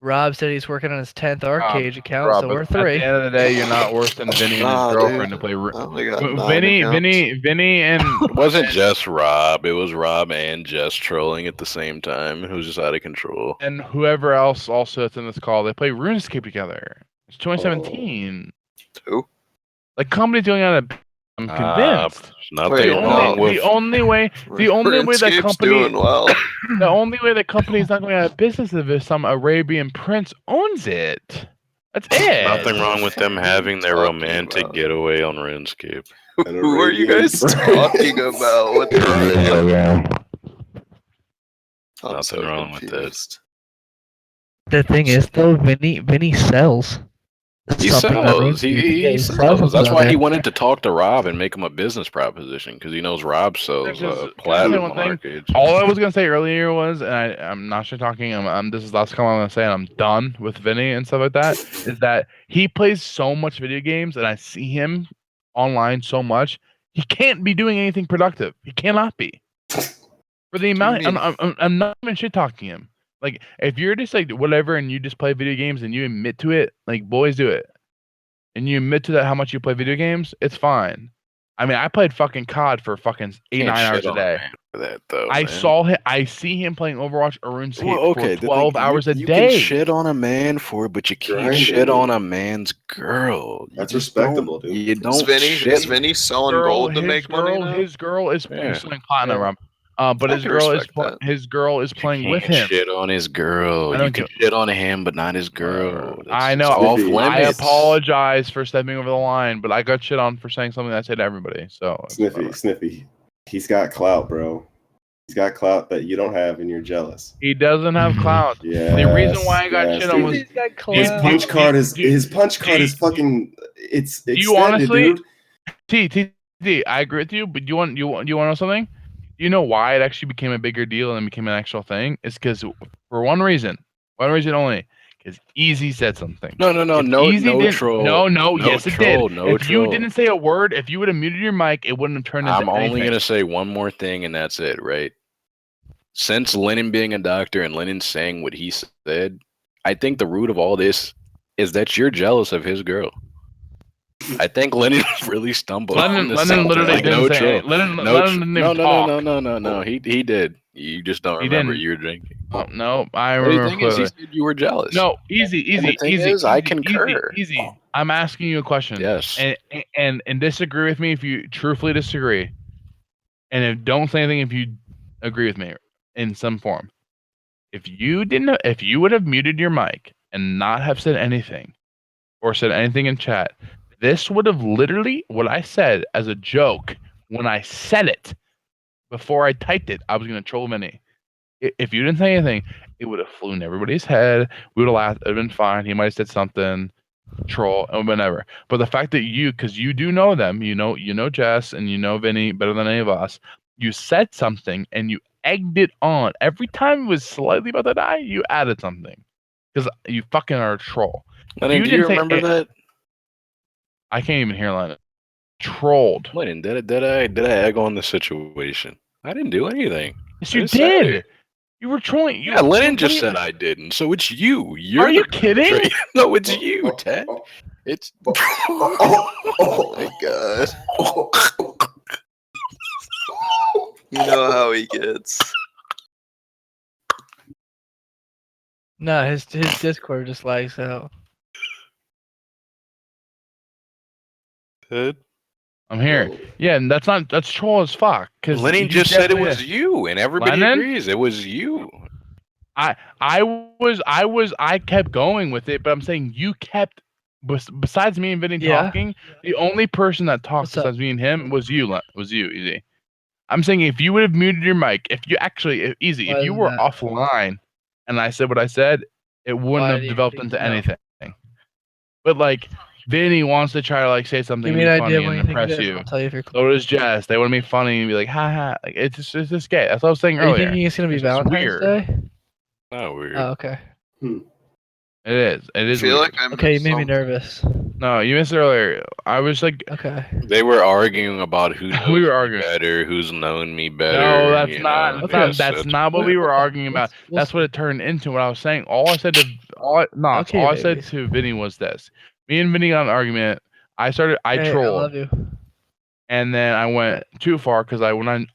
Rob said he's working on his 10th arcade account, Rob, so but we're at 3. the end of the day, you're not worse than Vinny and his Nah, girlfriend dude. to play. I only got 9 Vinny, and It wasn't just Rob. It was Rob and Jess trolling at the same time. It was just out of control. and whoever else also that's in this call, they play RuneScape together. It's 2017. Who? Like company's going out of. I'm convinced. There's nothing Wait, wrong with. The only way that RuneScape's company doing well. the only way that company is not going out of business is if some Arabian prince owns it. That's it. Nothing wrong with them What are you having their talking romantic about? getaway on RuneScape. An Who are you Arabian guys prince. talking about? What the I'm Nothing so wrong with that. confused. The thing is, though, Vinny sells. He something on sells. RuneScape. He Yeah, sells. something That's on why he there. wanted to talk to Rob and make him a business proposition because he knows Rob sells Can I say platinum one on thing? arcades. All I was gonna say earlier was, and I'm not sure talking. This is the last comment I'm gonna say, and I'm done with Vinny and stuff like that. Is that he plays so much video games, and I see him online so much. He can't be doing anything productive. He cannot be. For the amount, mean? I'm not even shit talking him. Like if you're just like whatever, and you just play video games and you admit to it, like boys do it, and you admit to that how much you play video games, it's fine. I mean, I played fucking COD for fucking 8-9 Can't hours shit a on day. man for that though. I man. saw him. I see him playing Overwatch or RuneScape Well, okay, for 12 hours a you day. can shit on a man for it, but you can't Grinding. shit on a man's girl. You That's just respectable, don't, dude. You Is don't Vinny shit. selling gold to make money now? His girl is Yeah. selling platinum. Yeah. Rob. But I his can girl is respect that. his girl is You playing with can't him. shit on his girl. I don't You can give- shit on him, but not his girl. I know. It's off Sniffy. I limits. apologize for stepping over the line, but I got shit on for saying something I said to everybody. So it's whatever. Sniffy. He's got clout, bro. He's got clout that you don't have, and you're jealous. He doesn't have clout. Yeah. The reason why I got shit on was He's got his Dude, punch dude, card is dude, his punch card dude, is fucking. It's you extended, honestly- dude. T. I agree with you, but you want to know something? You know why it actually became a bigger deal and became an actual thing? It's because for one reason only. Because Easy said something. No, If no Easy didn't- troll. No, yes it troll, did. No If troll. you didn't say a word, if you would have muted your mic, it wouldn't have turned into I'm only anything. gonna say one more thing, and that's it, right? Since Lennon being a doctor and Lennon saying what he said, I think the root of all this is that you're jealous of his girl. I think Lennon really stumbled. on Lennon this Lennon something, literally like, didn't no say troll. Lennon No, Lennon didn't even talk. no. He did. You just don't He remember. didn't. You were drinking. No, I But the remember thing is, he clearly. said you were jealous. No, easy. I concur. Easy. I'm asking you a question. Yes. And disagree with me if you truthfully disagree. And don't say anything if you agree with me in some form. If you would have muted your mic and not have said anything or said anything in chat, this would have literally what I said as a joke when I said it before I typed it. I was gonna troll Vinny. If you didn't say anything, it would have flown in everybody's head. We would have laughed. It would have been fine. He might have said something, troll, and whatever. But the fact that because you do know them, you know Jess and you know Vinny better than any of us. You said something and you egged it on. Every time it was slightly about to die, you added something. Because you fucking are a troll. Lennon, do you remember that? I can't even hear Lennon. Trolled. Lennon, did I egg on the situation? I didn't do anything. Yes, I you just said did. it. You were trolling. Yeah, Lennon just said I didn't. So it's you. Are you kidding? No, it's you, Ted. It's. Oh my god. You know how he gets. No, his Discord just lags out. Ted? I'm here. Yeah, and that's troll as fuck. Because Lennon just said it was you, and everybody agrees it was you. I kept going with it, but I'm saying you kept. Besides me and Vinny talking, the only person that talked besides me and him was you. Easy. I'm saying if you would have muted your mic, if you were offline, and I said what I said, it wouldn't have developed into anything. But like, Vinny wants to try to like say something funny and impress you. I'll tell you if you're So does Jess. They want to be funny and be like, ha ha. Like, it's just gay. That's what I was saying Are you earlier. thinking it's gonna be Valentine's Day? Oh, weird. Oh, okay. It is. It is. I feel weird. like I'm Okay, you made me nervous. No, you missed it earlier. I was like, Okay. They were arguing about who knows We were me arguing. better, who's known me better. no, that's you not. know. That's not, that's not what we were arguing about. That's what it turned into. What I was saying. All I said to Vinny was this. Me and Vinny got an argument. I trolled. I love you. And then I went too far because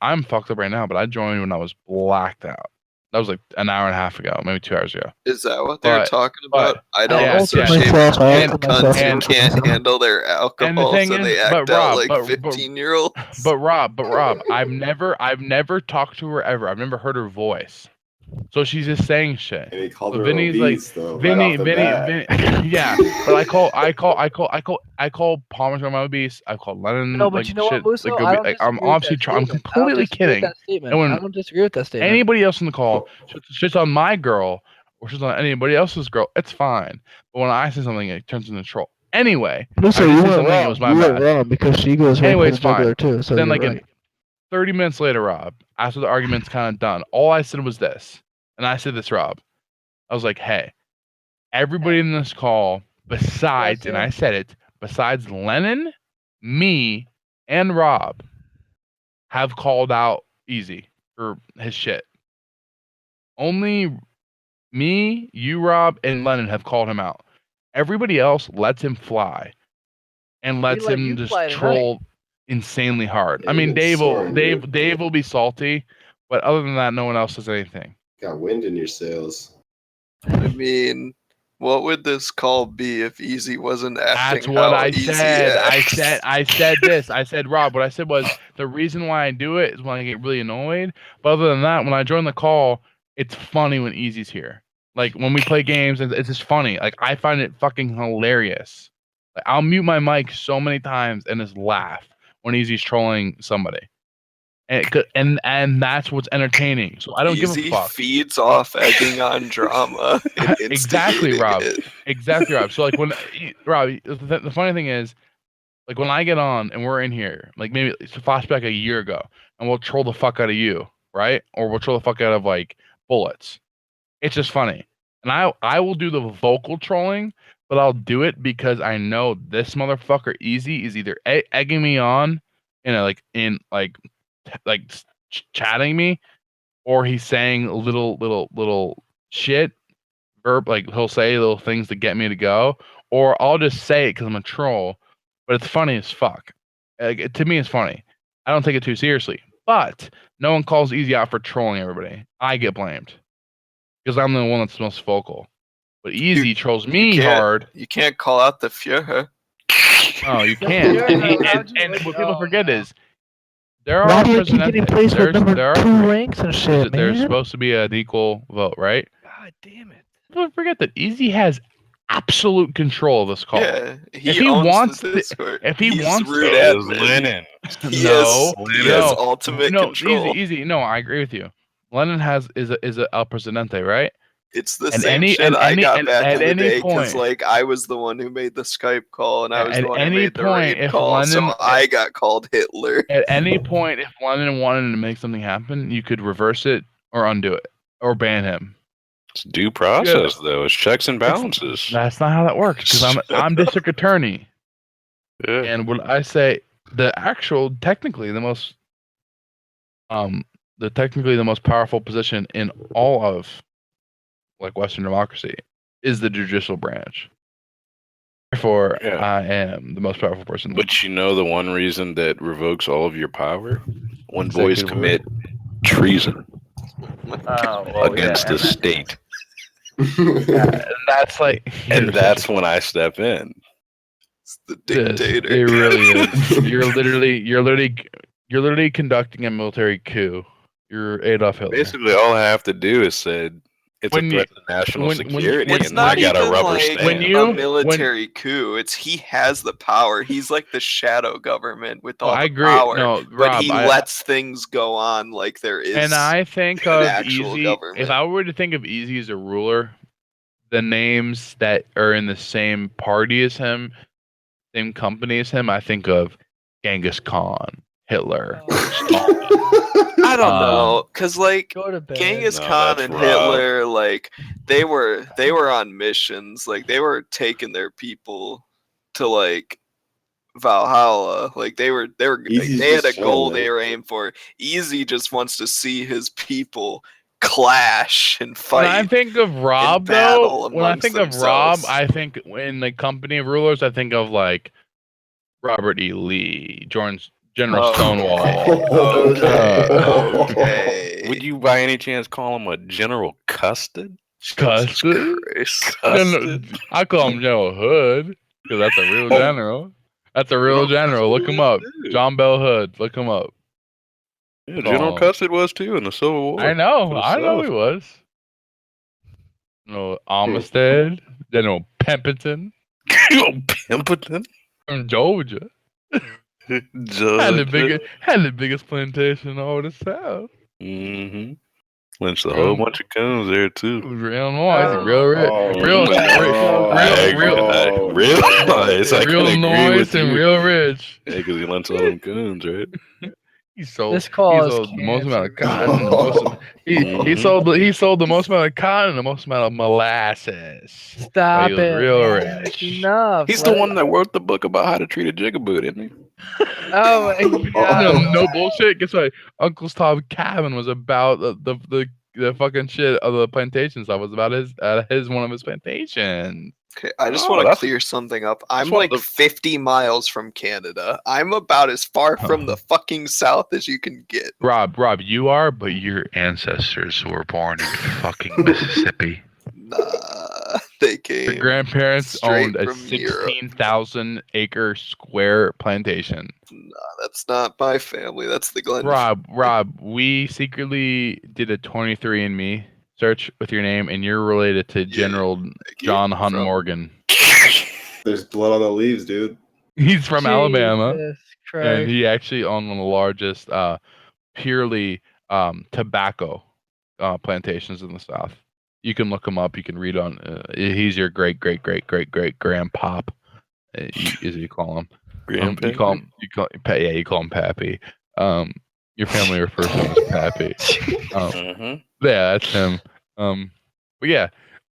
I'm fucked up right now. But I joined when I was blacked out. That was like an hour and a half ago, maybe 2 hours ago. Is that what they're talking about? I don't yeah, associate yeah. with cunts who can't handle their alcohol, so they act out like 15-year-olds. But Rob, I've never talked to her ever. I've never heard her voice. So she's just saying shit. And he called So her Vinny's obese, like, though, Vinny, right off the bat. yeah. But I call Palmer my obese. I call Lennon. No, but like, you know shit, what, Musso? like, I don't like, I'm disagree with obviously that I'm statement. completely kidding. And when I don't disagree with that statement. anybody else in the call shits on my girl or shits on anybody else's girl, it's fine. But when I say something, it turns into troll. Anyway, Musso, I you just said went something, wrong. it was my You went bad. wrong because she goes right Anyway, for it's the jugular fine. too. So Then you're like right. 30 minutes later, Rob, after the argument's kind of done, all I said was this. And I said this, Rob. I was like, hey, everybody in this call, besides, and I said it, besides Lennon, me, and Rob, have called out Easy for his shit. Only me, you, Rob, and Lennon have called him out. Everybody else lets him fly and lets let him you just fly tonight. troll insanely hard. Yeah, I mean, you've been soaring, dude. Dave will be salty, but other than that, no one else says anything. Got wind in your sails. I mean, what would this call be if Easy wasn't acting That's what how I Easy said. acts? I said this. I said, Rob, what I said was the reason why I do it is when I get really annoyed. But other than that, when I join the call, it's funny when Easy's here. Like when we play games, it's just funny. Like I find it fucking hilarious. Like I'll mute my mic so many times and just laugh when Easy's trolling somebody. And that's what's entertaining. So I don't give a Easy fuck. feeds off egging on drama. and Exactly, instigating Rob. it. Exactly, Rob. So like when Rob, the funny thing is, like when I get on and we're in here, like maybe it's a flashback a year ago, and we'll troll the fuck out of you, right? Or we'll troll the fuck out of like bullets. It's just funny, and I will do the vocal trolling, but I'll do it because I know this motherfucker Easy is either egging me on, chatting me, or he's saying little shit verb, like he'll say little things to get me to go, or I'll just say it because I'm a troll, but it's funny as fuck. To me, it's funny. I don't take it too seriously. But no one calls Easy out for trolling everybody. I get blamed because I'm the one that's most vocal. But Easy trolls me hard. You can't call out the Fuhrer. Oh, you can't. And what people forget is there are Why do you keep getting placed with number 2 ranks and shit, man? There's supposed to be an equal vote, right? God damn it. Don't forget that Easy has absolute control of this call. Yeah, If he owns wants the to- Discord. if he He's wants root to- admin. Lennon. He No, has ultimate no, control. Easy. No, I agree with you. Lennon is a El Presidente, right? It's the And same any- shit and I any- got and back at in the any day because point- like I was the one who made the Skype call and I was At the one who any made the point, raid if call, so Lennon- I got called Hitler. At any point, if Lennon wanted to make something happen, you could reverse it or undo it or ban him. It's due process, though. It's checks and balances. That's not how that works because I'm district attorney. Yeah. And when I say technically the most powerful position in all of like Western democracy is the judicial branch. Therefore, Yeah. I am the most powerful person. But you know the one reason that revokes all of your power? When boys Executive commit treason Oh, against the state. and that's like, And that's when I step in. It's the Yes, dictator. it really is. You're literally conducting a military coup. You're Adolf Hitler. Basically, all I have to do is say it's When a you- threat to national when- security, It's and I not got a even rubber like stamp. When you- a military coup. It's he has the power. He's like the shadow government with all I the agree. power. No, But Rob, he lets things go on like there is. and I think an of actual Easy. government. If I were to think of Easy as a ruler, the names that are in the same party as him, same company as him, I think of Genghis Khan, Hitler. I don't Um, know, cause like Go to bed. Genghis No, Khan that's and Rob. Hitler, like they were on missions. Like they were taking their people to like Valhalla. Like Easy's they had a just goal chilling, they were aiming for. Easy just wants to see his people clash and When I fight. think of Rob, battle though, when I amongst think of Rob, themselves. I think in the company of rulers, I think of like Robert E. Lee, General Oh. Stonewall. Okay. Would you, by any chance, call him a General Custard? Custard? Christ. No, I call him General Hood because that's a real general. That's a real general. Look him up. John Bell Hood. Look him up. Yeah, General Oh. Custard was too in the Civil War. I know. for the I know South. he was. No, Armistead, General Pemberton Pemberton. from Georgia. Had the biggest plantation over the South. Mm-hmm. Lynched a whole bunch of coons there too. Real noise, real rich, real nice. I can real agree noise with and you. real rich. Yeah, because he lynched all them coons, right? He sold. This call he is sold the most amount of cancer. cotton. He sold the most amount of cotton and the most amount of molasses. Stop He was it. real man. rich. Enough. He's the one that wrote the book about how to treat a jigaboo, isn't he? Oh my god. No bullshit. Guess what? Uncle's Top Cabin was about the fucking shit of the plantations. That was about his one of his plantations. Okay, I just Oh, want to that's- clear something up. I'm one like of the- 50 miles from Canada. I'm about as far from the fucking south as you can get. Rob, you are, but your ancestors were born in fucking Mississippi. Nah, they came. Your grandparents straight owned a from Europe. 16,000 acre square plantation. Nah, that's not my family. That's the Glen. Rob, we secretly did a 23andMe search with your name, and you're related to General John Hunt from- Morgan. There's blood on the leaves, dude. He's from Alabama, Jesus and Christ. he actually owned one of the largest purely tobacco plantations in the South. You can look him up. You can read on. He's your great grandpop, as you call him. You call him. You call him Pappy. Your family refers to him as Pappy. Mm-hmm. Yeah, that's him. But yeah,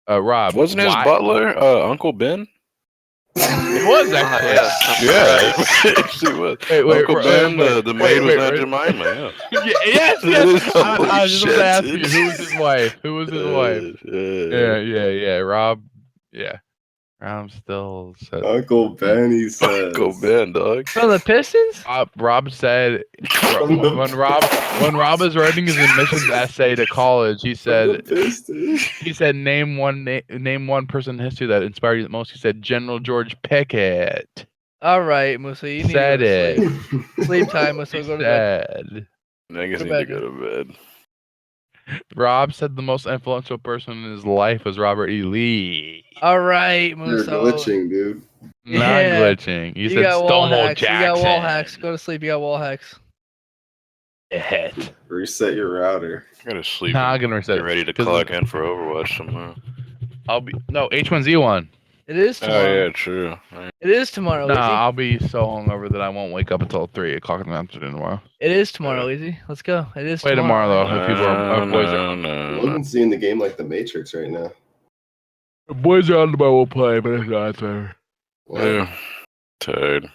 Rob. Wasn't his why- butler Uncle Ben? It was actually. yeah. Yeah, actually was. Wait, Uncle Ben, the maid was not wait. Jemima. Yeah. Yes. Holy I was just about to ask you, shit, who was his wife? Who was his wife? Yeah. Rob. Yeah. Rob still said. Uncle Ben, he says. Go Ben, dog. From the Pistons? Rob said From the when Rob was writing his admissions essay to college, he said name one person in history that inspired you the most. He said General George Pickett. All right, Musa, you need Said to go to it. sleep. Sleep time, Musa. He Go to bed. said. Niggas Go need to to bed. go to bed. Rob said the most influential person in his life was Robert E. Lee. All right, You're Musa. glitching, dude. Not Yeah. glitching. You said got wall Stonewall hacks. Jackson. You got wall hacks. Go to sleep. You got wall hacks. Hit. Reset your router. I gotta sleep. Nah, I'm and gonna reset. get ready to 'cause clock in for Overwatch tomorrow. I'll be H1Z1. It is Oh tomorrow. yeah, true. It is tomorrow, Nah, Easy. I'll be so hungover that I won't wake up until 3 o'clock in the afternoon tomorrow. It is tomorrow, Easy. Let's go. It is Play tomorrow though. If people our boys are no. Logan's seeing the game like the Matrix right now. the boys are on the ball, we'll play, but if not, it's fair. What? Yeah. Tired.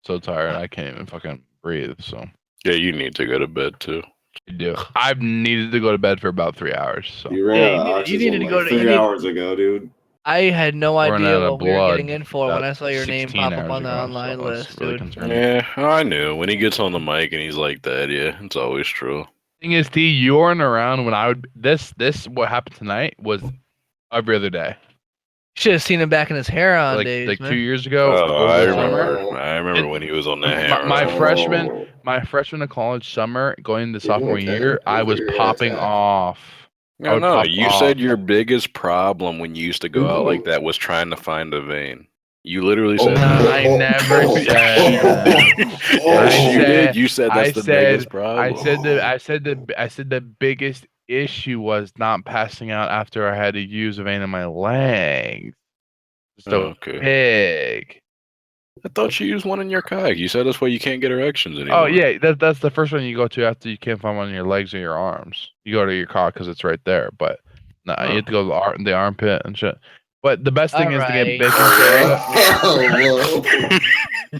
So tired I can't even fucking breathe. So Yeah, you need to go to bed too. I do. I've needed to go to bed for about 3 hours. So You ran Yeah, out of you oxygen needed to like go to- 3 hours ago, dude. I had no Running idea out of what we were getting blood in for when about I saw your name 16 pop up hours on the ago, online so it's list, really dude. concerning. Yeah, I knew. When he gets on the mic and he's like that, yeah, it's always true. Thing is, T, you weren't around when I would. This what happened tonight was every other day. Should have seen him back in his hair on Like days, man. 2 years ago. Oh, over I the summer. remember. I remember And when he was on that my hammer. freshman- My freshman of college summer, going into sophomore okay. year, I was You're popping attack. off. I No, would no. pop You off. said your biggest problem when you used to go out like that was trying to find a vein. You literally said that. I never said that. Yes, you I did. said- You said that's the biggest problem. I said the biggest issue was not passing out after I had to use a vein in my leg. So okay. big. I thought you used one in your cock. You said that's why you can't get erections anymore. Oh yeah, that's the first one you go to after you can't find one in your legs or your arms. You go to your cock because it's right there. But no, you have to go to the armpit and shit. But the best thing is to get Alright. baking soda. Oh,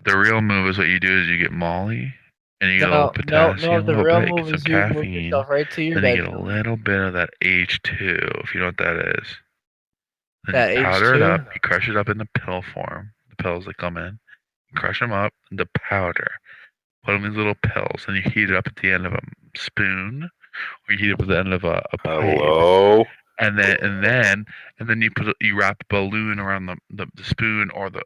The real move is what you do is you get Molly and you get a No, little potassium, the a little real bit, you move get is some you move caffeine, yourself right to your then you get a bedroom. little bit of that H2, if you know what that is. Then That you powder it H2? up, you crush it up into pill form, the pills that come in. You crush them up into powder. Put them in these little pills, and you heat it up at the end of a spoon, or you heat it up at the end of a pipe. Hello. And then you wrap a balloon around the spoon or the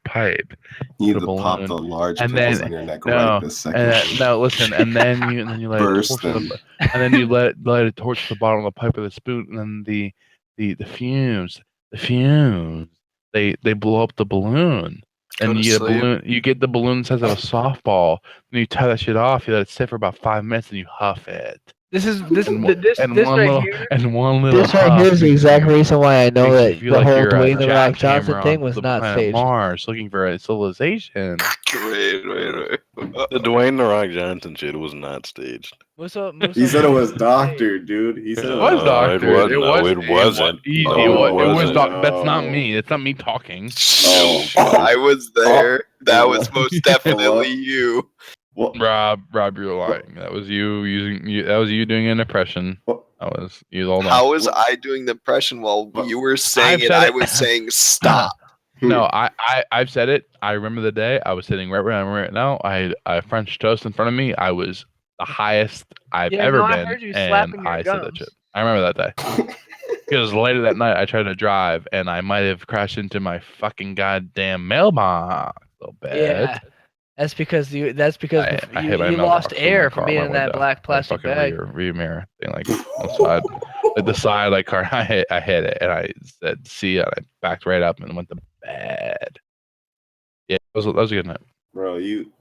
pipe. you need The to pop balloon. the large And pills then- on your neck no, right this second. No, listen, and then you let it Burst torch them. and then you let it torch the bottom of the pipe with a spoon, and then the fumes they blow up the balloon. Go And to you get a sleep. balloon. You get the balloon the size of a softball. Then you tie that shit off. You let it sit for about 5 minutes, and you huff it. This is And this one right little here. and one little. This right huff here is the makes exact you- reason why I know makes you that feel the like whole you're a Dwayne the Rock jackhammer Johnson on thing was the not planet staged. Mars, looking for a civilization. Wait. The Dwayne the Rock Johnson shit was not staged. Musa, He said it was doctored, dude. He said It it was was doctor. It wasn't. No, it wasn't. Easy. No, it was wasn't. doc. That's not No. me. That's not me talking. Oh. I was there. That was Oh. most definitely you. What? Rob, you're lying. That was you using you. That was you doing an impression. What? That was you. Hold on. How was I doing the impression while you were saying I've it? said I it. was saying stop. No, I've said it. I remember the day I was sitting right where I am right now. I had French toast in front of me. I was the highest I've Yeah, ever no, I been, heard you and slapping your I said that gums. shit. I remember that day. Because later that night I tried to drive and I might have crashed into my fucking goddamn mailbox a little bit. Yeah, that's because you. That's because I you, hit my you mailbox lost with air my from car, being my in that window, black my plastic fucking bag. rear mirror thing, like on the side, like the side, like car. I hit it, and I said, "See," and I backed right up and went to bed. Yeah, that was a good night. Bro, you.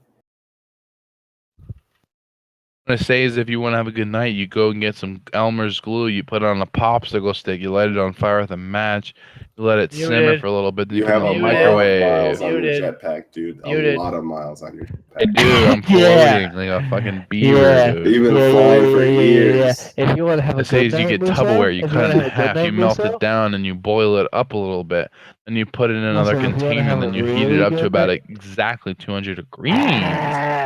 What I say is, if you want to have a good night, you go and get some Elmer's glue. You put it on a popsicle stick. You light it on fire with a match. You let it simmer Muted. for a little bit. Then You you put have it a in the lot of microwave. miles on your Muted. jetpack, dude. A Muted. lot of miles on your I jetpack. do. I'm Yeah. floating like a fucking beaver, Yeah. dude. You've been flying for years. If you want to have a It says good you night, get Musa, Tupperware, you if cut wanna it in have a good half, night, you melt Musa, it down, and you boil it up a little bit. and you put it in another Also, if you wanna container, have and then a you heat it really up to good about night- exactly 200 degrees. Musa,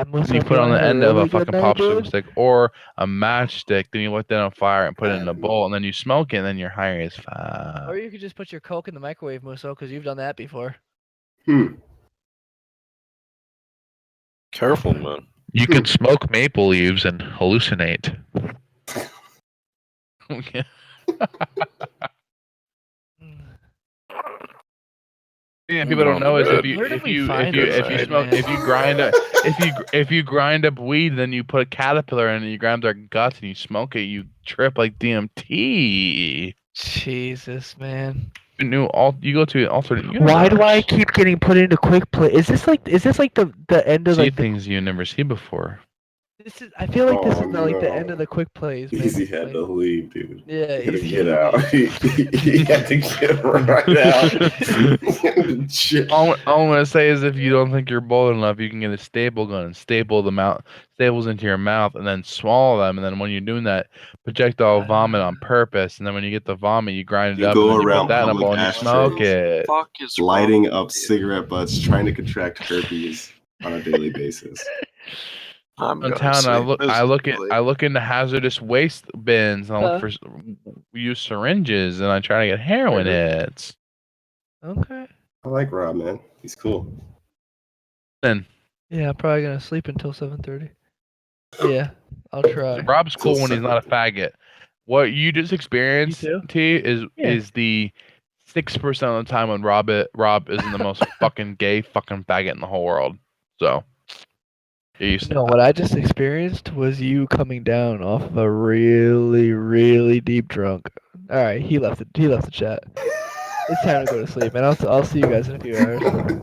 And you if put it on wanna the have end of a really good fucking night, popsicle dude, stick or a matchstick. Then you light that on fire and put it in a bowl, and then you smoke it, and then you're high as fuck. Or you could just put your Coke in the microwave, Muso, because you've done that before. Careful, man. You can smoke maple leaves and hallucinate. Okay. Yeah, people don't know is Where if you did if we you find if this you shit, smoke man? if you grind up if you grind up weed, then you put a caterpillar in and you grind their guts and you smoke it, you trip like DMT. Jesus, man. You go to an alternate universe. Why do I keep getting put into quick play? Is this like the end of see like the, things you never see before? this is? I feel like this Oh, is the end no. of the quick plays, man. Easy had to leave, dude. Yeah, He had to Easy get had to out. He had to get right out. Shit. All I'm gonna say is if you don't think you're bold enough, you can get a staple gun and staples into your mouth and then swallow them. And then when you're doing that, projectile vomit on purpose. And then when you get the vomit, you grind it You up go and then you around put that in a public bowl and you smoke ashtrays. it. Fuck is wrong Lighting with up you? cigarette butts, trying to contract herpes on a daily basis. I'm In gonna town, say I physically. look into hazardous waste bins and I look for use syringes and I try to get heroin hits. Okay. I like Rob, man. He's cool. Then Yeah, I'm probably gonna sleep until 7:30. Yeah, I'll try. Rob's cool Till when he's not a faggot. What you just experienced, too? T, is Yeah. is the 6% of the time when Rob isn't the most fucking gay fucking faggot in the whole world. So you're used to No, that. what I just experienced was you coming down off of a really, really deep drunk. All right, he left the chat. It's time to go to sleep, and I'll see you guys in a few hours.